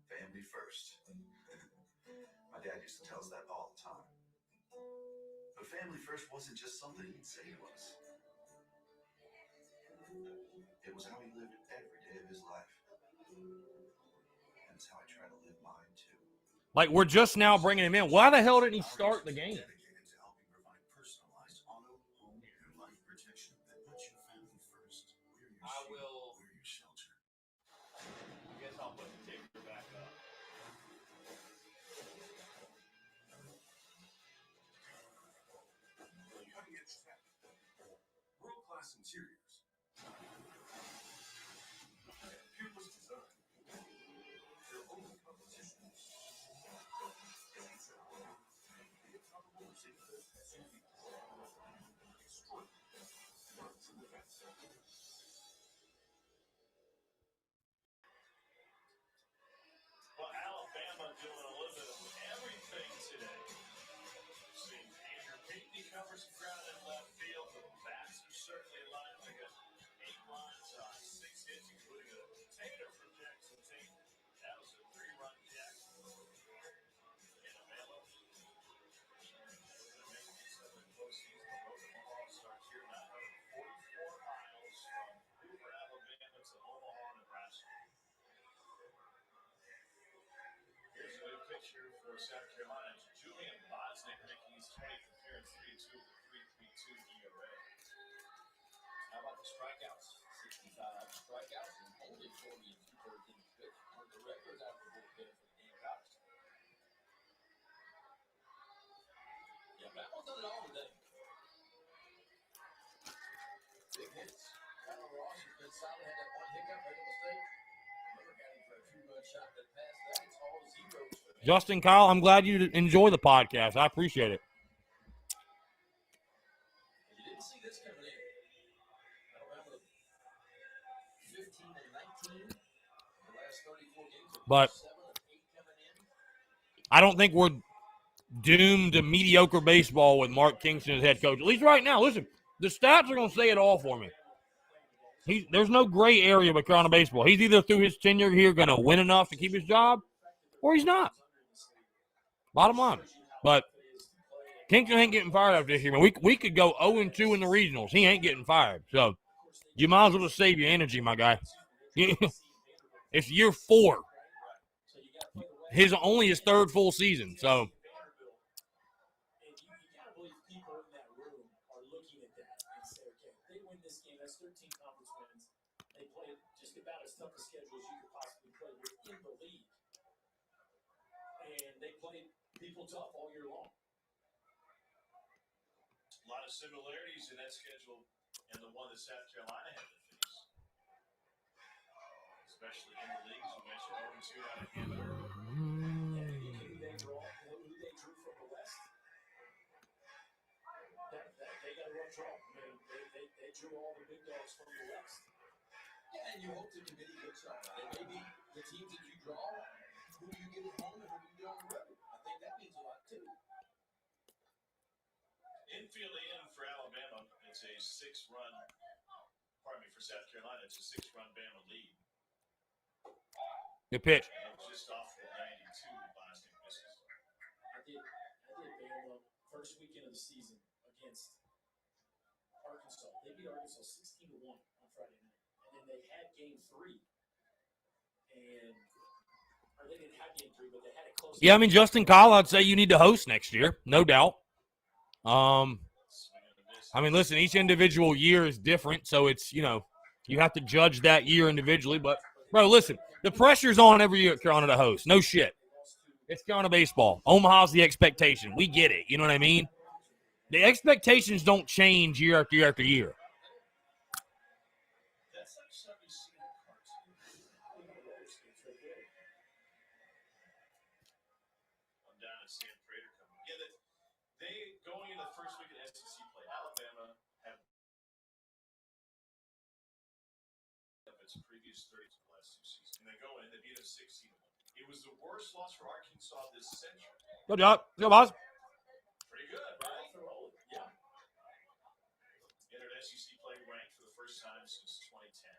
Family first. My dad used to tell us that all the time. But family first wasn't just something he'd say to us. It was how he lived every day of his life. And it's how I try to live mine, too. Like, we're just now bringing him in. Why the hell didn't he start the game? Dedicated to helping provide personalized auto, home, and life protection that puts your family first. We're your shield. We're your shelter. I guess I'll put the ticker back up. Cutting edge tech. World-class interiors. Peerless design. Their only competition. Well, Alabama doing a little bit of everything today. See, Andrew Pinckney covers the ground in left field. The bats are certainly alive. They got 8 lines on 6 hits, including a tater from Jackson Tate. That was a 3-run jack. And a Bama. Going to make this a postseason. Both of them all-stars here. 944 miles from Hoover, Alabama to Omaha, Nebraska. Here's a new picture for South Carolina. It's Julian Bosnick making his 20th appearance, 3-2 with 3.32 ERA. How about the strikeouts? 65 strikeouts and only 40 and 2/3 innings pitched. One of the records out of the bullpen for the Gamecocks. Yeah, Bama's done it all today. Big hits. Alan Ross has been solid. Had that one hiccup, made a mistake. Never got him for a 2-run shot that passed that. It's all zeros for him. Justin, Kyle, I'm glad you enjoy the podcast. I appreciate it. You didn't see this coming in. Alabama 15 and 19 the last 34 games. But 7 of 8 coming in. I don't think we're doomed to mediocre baseball with Mark Kingston as head coach. At least right now. Listen, the stats are going to say it all for me. There's no gray area with Carolina baseball. He's either through his tenure here going to win enough to keep his job, or he's not. Bottom line. But Kingston ain't getting fired after this year. Man, we could go 0-2 in the regionals. He ain't getting fired. So you might as well just save your energy, my guy. It's year 4. Only his 3rd full season. So. Tough a schedule as you could possibly play within the league. And they played people tough all year long. A lot of similarities in that schedule and the one that South Carolina had to face. Especially in the league, as you mentioned, 0-2 out of Canada. Who they drew from the West? They got a rough draw. I mean, they drew all the big dogs from the West. Yeah, and you hope the committee looks on that. And maybe the teams that you draw, who do you get at home and who do you get on the road? I think that means a lot, too. Infield in for Alabama, it's a 6-run, for South Carolina, it's a 6-run Bama lead. Good pitch. Just off the 92, Boston misses. I did Bama first weekend of the season against Arkansas. They beat Arkansas 16-1 on Friday night. And then they had game 3. Or they didn't have game 3, but they had it close. Yeah, I mean, Justin Kyle, I'd say you need to host next year, no doubt. I mean, listen, each individual year is different, so it's, you have to judge that year individually. But, bro, listen, the pressure's on every year at Carolina to host. No shit. It's Carolina baseball. Omaha's the expectation. We get it. You know what I mean? The expectations don't change year after year after year. Going into the first week of SEC play, Alabama had its previous 30 last 2 seasons. And they go in, they beat them 16-1. It was the worst loss for Arkansas this century. Good job. Good, boss. Pretty good, right? Yeah. Entered SEC play ranked for the first time since 2010.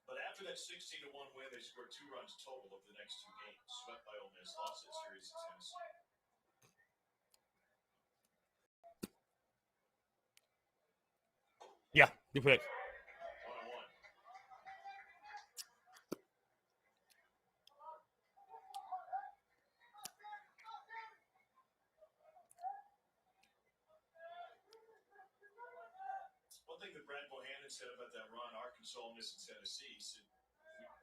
But after that 16-1 win, they scored 2 runs total over the next 2 games. Swept by Ole Miss, lost that series to Tennessee. Yeah, good pick. 1-1. One thing that Brad Bohannon said about that run, Arkansas, Ole Miss, and Tennessee, he said,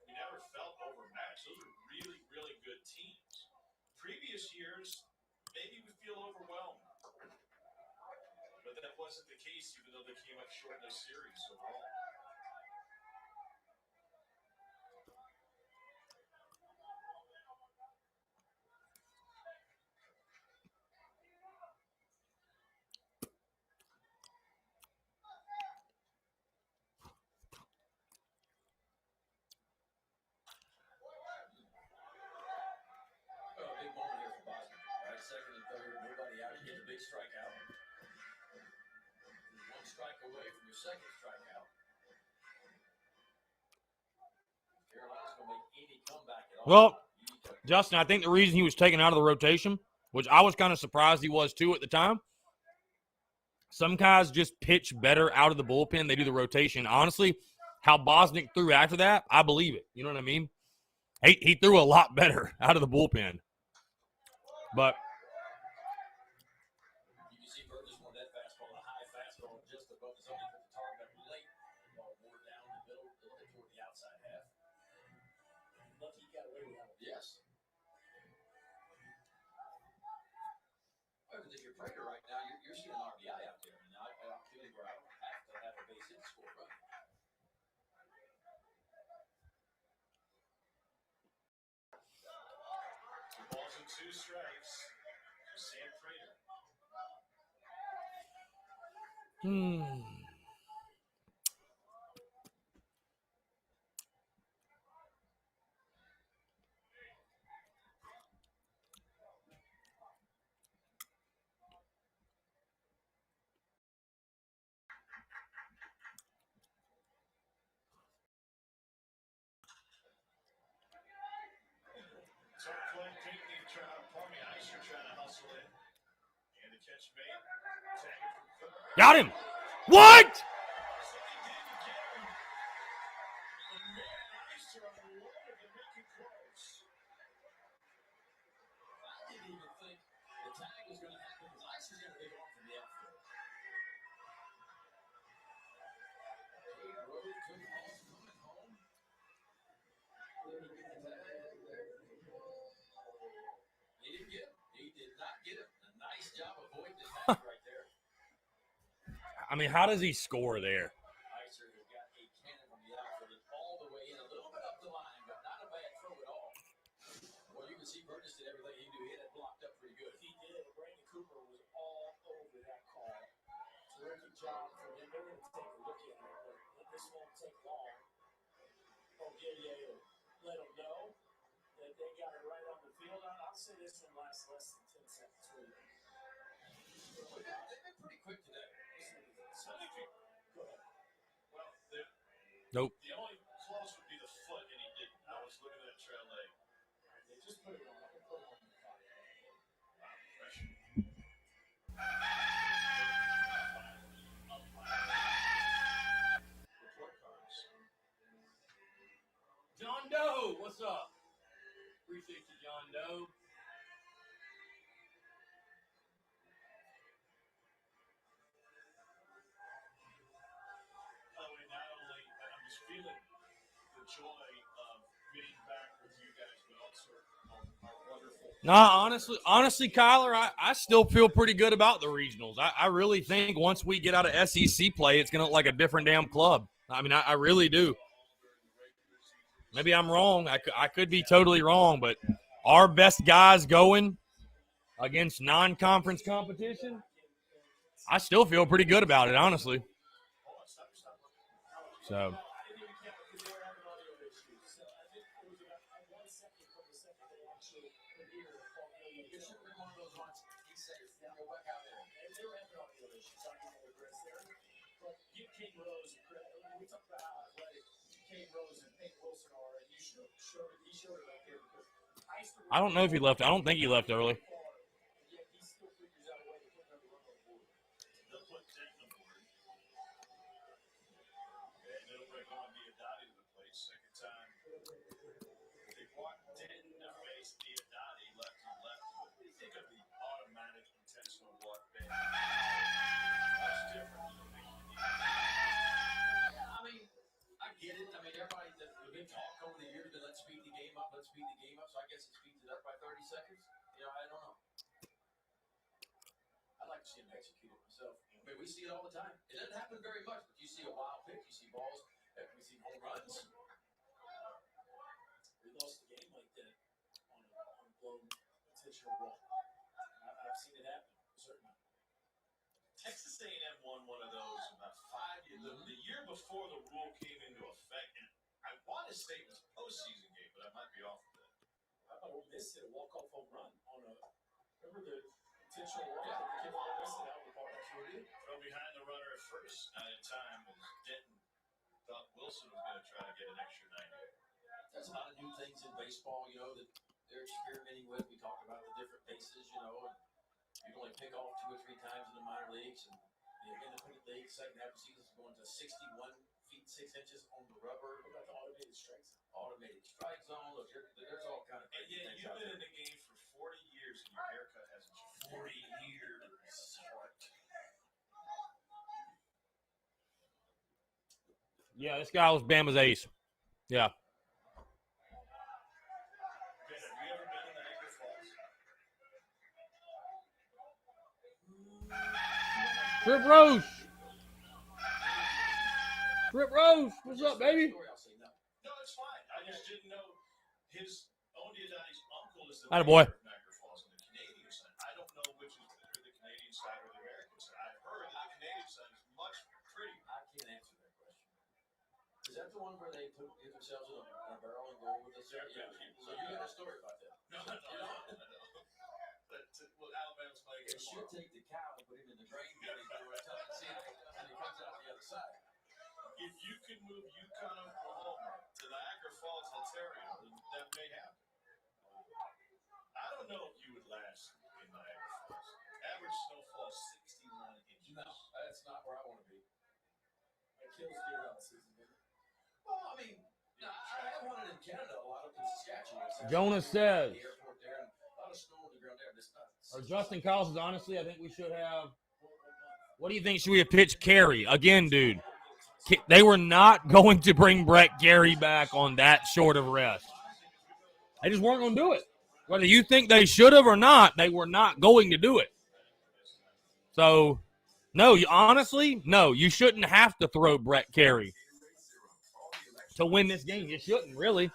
we never felt overmatched. Those are really, really good teams. Previous years, maybe we feel overwhelmed. But that wasn't the case, even though they came up short in the series overall. Big moment here for Boston. Right, second and third, nobody out. You get the big strikeout. You're 1 strike away from your second strikeout. Carolina's going to make any comeback at all. Well, Justin, I think the reason he was taken out of the rotation, which I was kind of surprised he was too at the time, some guys just pitch better out of the bullpen. They do the rotation. Honestly, how Bosnick threw after that, I believe it. You know what I mean? He threw a lot better out of the bullpen. But you can see Burgess wanted that fastball, a high fastball, just above the zone. He put the target up late. Ball more down the middle, toward the outside half. Lucky he got away with that. Yes. Because if you're Prater right now, you're seeing an RBI out there. And I'm feeling where I don't have to have a base hit to score a run. Balls and 2 strikes for Sam Prater. Got him. What? I mean, how does he score there? Job for him. They're going to take a look at it, but this won't take long. O'Gillier let them know that they got it right on the field. I'll say this one lasts less than 10 seconds. They've been pretty quick today. Go ahead. Well, Nope. the only close would be the foot, and he didn't. I was looking at that trail leg. They just put it on. They put it on the clock. John Doe, what's up? Appreciate you, John Doe. Not only I'm just feeling the joy of being back with you guys, but also our wonderful. Nah, honestly, Kyler, I still feel pretty good about the regionals. I really think once we get out of SEC play, it's going to look like a different damn club. I mean, I really do. Maybe I'm wrong. I could be totally wrong, but our best guys going against non-conference competition, I still feel pretty good about it, honestly. So. I don't know if he left. I don't think he left early. So I guess it speeds it up by 30 seconds. You know, I don't know. I'd like to see him execute it myself. I mean, we see it all the time. It doesn't happen very much, but you see a wild pitch, you see balls, we see home runs. We lost the game like that on a blown intentional ball. I've seen it happen, certainly. Texas A&M won one of those about 5 years. The year before the rule came into effect, and I want to say it was a postseason game, but I might be off. Ole Miss hit a walk-off home run on a. Remember the intentional walk that the kid Ole Miss hit out of the park? Throw behind the runner at first, not in time, as Denton thought Wilson was going to try to get an extra 90. There's a lot of new things in baseball, you know, that they're experimenting with. We talked about the different bases, you know, and you can only pick off 2 or 3 times in the minor leagues, and the independent league second half of the season is going to 61 feet 6 inches on the rubber. What about the automated strike zone? Automated strike zone. Look, there's all kind of things. Yeah, you've been in the game for 40 years, and your haircut hasn't changed. 40 years. Yeah, this guy was Bama's ace. Yeah. Ben, have you ever been in the Niagara Falls? Trip Roche. Trip Roche. What's up, baby? No, it's fine. I just didn't know his Ondiadati's uncle is the Attaboy. mayor of Niagara Falls on the Canadian side. I don't know which is better, the Canadian side or the American side. I've heard that the Canadian side is much prettier. I can't answer that question. Is that the one where they get themselves in a barrel and go with this? Yeah. So you got a story about that? No. But, well, Alabama's playing. They should take the cow and put him in the grain bed and go and tell him, see, and he comes out the other side. If you could move Yukon, Oklahoma to Niagara Falls, Ontario, then that may happen. I don't know if you would last in Niagara Jonas says, The airport there, and a lot of snow on the ground there. This or Justin Collins says, honestly, I think we should have. What do you think? Should we have pitched Carey? Again, dude, they were not going to bring Brett Carey back on that short of rest. They just weren't going to do it. Whether you think they should have or not, they were not going to do it. So, no, honestly, no, you shouldn't have to throw Brett Carey to win this game. You shouldn't, really.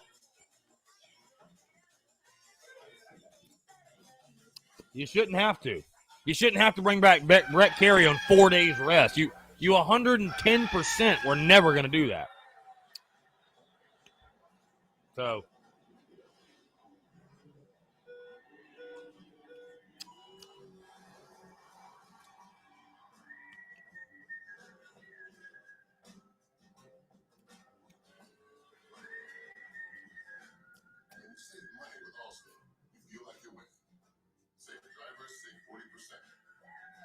You shouldn't have to. You shouldn't have to bring back Brett Carey on 4 days rest. You 110% were never going to do that. So. Save money with Allstate. You feel like you're winning. Save the drivers, save 40%.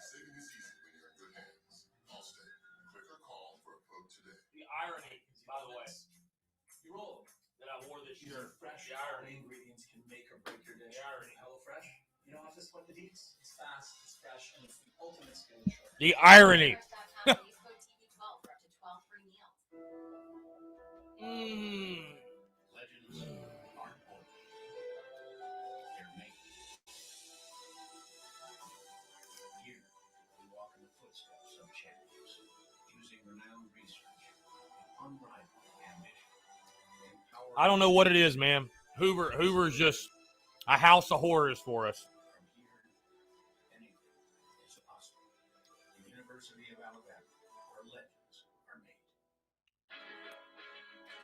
Saving is easy when you're in good hands. Allstate. Click or call for a quote today. The irony, by the way, You roll. that I wore this shirt. Fresh The irony. ingredients can make or break your dish. The irony. HelloFresh, you don't have to split the deets. It's fast, it's fresh, and it's the ultimate skill shortage. The irony. Use code TV12 for up to 12 free meals. Legends aren't born. They're made. Here, we walk in the footsteps of champions, using renowned research, unrivaled ambition. I don't know what it is, man. Hoover's just a house of horrors for us. From here, anything is possible. The University of Alabama, where legends are made.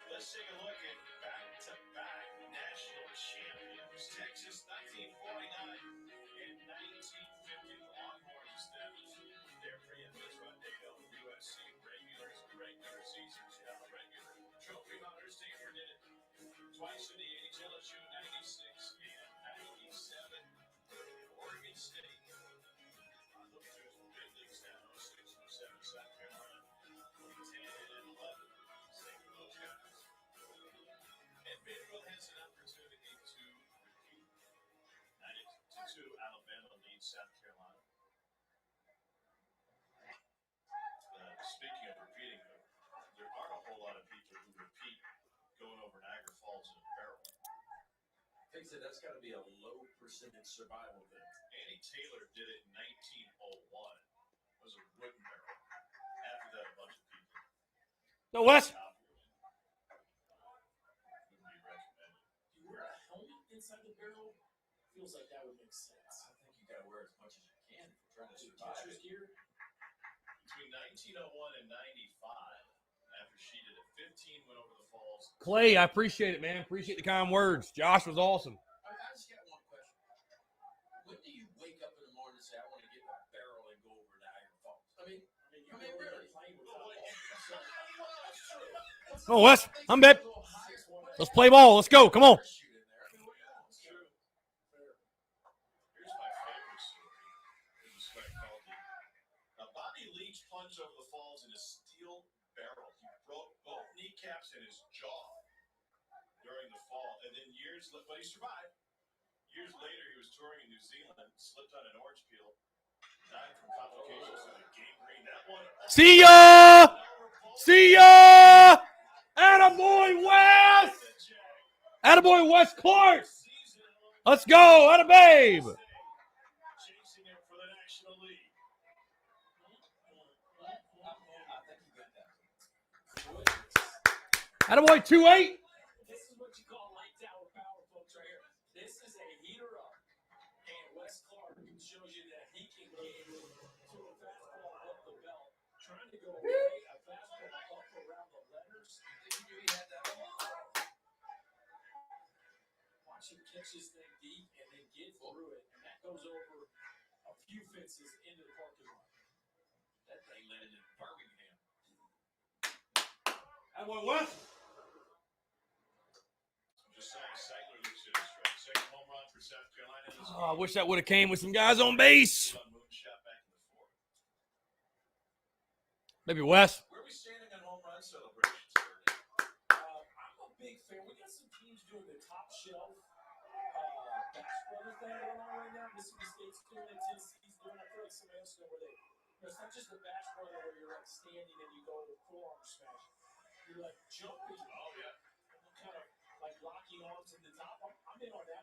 Let's take a look at back-to-back national champions. Texas 1949 and 1950. The Longhorns established their preeminence right there. USC regular seasons, regular trophy hunters. Stanford did it twice in the 80s. LSU 96 and 97. Oregon State. I look to big leagues now. 6 and 7 South Carolina. 10 and 11. Same for those guys. And Vanderbilt has an opportunity to repeat. 92 Alabama leads South Carolina. Speaking of repeating, there aren't a whole lot of people who repeat going over Niagara Falls in a barrel. They said that's got to be a low percentage survival thing. Andy Taylor did it in 1901. It was a wooden barrel. After that, a bunch of people. No, Wes. Wouldn't be recommended. You wear a helmet inside the barrel? Feels like that would make sense. I think you got to wear as much as you can if you're trying to survive. Catcher's gear? Between 1901 and 95, after she did it, 15 went over the falls. Clay, I appreciate it, man. Appreciate the kind words. Josh was awesome. I just got one question. When do you wake up in the morning and say, I want to get in a barrel and go over Niagara Falls? I mean, really? Oh, Wes, I'm back. Let's play ball. Let's go. Come on. Here's my favorite story. It was called Bobby Leach plunged over the falls in a steel barrel. He broke both kneecaps and his jaw during the fall. And then but he survived. Years later, he was touring in New Zealand, slipped on an orange peel, died from complications of the gangrene. That one. See ya! See ya! Attaboy, Wes! Attaboy, Wes Clark! Let's go! Attababe! Chasing him for the National League. Attaboy, 2-8. This is what you call light tower power, folks, right here. This is a heater up. And Wes Clark shows you that he can get to a fastball up the belt, trying to go away, a fastball up around the letters. Watch him catch this thing deep and then get through it. And that goes over a few fences into the parking lot. That thing landed in Birmingham. Attaboy, Wes. Just saying, Seigler looks at his strike. Second home run for South Carolina. Oh, I wish that would have came with some guys on base. Moonshot back in the fourth. Maybe Wes. Where are we standing on home run celebrations? I'm a big fan. We got some teams doing the top shelf thing going on right now. Mississippi State's doing it, Tennessee's doing it. I feel like somebody else is where it's not just a basketball where you're like standing and you go forearm smash. You're like jumping. Oh, yeah. Kind of like locking arms in the top. I'm in on that.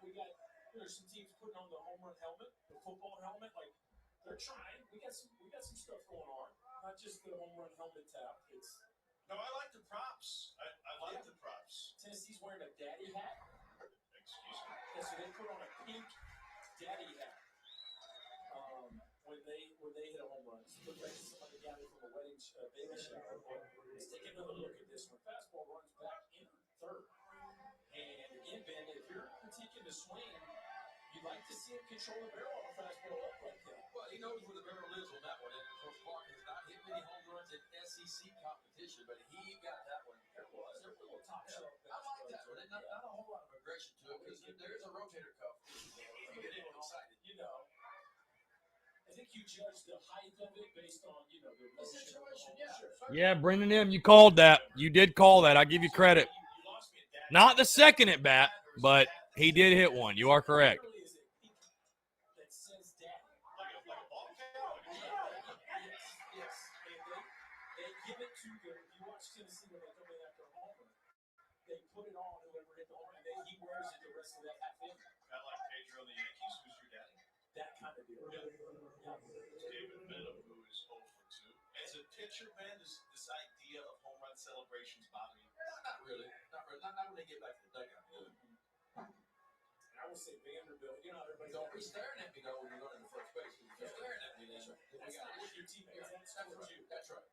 There's some teams putting on the home run helmet, the football helmet. Like they're trying. We got some stuff going on. Not just the home run helmet tap. No, I like the props. I like the props. Tennessee's wearing a daddy hat. Excuse me. Yeah, so they put on a pink daddy hat when they hit a home run. It looked like somebody got it from a wedding baby shower. But let's take another look at this one. Fastball runs back in third. And again, Ben, if you're critiquing the swing, you'd like to see him control the barrel on a fastball up like that. Well, he knows where the barrel is on that one. And of course, Clark has not hit many home runs in SEC competition, but he got that one. There was a little top shelf. I like that one. Not a whole lot of aggression to it because there is a rotator cuff. You get excited. I think you judge the height of it based on, the situation. Yeah. Yeah, Brendan M., you called that. You did call that. I give you credit. Not the second at bat, but he did hit one. You are correct. They put it on whoever hit the home run, and then he wears it the rest of that half inning. Kind of like Pedro and the Yankees. Who's your daddy? That kind of deal. Yeah. David Benham, who is 0 for 2. As a pitcher, man, this idea of home run celebrations bother you? Not really. Not when they get back to the dugout. I would say Vanderbilt. Everybody don't be staring at me though when you're running the first base. If you're staring at me, then that's not what your teammates. That's what you. That's right.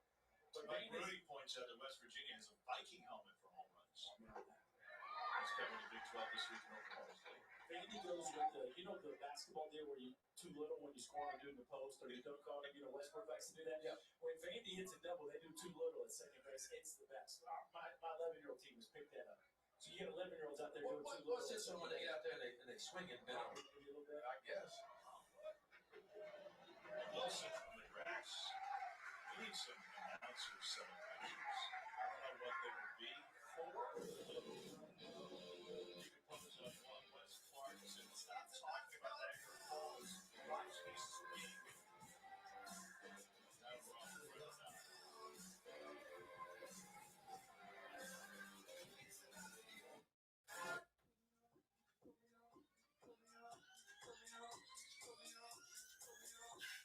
But Mike Rudy points out that West Virginia has a Viking helmet for home runs. It's covering the Big 12 this week in Oklahoma State. Vandy goes with the basketball deal where you too little when you score and do in the post or you dunk on it. Westbrook likes to do that. Yeah. When Vandy hits a double, they do too little at second base. It's the best. My 11-year-old team has picked that up. So you get 11-year-olds out there doing too little. What's this when they get out there and they swing it, Ben? I guess. Wilson from the grass. We need some announcer celebrations. I don't know what they would be. You can put this up on West Clark and stop talking about that. Watch this game. Now we're on the field now.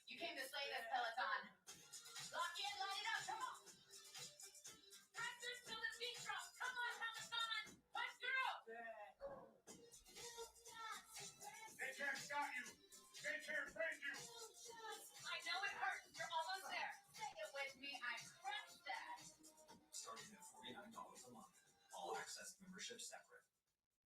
You came to slay this peloton. Lock in, line it up, come on. Practice till the beat drop. Come on, peloton. Let's go. They can't stop you. They can't break you. I know it hurts. You're almost there. Say it with me. I crushed that. Starting at $49 a month. All access membership separate.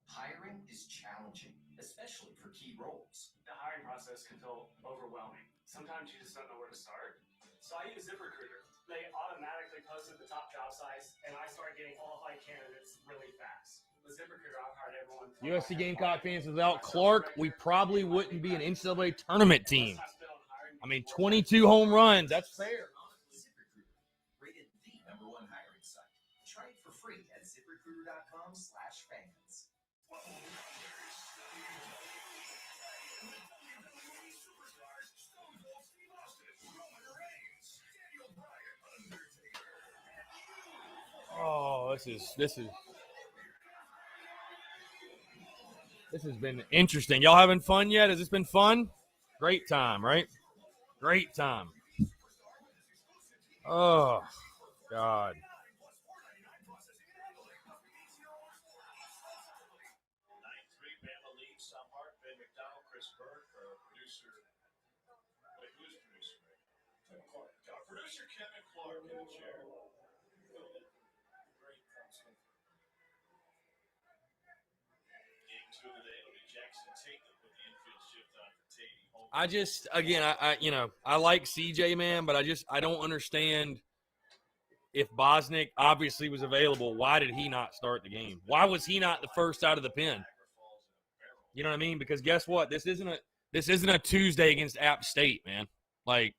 Hiring is challenging, especially for key roles. The hiring process can feel overwhelming. Sometimes you just don't know where to start. So I use ZipRecruiter. They automatically posted the top job sites, and I started getting qualified candidates really fast. With ZipRecruiter, I've hired everyone. USC Gamecock fans, without Clark, we probably wouldn't be an NCAA tournament team. I mean, 22 home runs. That's fair. ZipRecruiter, rated the #1 hiring site. Try it for free at ZipRecruiter.com/fans. Oh, this has been interesting. Y'all having fun yet? Has this been fun? Great time, right? Great time. Oh, God. 9-3, Bama leads. Tom Hart, Ben McDonald, Chris Burke, our producer. Wait, who's producer? Kevin Clark. Our producer Kevin Clark in the chair. Game 2 of the day. It'll be Jackson Tate that put the infield shift on for Tate. I just, again, I like CJ, man, but I don't understand. If Bosnick obviously was available, why did he not start the game? Why was he not the first out of the pen? You know what I mean? Because guess what? This isn't a Tuesday against App State, man. Like,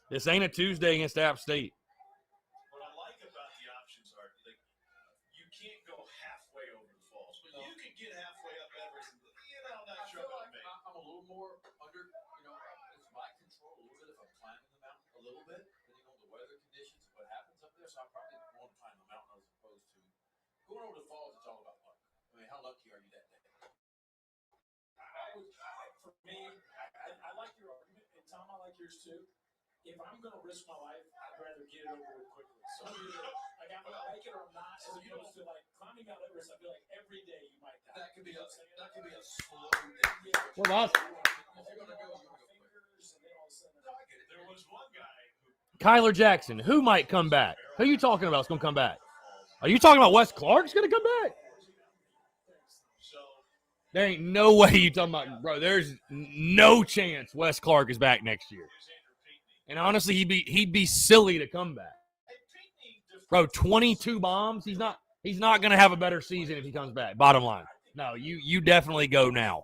this ain't a Tuesday against App State. What I like about the options are, like, you can't go halfway over the falls, but you can get halfway up Everest. Going over to the Falls to talk about luck. I mean, how lucky are you that day? For me, I like your argument, and Tom, I like yours too. If I'm going to risk my life, I'd rather get it over with quickly. So like I'm going to make it or I'm not, as opposed to like climbing Mount Everest. I feel like every day you might die. That could be a slow thing. What about If you're gonna go quick. There was one guy who Kyler Jackson? Who might come back? Who are you talking about is going to come back? Are you talking about Wes Clark's going to come back? There ain't no way you talking about, bro. There's no chance Wes Clark is back next year. And honestly, he'd be silly to come back. Bro, 22 bombs. He's not going to have a better season if he comes back. Bottom line. No, you definitely go now.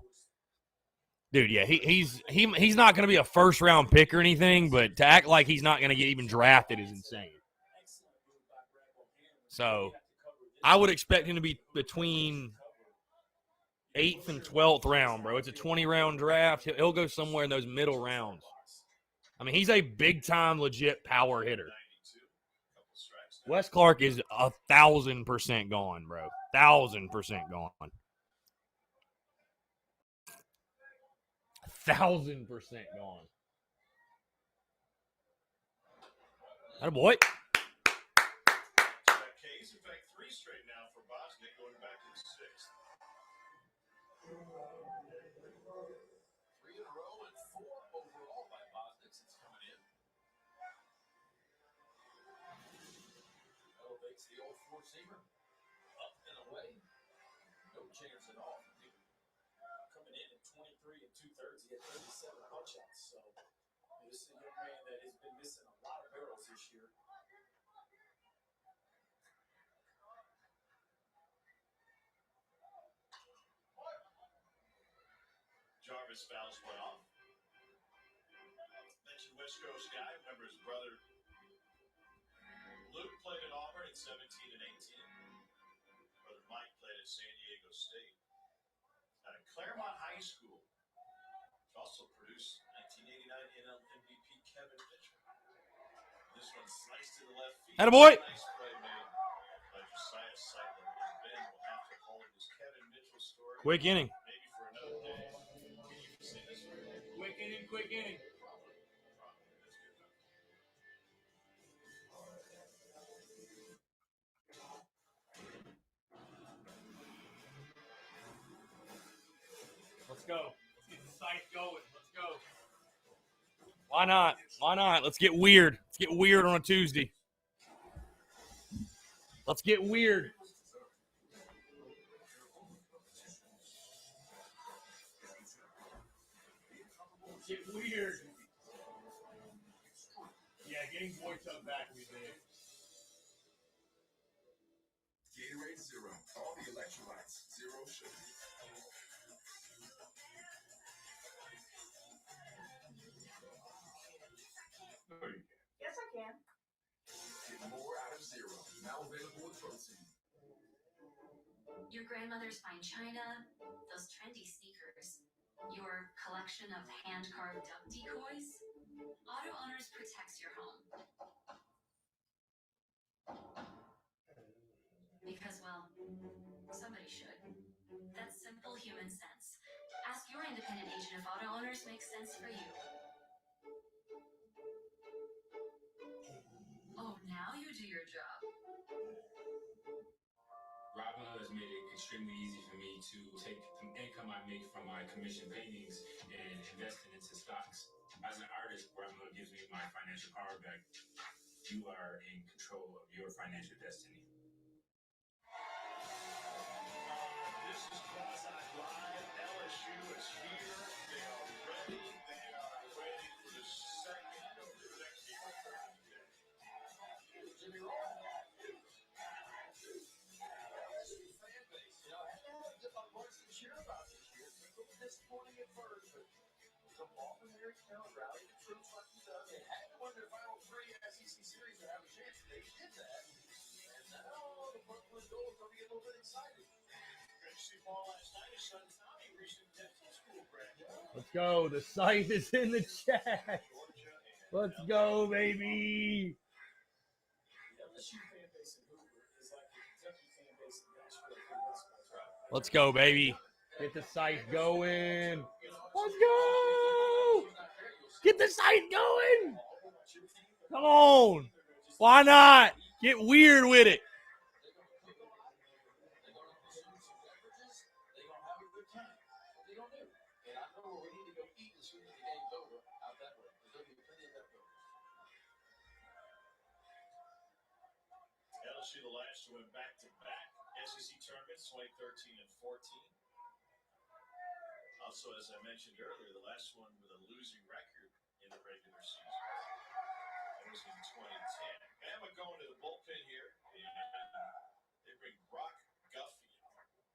Dude, yeah, he's not going to be a first round pick or anything, but to act like he's not going to get even drafted is insane. So, I would expect him to be between 8th and 12th round, bro. It's a 20-round draft. He'll go somewhere in those middle rounds. I mean, he's a big-time, legit power hitter. Wes Clark is 1,000% gone, bro. 1,000% gone. 1,000% gone. Atta boy. that case, in fact, 3 straight now for Bosniak going back to the 6th. 3 in a row and 4 overall by Bosniak since coming in. Elevates the old 4-seamer up and away. No chance at all. Coming in at 23 and 2/3, he had 37 punch-outs. So this is a young man that has been missing a lot of barrels this year. Jarvis fouls one off. Mentioned West Coast guy. Remember his brother Luke played at Auburn at 17 and 18. Brother Mike played at San Diego State. At Claremont High School, which also produced 1989 NL MVP Kevin Mitchell. This one sliced to the left field. Atta boy. Nice play made by Josiah Seidler. Ben will have to hold this Kevin Mitchell story. Quick inning. Maybe for another day. Can you see this one? Quick inning, quick inning. Let's go. Let's get the site going. Let's go. Why not? Why not? Let's get weird. Let's get weird on a Tuesday. Let's get weird. Let's get weird. Yeah, getting Boy Tub back would be big. Gatorade Zero. All the electrolytes. Zero sugar. Yes, I can. Get more out of Zero. Now available with protein. Your grandmother's fine china, those trendy sneakers, your collection of hand-carved duck decoys. Auto Owners protects your home. Because, well, somebody should. That's simple human sense. Ask your independent agent if Auto Owners makes sense for you. Oh, now you do your job. Robinhood has made it extremely easy for me to take the income I make from my commission paintings and invest it into stocks. As an artist, Robinhood gives me my financial power back. You are in control of your financial destiny. This is Quasi Live. LSU is here. They are ready. They are ready for the second of the next game. Jimmy Roll. LSU fan base, had a bunch to cheer about this year. It's a little disappointing at first, but the ball from Eric rallied the troops like he does. They had to win their final 3 SEC series to have a chance. They did that. And now the Brooklyn Gold are going to get a little bit excited. See ball last night. His son Tommy reached a dental school graduate. Let's go. The site is in the chat. Let's go, baby. The LSU fan base in Hoover is like the Kentucky fan base in Let's go, baby. Get the site going. Let's go. Get the site going. Come on. Why not? Get weird with it. LSU, the last to win back-to-back SEC tournaments, 2013 and 14. Also, as I mentioned earlier, the last one with a losing record in the regular season. That was in 2010. Bama going to the bullpen here, and they bring Brock Guffey,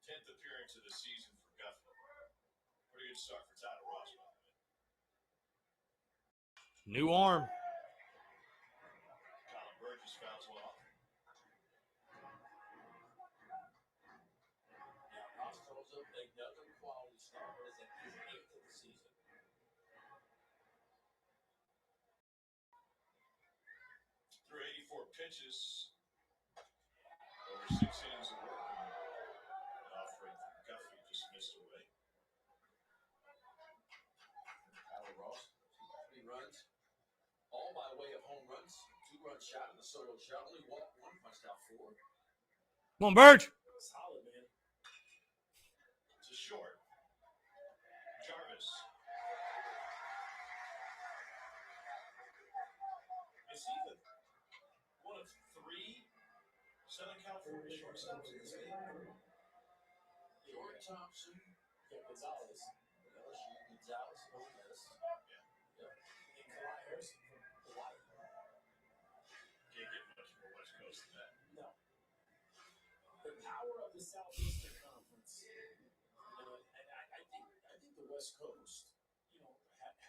10th appearance of the season for Guffey. Pretty good start for Tyler Ross. New arm. Colin Burgess fouls one off. Ross throws up another quality start. What is that? His 8th of the season. Through 84 pitches, over 6 innings of work. An offering from Guffey just missed away. Tyler Ross, 3 runs, all by way of home runs. 2-run shot in the solo shot. Only walked 1, punched out 4. Come on, Burge. Solid, man. It's a short. Jarvis. Is he one of 3 Southern California shortstops in this game? Jordan Thompson, Gonzalez. LSU, Gonzalez, Ole Miss. And Kalai Harrison from Hawaii. Can't get much more West Coast than that. No. The power of the Southeastern Conference, and I think the West Coast,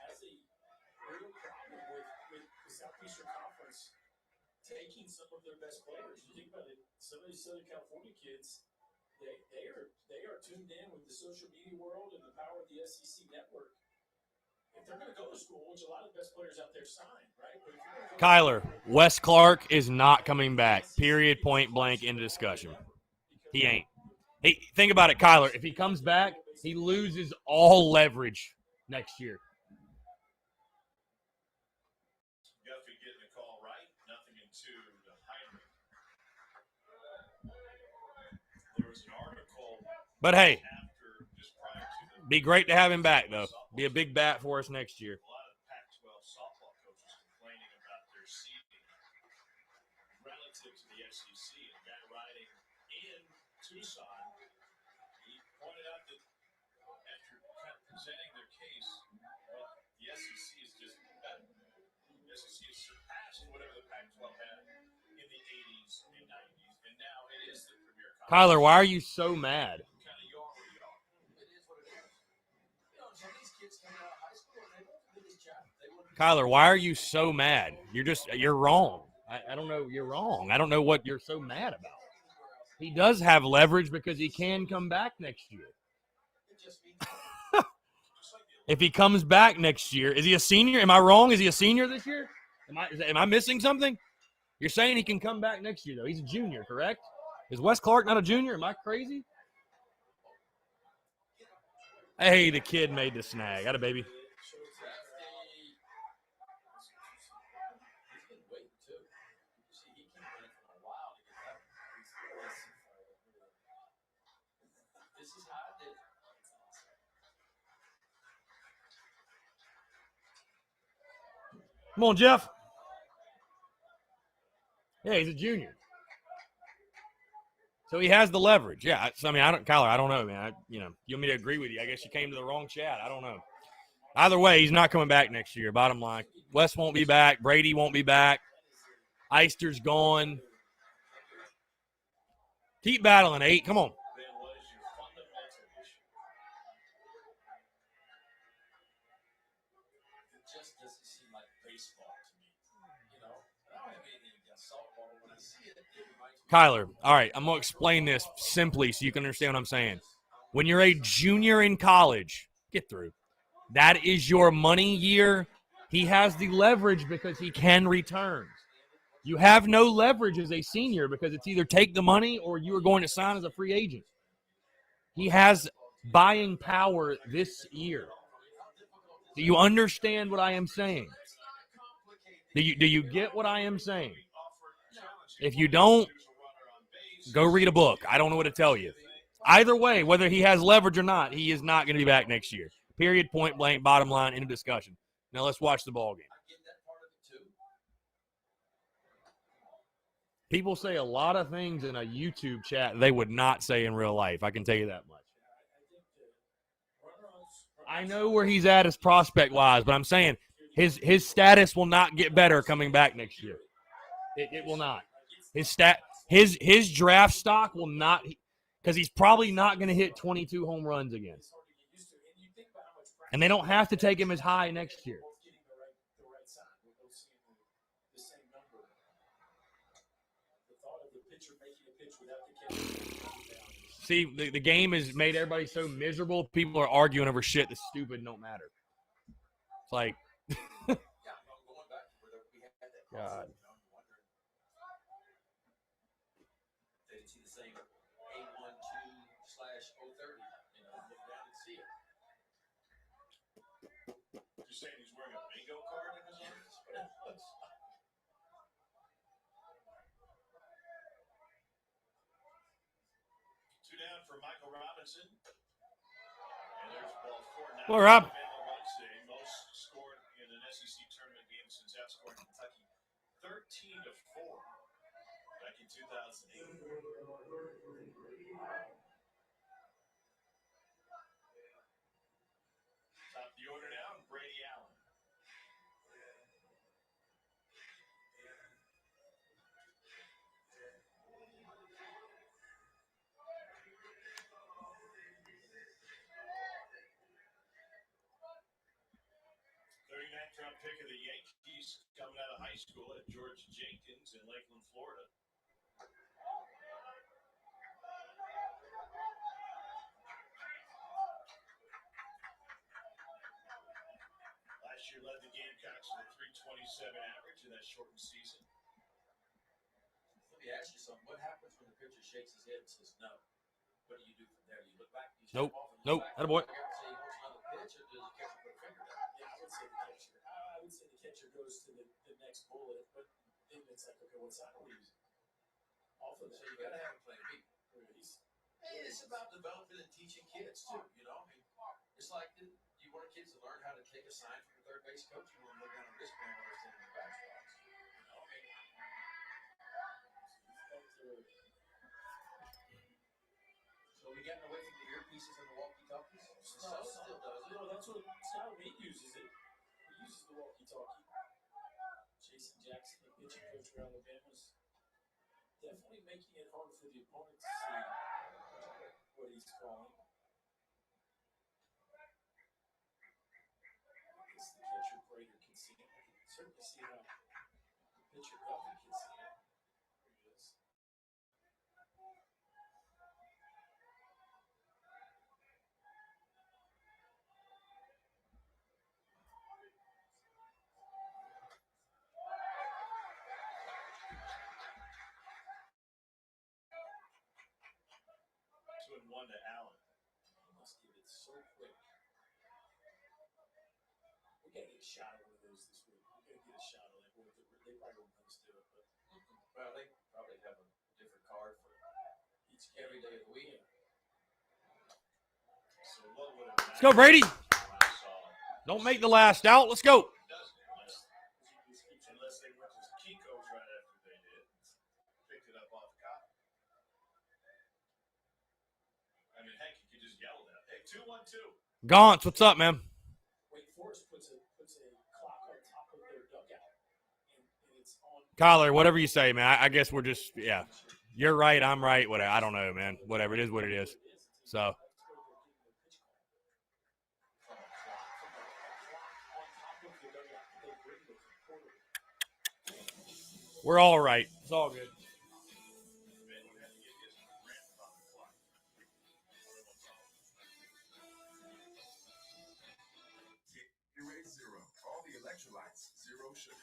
has a real problem with the Southeastern Conference taking some of their best players. You think about it, some of these Southern California kids, they are tuned in with the social media world and the power of the SEC network. If they're going to go to school, which a lot of the best players out there sign, right? But if you're gonna go Kyler, Wes Clark is not coming back. Period, point blank, end of discussion. He ain't. Hey, think about it, Kyler. If he comes back, he loses all leverage next year. Guffey getting the call right. 0-2 to Heinrich. There was an article But hey, after, just prior to the be great to have him back, though. Be a big bat for us next year. A lot of Pac-12 softball coaches complaining about their seeding relative to the SEC. And a guy writing in Tucson, he pointed out that after kind of presenting their case, the SEC is just better. The SEC has surpassed whatever the Pac-12 had in the 80s and 90s, and now it is the premier conference. Kyler, why are you so mad? Kind of you are where you are. It is what it is. Some of these kids coming out of high school, they won't do this job. Kyler, why are you so mad? You're wrong. I don't know. You're wrong. I don't know what you're so mad about. He does have leverage because he can come back next year. If he comes back next year, is he a senior? Am I wrong? Is he a senior this year? Am I missing something? You're saying he can come back next year, though. He's a junior, correct? Is Wes Clark not a junior? Am I crazy? Hey, the kid made the snag. Got a baby. Come on, Jeff. Yeah, he's a junior. So he has the leverage. Yeah, Kyler, I don't know, man. You want me to agree with you? I guess you came to the wrong chat. I don't know. Either way, he's not coming back next year, bottom line. Wes won't be back. Brady won't be back. Eister's gone. Keep battling, 8. Come on. Then what is your fundamental issue? It just doesn't seem like baseball to me. I don't have anything against softball, but when I see it, it reminds me. Kyler, all right, I'm going to explain this simply so you can understand what I'm saying. When you're a junior in college, get through. That is your money year. He has the leverage because he can return. You have no leverage as a senior because it's either take the money or you are going to sign as a free agent. He has buying power this year. Do you understand what I am saying? Do you get what I am saying? If you don't, go read a book. I don't know what to tell you. Either way, whether he has leverage or not, he is not going to be back next year. Period, point blank, bottom line, end of discussion. Now let's watch the ball game. People say a lot of things in a YouTube chat they would not say in real life. I can tell you that much. I know where he's at as prospect-wise, but I'm saying his status will not get better coming back next year. It will not. His draft stock will not, because he's probably not going to hit 22 home runs again. And they don't have to take him as high next year. See, the game has made everybody so miserable. People are arguing over shit that's stupid and don't matter. It's like, God. They didn't see the same A12/030, look down and see it. You're saying he's wearing a bingo card in his arm? Two down for Michael Robinson. And there's ball four. Well, Rob. Most scored in an SEC tournament game since outscoring Kentucky 13-4 back in 2008. Top of the order now, Brady Allen. Round pick of the Yankees coming out of high school at George Jenkins in Lakeland, Florida. Last year led the Gamecocks with a .327 average in that shortened season. Let me ask you something. What happens when the pitcher shakes his head and says no? What do you do from there? Do you look back? Do you Nope. step off and Nope. look back? Attaboy. Say he wants another pitch, or does the catcher put a finger down? Yeah, I would say the catcher. I would say the catcher goes to the next bullet, but then it's like, okay, what side are we using? So you got to have a plan B. And it's about developing and teaching kids too. I mean, it's like you want kids to learn how to take a sign from the third base coach. You want to look down a wristband while they're standing in the backstop. So we getting away from the earpieces and the walkie-talkies? Still does it. No, that's what Scott Reed uses it. He uses the walkie-talkie. Jason Jackson, the pitching coach for Alabama, is definitely making it hard for the opponent to see what he's calling. I guess the catcher Prater can see it. I can certainly see how the pitcher Duffy can see it. There he is. 2-1 to Allen. He must give it so quick. We got to get a shot at one of those this week. We got to get a shot at like one of the. They probably won't let us do it, but Well, they probably have a different card for every day of the week. So what would Let's go, Brady. Don't make the last out. Let's go. Unless they went to Kinko's right after they did. Picked it up off the cop. I mean, heck, you could just yell at it. Hey, 2-1-2. Gauntz, what's up, man? Wake Forest puts a clock on top of their dugout, and it's on. Kyler, whatever you say, man. I guess we're just, yeah. You're right. I'm right. Whatever. I don't know, man. Whatever. It is what it is. So. We're all right. It's all good. Gatorade Zero. All the electrolytes, zero sugar.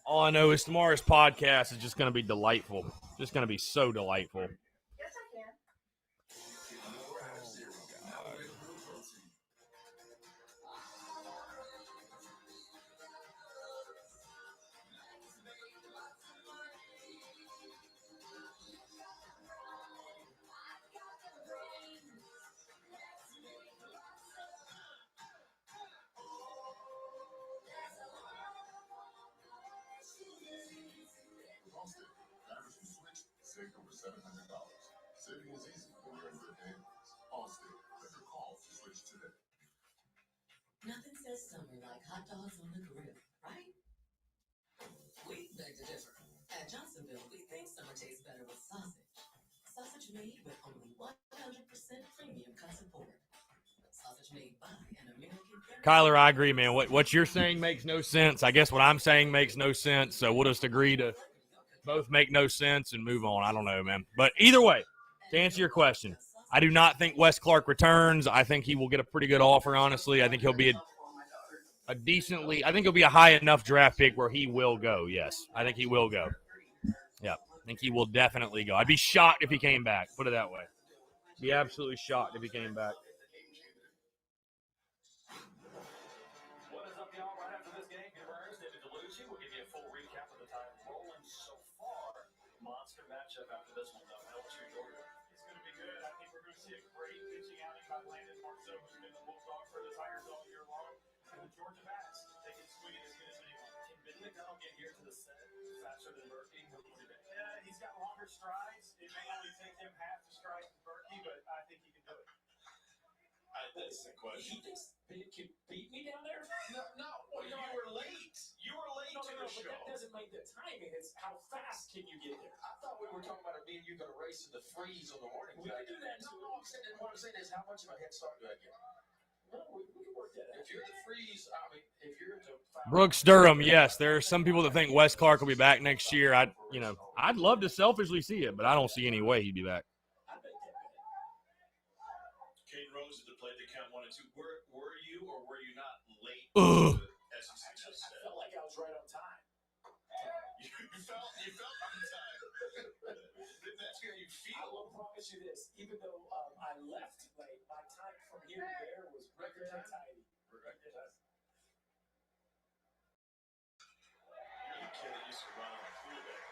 All I know is tomorrow's podcast is just going to be delightful. Just going to be so delightful. Yes, I can. take over $700. Saving is easy when you're in good hands. Allstate, better call to switch today. Nothing says summer like hot dogs on the grill, right? We beg to differ. At Johnsonville, we think summer tastes better with sausage. Sausage made with only 100% premium cuts of pork. Sausage made by an American. Kyler, I agree, man. What you're saying makes no sense. I guess what I'm saying makes no sense. So we'll just agree to both make no sense and move on. I don't know, man. But either way, to answer your question, I do not think Wes Clark returns. I think he will get a pretty good offer, honestly. I think he'll be I think he'll be a high enough draft pick where he will go, yes. I think he will go. Yeah, I think he will definitely go. I'd be shocked if he came back, put it that way. Be absolutely shocked if he came back. What is up, y'all? Right after this game, Peter Burns, David DeLucci will give you a full recap of the time rolling so far. Monster matchup after this one, though. LSU Georgia. It's going to be good. I think we're going to see a great pitching outing by Landon Marceau, who's been the Bulldogs for the Tigers all year long. And the Georgia bats, they can swing it as good as anyone. Can Ben McDonald get here to the set faster than Berkey? Yeah, he's got longer strides. It may only take him half the strides to Berkey, but I think he can do it. That's the question. He thinks Ben can beat me down there? No. Well, you were late. You were late to the show. But that doesn't make the timing. It's how fast can you get there? I thought we were talking about it being you going to race in the freeze on the morning. We can do that. No, what I'm saying is how much of a head start do I get? No, we can work that out. If you're in the freeze, I mean, if you're into Brooks Durham, yes. There are some people that think Wes Clark will be back next year. I'd love to selfishly see it, but I don't see any way he'd be back. Caden Rose at the plate. They count 1 and 2. Were you or were you not late? Ugh. I felt like I was right on time. You felt on time. That's how you feel. I will promise you this. Even though I left late, my time from here to there was record tidy. You're the kid that used to run on a pool deck.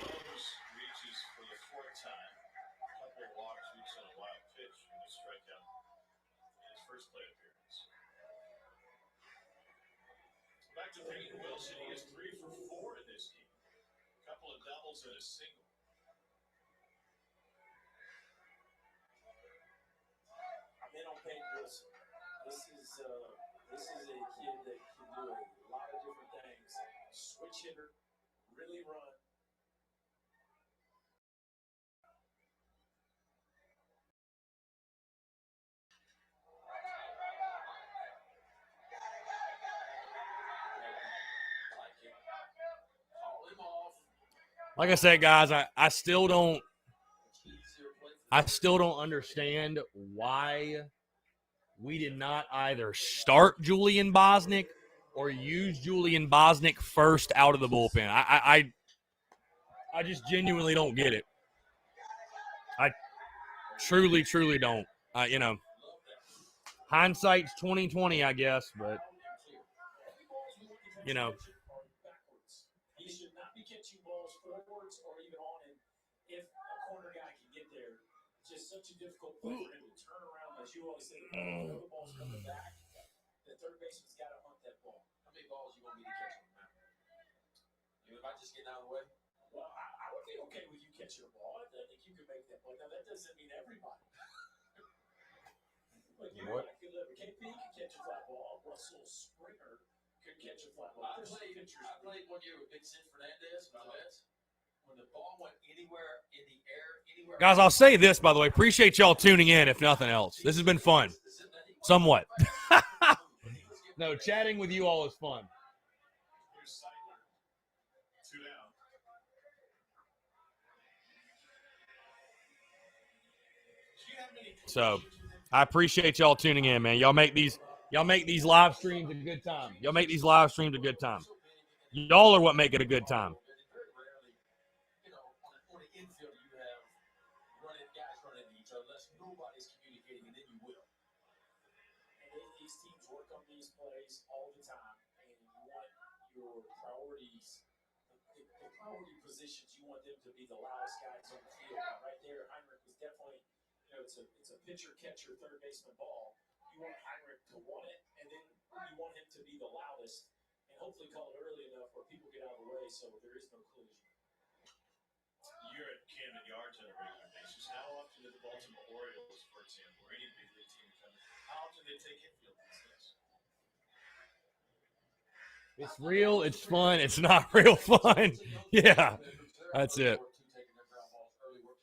Rose reaches for the 4th time. A couple of walks, reaches on a wild pitch when he strike out in his first plate appearance. Back to Peyton Wilson. He is 3 for 4 in this game. A couple of doubles and a single. I'm in on Peyton Wilson. This is a kid that can do a lot of different things. Switch hitter, really run. Like I said, guys, I still don't understand why we did not either start Julian Bosnick or use Julian Bosnick first out of the bullpen. I just genuinely don't get it. I truly don't. Hindsight's 20/20, I guess, but He should not be catching balls forwards or even on him. If a corner guy can get there, it's just such a difficult play for him to turn around. As you always say, the ball's coming back. The third baseman's got to hunt that ball. How many balls you want me to catch him now? You might just get out of the way. Well, I would be okay with you catching a ball. I think you can make that play. Now, that doesn't mean everybody. What? KP can catch a fly ball. Russell Springer could catch a fly ball. I played 1 year with Big Sid Fernandez with the Mets. When the ball went anywhere in the air, anywhere. guys, I'll say this, by the way. Appreciate y'all tuning in, if nothing else. This has been fun. Somewhat. No, chatting with you all is fun. Here's Seidler. 2 down. So I appreciate y'all tuning in, man. Y'all make these live streams a good time. Y'all are what make it a good time. Very rarely, on the infield, you have guys running into each other unless nobody's communicating, and then you will. And these teams work on these plays all the time, and you want your priorities, the priority positions, you want them to be the loudest guys on the field. Now, right there, Heinrich was definitely, it's a pitcher-catcher, third baseman ball. You want Heinrich to want it, and then you want him to be the loudest, and hopefully call it early enough where people get out of the way so there is no collision. You you're at Camden Yards on a regular basis, how often do the Baltimore Orioles, for example, or any big league team come in, how often do they take infield these days? It's real. It's fun. It's not real fun. Yeah, that's it.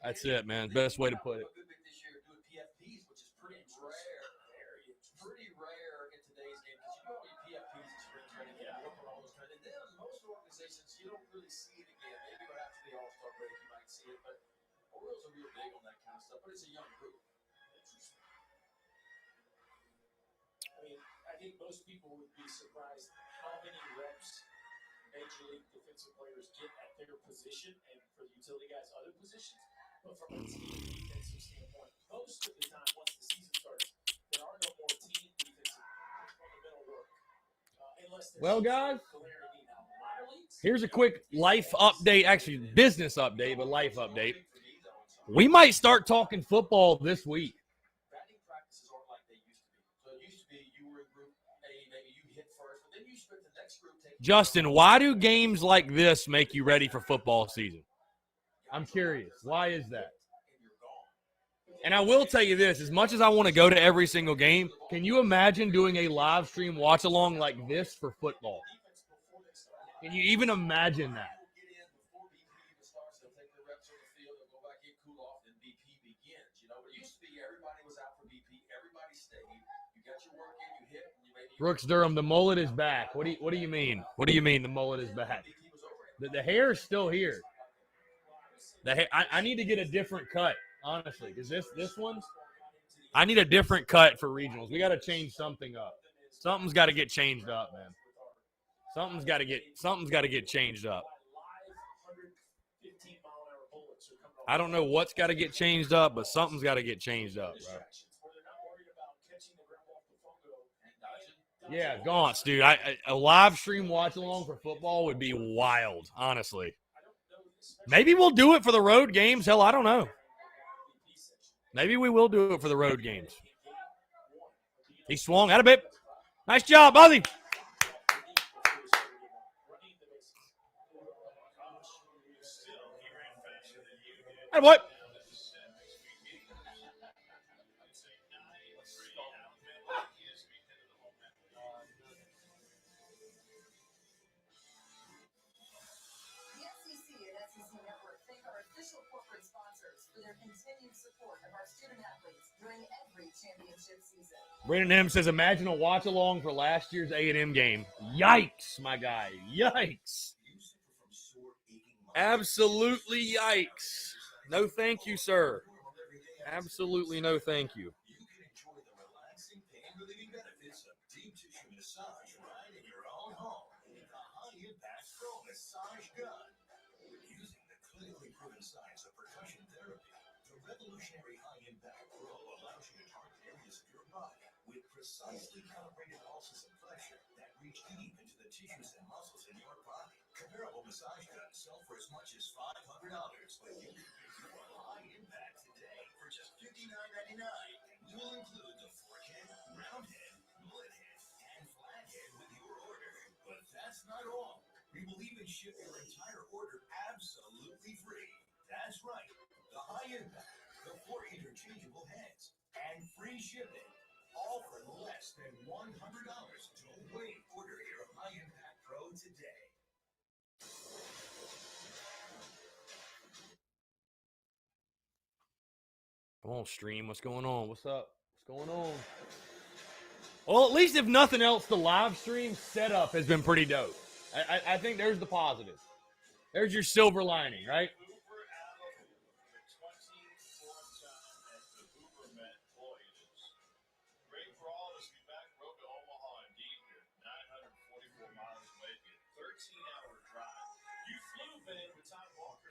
That's it, man. Best way to put it. Good bit this year doing PFPs, which is pretty rare. Pretty rare in today's game because you know your PFPs in spring training, you work on all those trends. And then most organizations, you don't really see it again. Maybe right after the All-Star break, you might see it, but Orioles are real big on that kind of stuff. But it's a young group. I mean, I think most people would be surprised how many reps Major League defensive players get at their position and for the utility guys, other positions. But from a team defensive standpoint, most of the time, once the season starts, there are no more team defensive fundamental work. Well, guys, here's a quick life update, actually business update, but life update. We might start talking football this week. Batting practices aren't like they used to be. So it used to be you were in group A, maybe you hit first, but then you spent the next group taking. Justin, why do games like this make you ready for football season? I'm curious. Why is that? And I will tell you this, as much as I want to go to every single game, can you imagine doing a live stream watch along like this for football? Can you even imagine that? Brooks Durham, the mullet is back. What do you mean? What do you mean the mullet is back? The hair is still here. I need to get a different cut, honestly, because this one, I need a different cut for regionals. We got to change something up. Something's got to get changed up, man. Something's got to get changed up. I don't know what's got to get changed up, but something's got to get changed up, bro. Yeah, Gaunts, dude. A live stream watch along for football would be wild, honestly. Maybe we'll do it for the road games. Hell, I don't know. Maybe we will do it for the road games. He swung. Had a bit. Nice job, Buzzy. Hey, boy. For their continued support of our student athletes during every championship season. Brandon M says, imagine a watch along for last year's A&M game. Yikes, my guy. Yikes. Absolutely yikes. No thank you, sir. Absolutely no thank you. You can enjoy the relaxing, pain-relieving benefits of deep tissue massage right in your own home with a high-impact Pro Massage Gun. Using the clinically proven science of percussion therapy, the revolutionary high-impact Pro allows you to target areas of your body with precisely calibrated pulses of pressure that reach deep into the tissues and muscles in your body. Comparable massage guns sell for as much as $500, but you can pick your high-impact today for just $59.99. We'll include the fork head, round head, bullet head, and flat head with your order. But that's not all. We will even ship your entire order absolutely free. That's right. The high impact, the 4 interchangeable heads, and free shipping. All for less than $100. Don't wait. Order your high impact Pro today. Come on, stream. What's going on? What's up? What's going on? Well, at least if nothing else, the live stream setup has been pretty dope. I think there's the positive. There's your silver lining, right?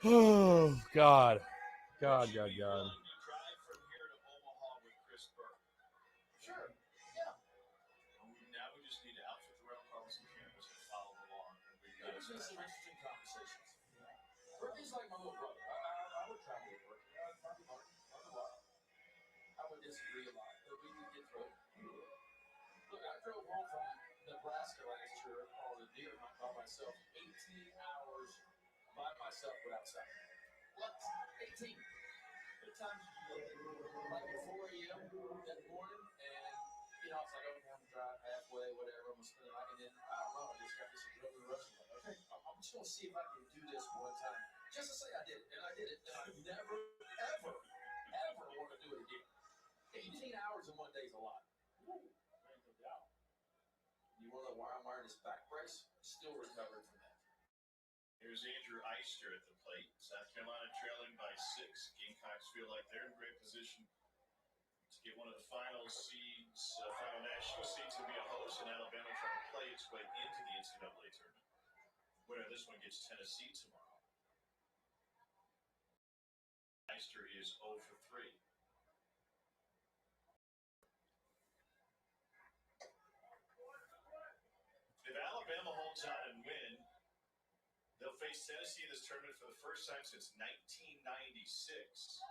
Oh, God. God. Some interesting conversations. Berkeley's like my little brother. I would travel with Berkeley. I'd probably learn a lot. I would disagree a lot, but we could get through it. Look, I drove home from Nebraska last year on a deer hunt by myself, 18 hours by myself without sight. What? 18. What time did you get there? Like at 4 a.m. that morning, and I was like, okay, I'm gonna drive halfway, whatever. I'm gonna spend the night, and then I don't know. I just got this adrenaline rush. I'm like, okay, I'm just gonna see if I can do this one time, just to say I did it, and I did it, and I never, ever want to do it again. 18 hours in one day is a lot. Ooh, ain't no doubt. You want to know why I'm wearing this back brace? Still recovering from that. Here's Andrew Eister at the plate. South Carolina trailing by 6. Gamecocks feel like they're in great position to get one of the final seeds, final national seeds to be a host, and Alabama trying to play its way into the NCAA tournament. Winner of this one gets Tennessee tomorrow. Eister is 0 for 3. If Alabama holds out and win, they'll face Tennessee in this tournament for the first time since 1996.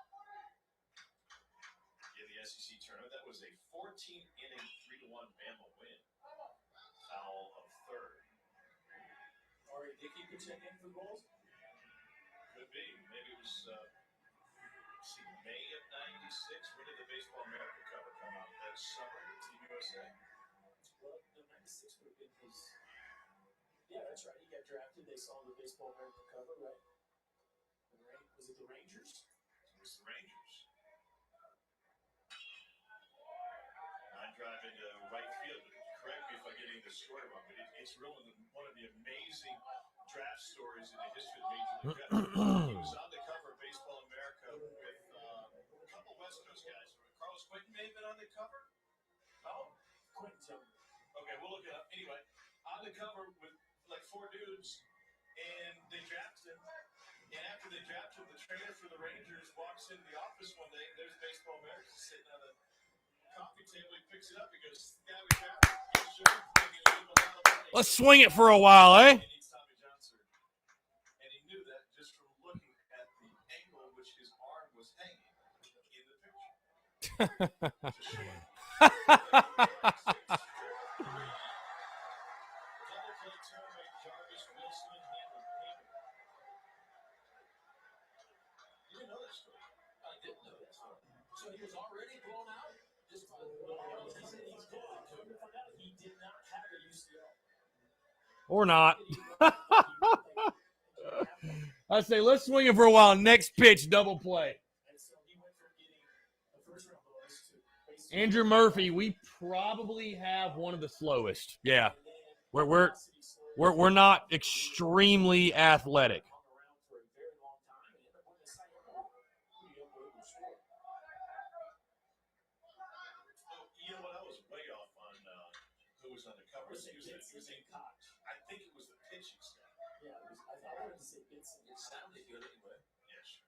In the SEC tournament, that was a 14-inning, 3-1 Bama win. Foul of third. Ari Dickey could check in for goals? Could be. Maybe it was May of 96. When did the Baseball America cover come out? That summer at Team USA? Well, no, 96 would have been his. Yeah, that's right. He got drafted. They saw the Baseball America cover, right? Was it the Rangers? It was the Rangers. I'm driving to right field. Correct me if I'm getting the story wrong, but it's really one of the amazing draft stories in the history of the Major League Draft. He was on the cover of Baseball America with a couple West Coast guys. Carlos Quentin may have been on the cover. No? Quentin's younger. Okay, we'll look it up. Anyway, on the cover with like 4 dudes, and they drafted him. And after they drafted him, the trainer for the Rangers walks into the office one day, and there's Baseball America sitting on the coffee table. He picks it up. He goes, "The guy we drafted, he's sure thinking he gave him a lot of money." Let's swing it for a while, eh? He needs Tommy John surgery. And he knew that just from looking at the angle in which his arm was hanging in the picture. I didn't know that story. So he was already blown out? Just by the He said he's gone. Come to find out, he did not have a UCL. Or not. I say, let's swing it for a while. Next pitch, double play. And so he went from getting a first-round bonus to Andrew Murphy, we probably have one of the slowest. Yeah. We're not extremely athletic. You know what? I was way off on who was on the cover. I think it was the pitching staff. Yeah, I wanted to say Benson. It sounded good anyway. Yeah, sure.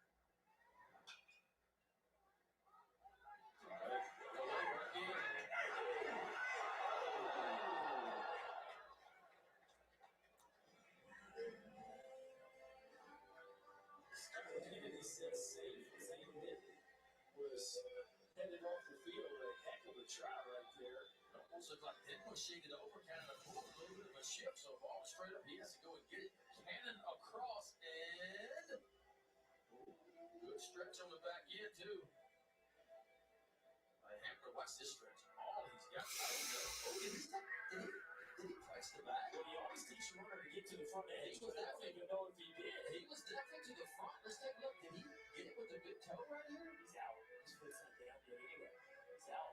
Was headed off the field, a heck of a try right there. It almost looked like Denver shaded over, kind of pulled a little bit of a shift, so ball straight up. He has to go and get it. Cannon across, and good stretch on the back end, too. Hammer, watch this stretch. All he's got. I don't know. Oh, did he press the back? Well, he always teach the runner to get to the front edge. He was definitely know if he did. He was definitely to the front. Let's take a look. Did he get it with the big toe right here? He's out. His foot's not down yet anyway. He's out.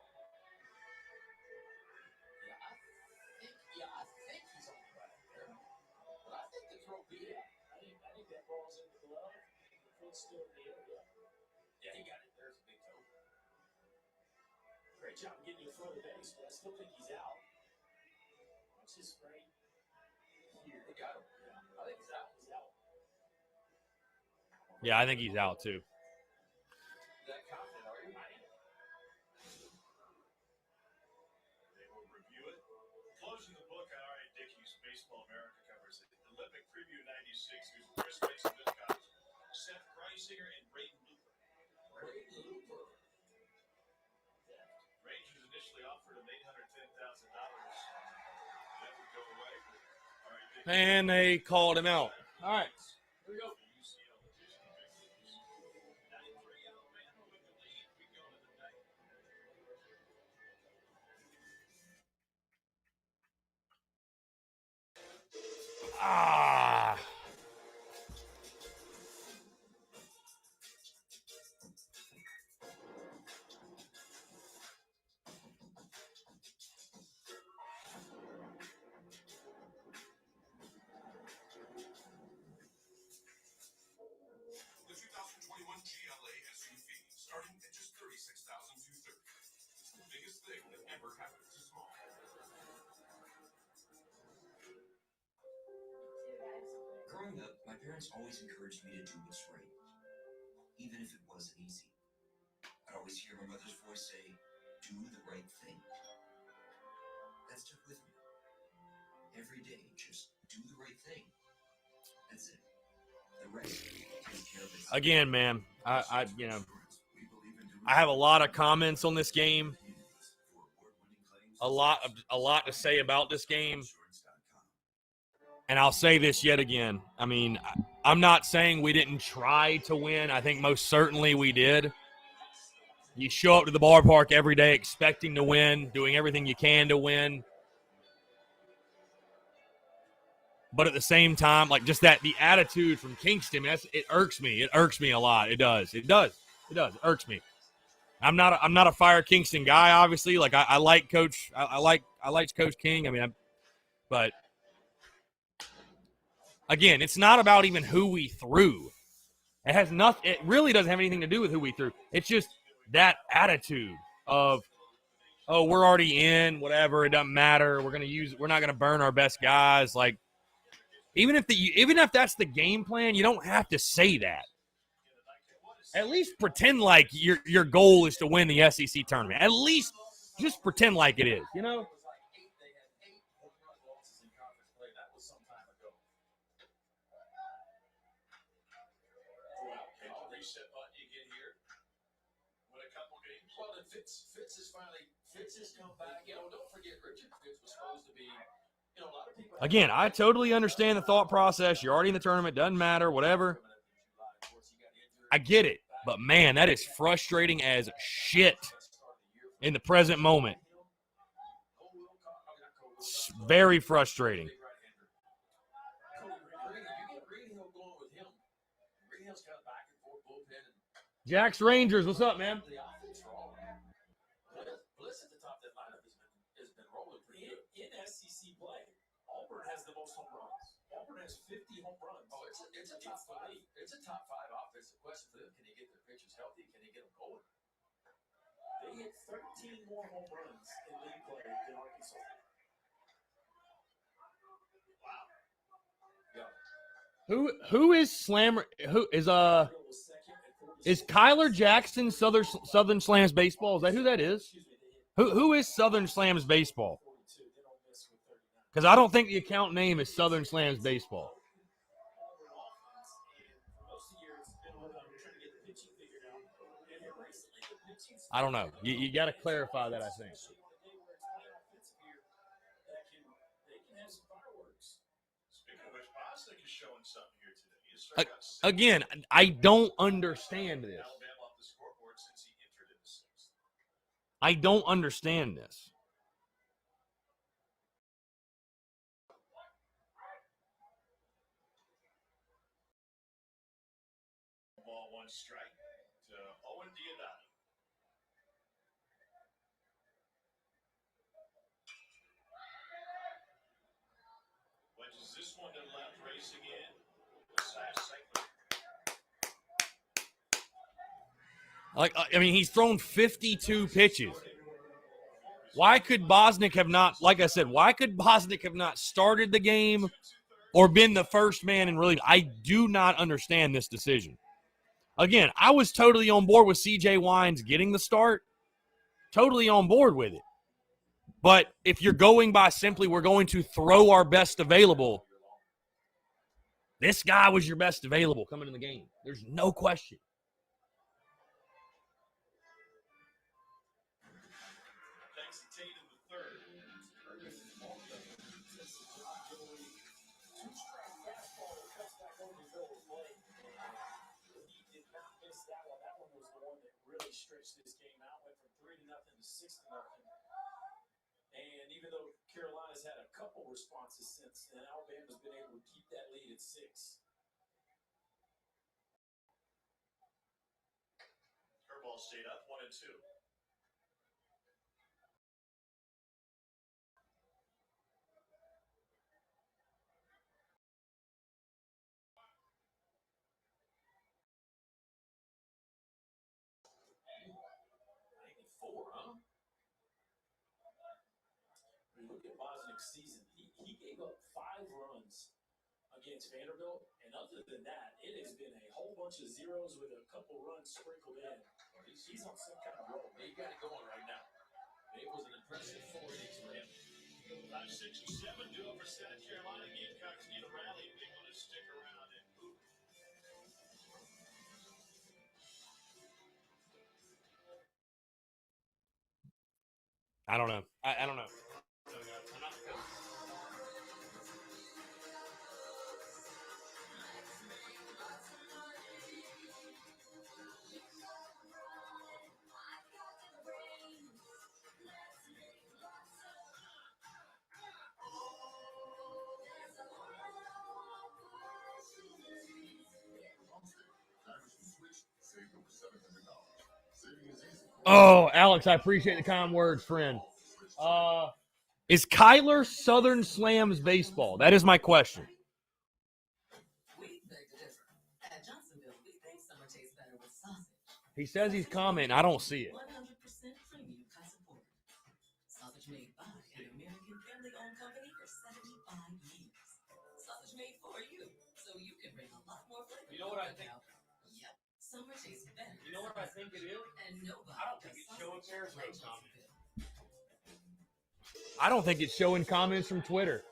Yeah, I think he's on the back there. But I think the throw beat it. I think that ball's in the glove. The foot's still in the area. Yeah, he got it. There's a big toe. Great job getting in front of the base, but I still think he's out. Watch his frame. Here, they got him. Yeah. I think he's out. He's out. Yeah, I think he's out, too. That confident, are you? They will review it. Closing the book on R.A. Dickey's Baseball America covers it. Olympic Preview 96 is Chris Mason, Gamecocks, Seth Greisinger, and Braden Looper. Rangers initially offered him $810,000. That would go away. And they called him out. All right. Here we go. parents always encouraged me to do what's right, even if it wasn't easy. I'd always hear my mother's voice say, do the right thing. That stuck with me. Every day, just do the right thing. That's it. The rest takes care of itself. Again, man, I have a lot of comments on this game. A lot to say about this game. And I'll say this yet again. I mean, I'm not saying we didn't try to win. I think most certainly we did. You show up to the ballpark every day expecting to win, doing everything you can to win. But at the same time, like just the attitude from Kingston, it irks me. It irks me a lot. It does. It irks me. I'm not a Fire Kingston guy, obviously. Like I like Coach. I like Coach King. I mean, but again, it's not about even who we threw. It has nothing. It really doesn't have anything to do with who we threw. It's just that attitude of, oh, we're already in, whatever. It doesn't matter. We're not gonna burn our best guys. Like even if that's the game plan, you don't have to say that. At least pretend like your goal is to win the SEC tournament. At least just pretend like it is. You know. Fitz has come back. You know, don't forget Richard Fitz was supposed to be, you know, a lot of people. Again, I totally understand the thought process. You're already in the tournament. Doesn't matter. Whatever. I get it. But, man, that is frustrating as shit in the present moment. It's very frustrating. Jack's Rangers, what's up, man? Bliss at the top of that lineup has been rolling pretty good. In SEC play, Auburn has the most home runs. Auburn has 50 home runs. Oh, it's a top five. It's a top five offensive question for them. Can they get their pitchers healthy? Can they get them going? They hit 13 more home runs in league play than Arkansas. Wow. Who is Slammer? Who is Kyler Jackson Southern Slams baseball? Is that who that is? Who is Southern Slams baseball? Because I don't think the account name is Southern Slams baseball. I don't know. You got to clarify that, I think. Again, I don't understand this. I don't understand this. Ball one strike to Owen Diodato. Wedges this one to left, racing in. Like, I mean, he's thrown 52 pitches. Why could Bosnick have not, like I said, why could Bosnick have not started the game or been the first man in relief? I do not understand this decision. Again, I was totally on board with CJ Wines getting the start. Totally on board with it. But if you're going by simply we're going to throw our best available, this guy was your best available coming in the game. There's no question. Stretched this game out, went from 3-0 to 6-0. And even though Carolina's had a couple responses since then, Alabama's been able to keep that lead at 6. Curveball stayed up 1-2. Look at Bosnick's season. He gave up 5 runs against Vanderbilt. And other than that, it has been a whole bunch of zeros with a couple runs sprinkled in. He's on some kind of roll. He got it going right now. It was an impressive 4 innings for him. 5, 6, or 7 due over South Carolina. Gamecocks need a rally if they want to stick around and move. I don't know. I don't know. Oh, Alex, I appreciate the kind words, friend. Is Kyler Southern Slams baseball? That is my question. He says he's commenting. I don't see it. 100% premium cut support. Sausage made by an American family-owned company for 75 years. Sausage made for you, so you can bring a lot more flavor. You know what I think? Yep, summer tastes better. You know what I think it is? And nobody I don't think it's showing sausage like Periscope comments. Johnsonville. I don't think it's showing comments from Twitter.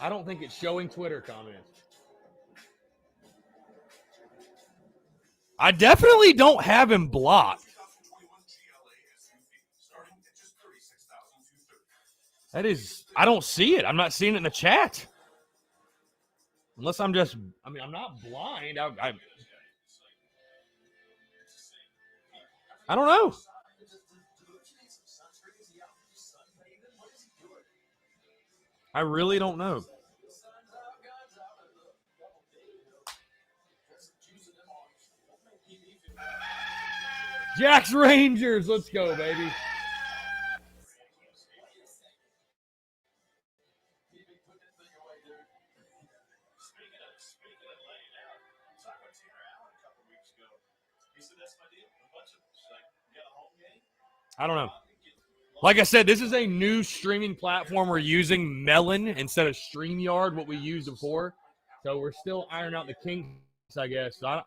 I don't think it's showing Twitter comments. I definitely don't have him blocked. That is, I don't see it. I'm not seeing it in the chat. Unless I'm just, I mean, I'm not blind. I don't know. I really don't know. Jack's Rangers. Let's go, baby. I don't know. Like I said, this is a new streaming platform. We're using Melon instead of StreamYard, what we used before. So we're still ironing out the kinks, I guess. So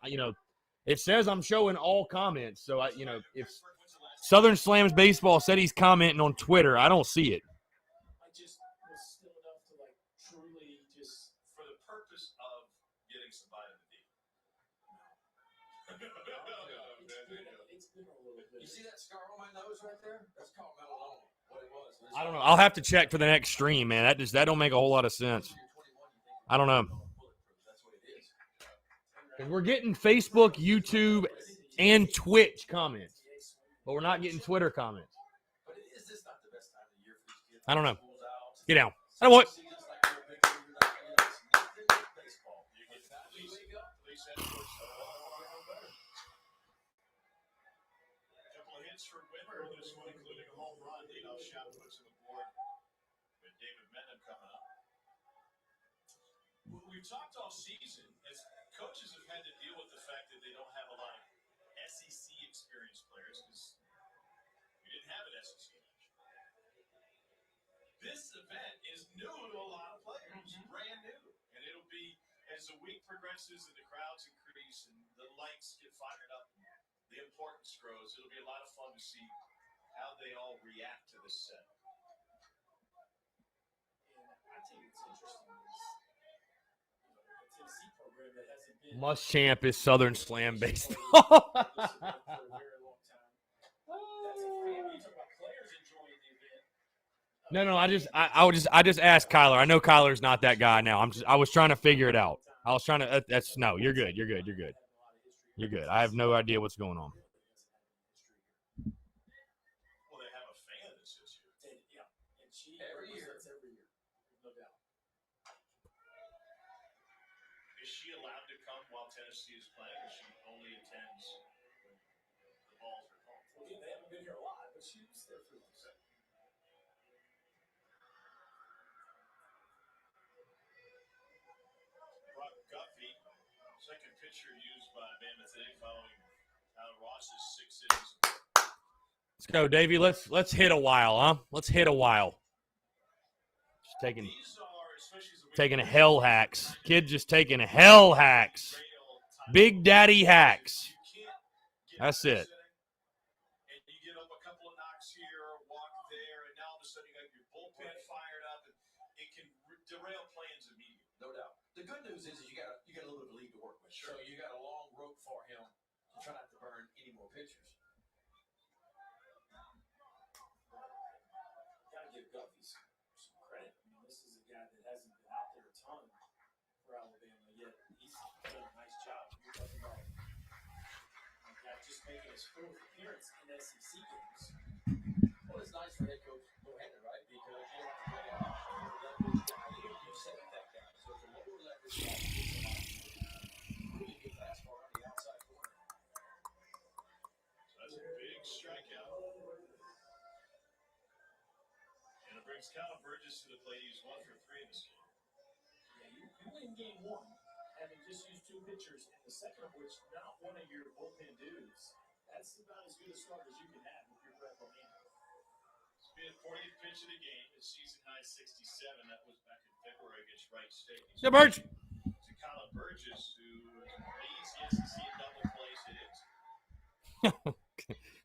it says I'm showing all comments. So if Southern Slams Baseball said he's commenting on Twitter, I don't see it. I just was still enough to truly just for the purpose of getting some vitamin D. You see that scar on my nose right there? That's called melanoma. What it was. I don't know. I'll have to check for the next stream, man. That don't make a whole lot of sense. I don't know. We're getting Facebook, YouTube, and Twitch comments, but we're not getting Twitter comments. I don't know. Get down. I don't want. For Whitmer, this one including a home run, leadoff shot puts him aboard with David Menem coming up. We've talked all season as coaches have had to deal with the fact that they don't have a lot of SEC experienced players because we didn't have an SEC match. This event is new to a lot of players, brand new, and it'll be as the week progresses and the crowds increase and the lights get fired up. The importance grows. It'll be a lot of fun to see how they all react to this set. And I think it's interesting. The Tennessee program that hasn't been Muschamp is Southern Slam baseball. No, I just asked Kyler. I know Kyler's not that guy now. I was trying to figure it out. I was trying to. No, you're good. You're good. You're good. I have no idea what's going on. Well, they have a fan that sits here. Yeah, and she every year, no doubt. Is she allowed to come while Tennessee is playing, or she only attends when the balls are home? Well, yeah, they haven't been here a lot, but she was there for this. Brock Guffey, second pitcher used by Bama today following Al Ross. Let's go, Davey. Let's hit a while, huh? Let's hit a while. Just taking hell hacks. Kid just taking hell hacks. Big Daddy hacks. That's it. And you get up a couple of knocks here, walk there, and now all of a sudden you got your bullpen fired up, and it can derail plans immediately. No doubt. The good news is you got a little bit of a lead to work with. Sure. So you got a long rope for him to try not to burn any more pitchers. Got to give Guffey some credit. I mean, this is a guy that hasn't been out there a ton for Alabama yet. He's done a nice job. You're talking about a guy just making his fourth appearance in SEC games. Well, it's nice for head coach Bohannon, right? Because you don't have to play a leverage guy. You set that guy. So it's a lower leverage guy. Really good fastball on the outside corner. So that's a big strikeout. And it brings Kyle Burgess to the plate. He's 1 for 3 in this game. Yeah, you win game one, having just used 2 pitchers, and the second of which not one of your bullpen dudes. That's about as good a start as you can have with your Brett Bohannon. It's been 40th pitch of the game. It's season high 67. That was back in February against Wright State. Yeah, Burge. To Kyle Burgess, who leads the SEC in double plays hit.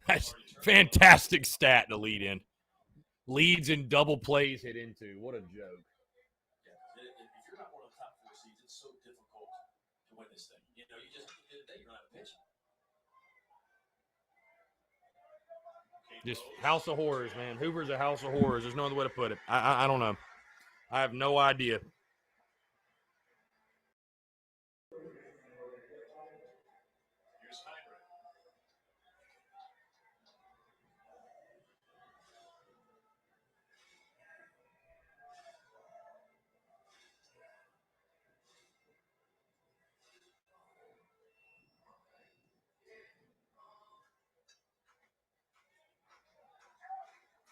That's fantastic stat to lead in. Leads in double plays hit into. What a joke. Yeah, if you're not one of the top 4 seeds, it's so difficult to win this thing. You know, you just at the end of the day, you don't have a pitch. Just house of horrors, man. Hoover's a house of horrors. There's no other way to put it. I don't know. I have no idea. Here's Heinrich.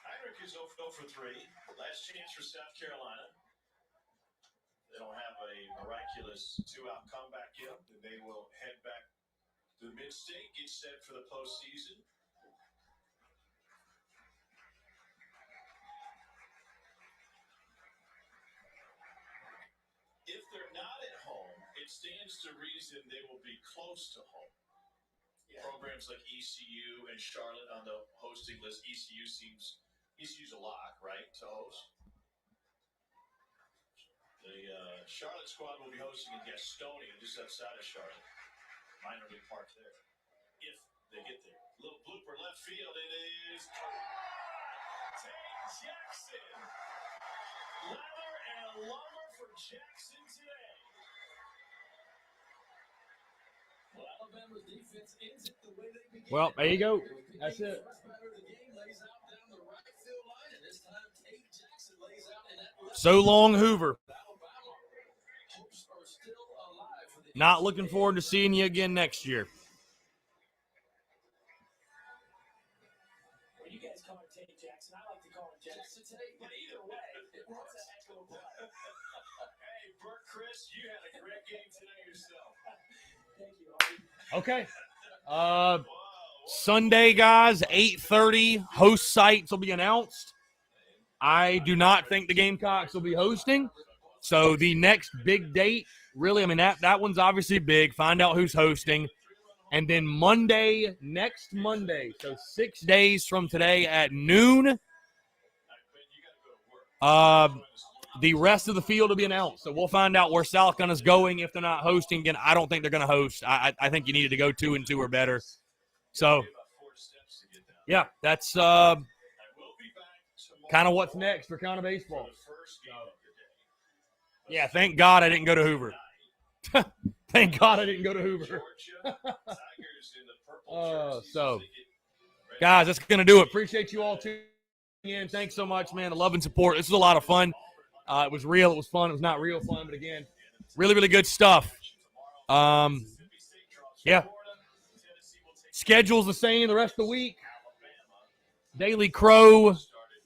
Heinrich is 0 for 3. Last chance for South Carolina. They don't have a miraculous 2-out comeback yet. They will head back to the mid-state, get set for the postseason. If they're not at home, it stands to reason they will be close to home. Yeah. Programs like ECU and Charlotte on the hosting list. ECU's a lock, right, to host? The Charlotte squad will be hosting in Gastonia, just outside of Charlotte. Minor league park there, if they get there. Little blooper left field. It is Tate Jackson. Lather and lumber for Jackson today. Well, Alabama's defense ends it the way they began. Well, there you go. That's it. First batter of the game lays out down the right field line, and this time Tate Jackson lays out in that left. So long, Hoover. Not looking forward to seeing you again next year. Well, you guys call him Tate Jackson. I like to call him Jackson Tate, but either way, it was a heck of a play. Hey, Bert, Chris, you had a great game today yourself. Thank you, Okay. Harvey. Sunday, guys, 8:30. Host sites will be announced. I do not think the Gamecocks will be hosting. So the next big date, really, I mean, that one's obviously big. Find out who's hosting. And then next Monday, so 6 days from today at noon, the rest of the field will be announced. So we'll find out where South Carolina's going if they're not hosting. Again, I don't think they're going to host. I think you needed to go 2-2 or better. So, yeah, that's kind of what's next for County Baseball. Yeah, thank God I didn't go to Hoover. Thank God I didn't go to Hoover. So, guys, that's going to do it. Appreciate you all tuning in. Thanks so much, man. The love and support. This was a lot of fun. It was real. It was fun. It was not real fun, but again, really, really good stuff. Yeah. Schedule's the same the rest of the week. Daily Crow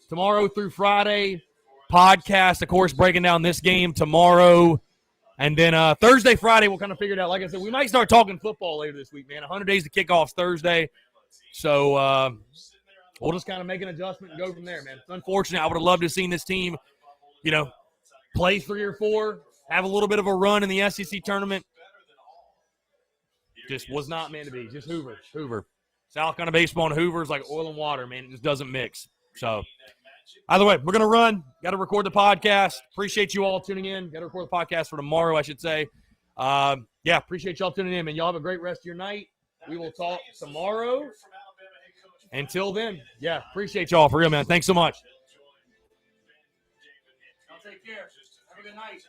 tomorrow through Friday. Podcast, of course, breaking down this game tomorrow. And then Thursday, Friday, we'll kind of figure it out. Like I said, we might start talking football later this week, man. 100 days to kickoffs Thursday. So we'll just kind of make an adjustment and go from there, man. It's unfortunate. I would have loved to have seen this team, play 3 or 4, have a little bit of a run in the SEC tournament. Just was not meant to be. Just Hoover. South Carolina baseball and Hoover is like oil and water, man. It just doesn't mix. So either way, we're going to run. Got to record the podcast. Appreciate you all tuning in. Got to record the podcast for tomorrow, I should say. Appreciate y'all tuning in, man. Y'all have a great rest of your night. We will talk tomorrow. Until then, appreciate y'all for real, man. Thanks so much. Y'all take care. Have a good night.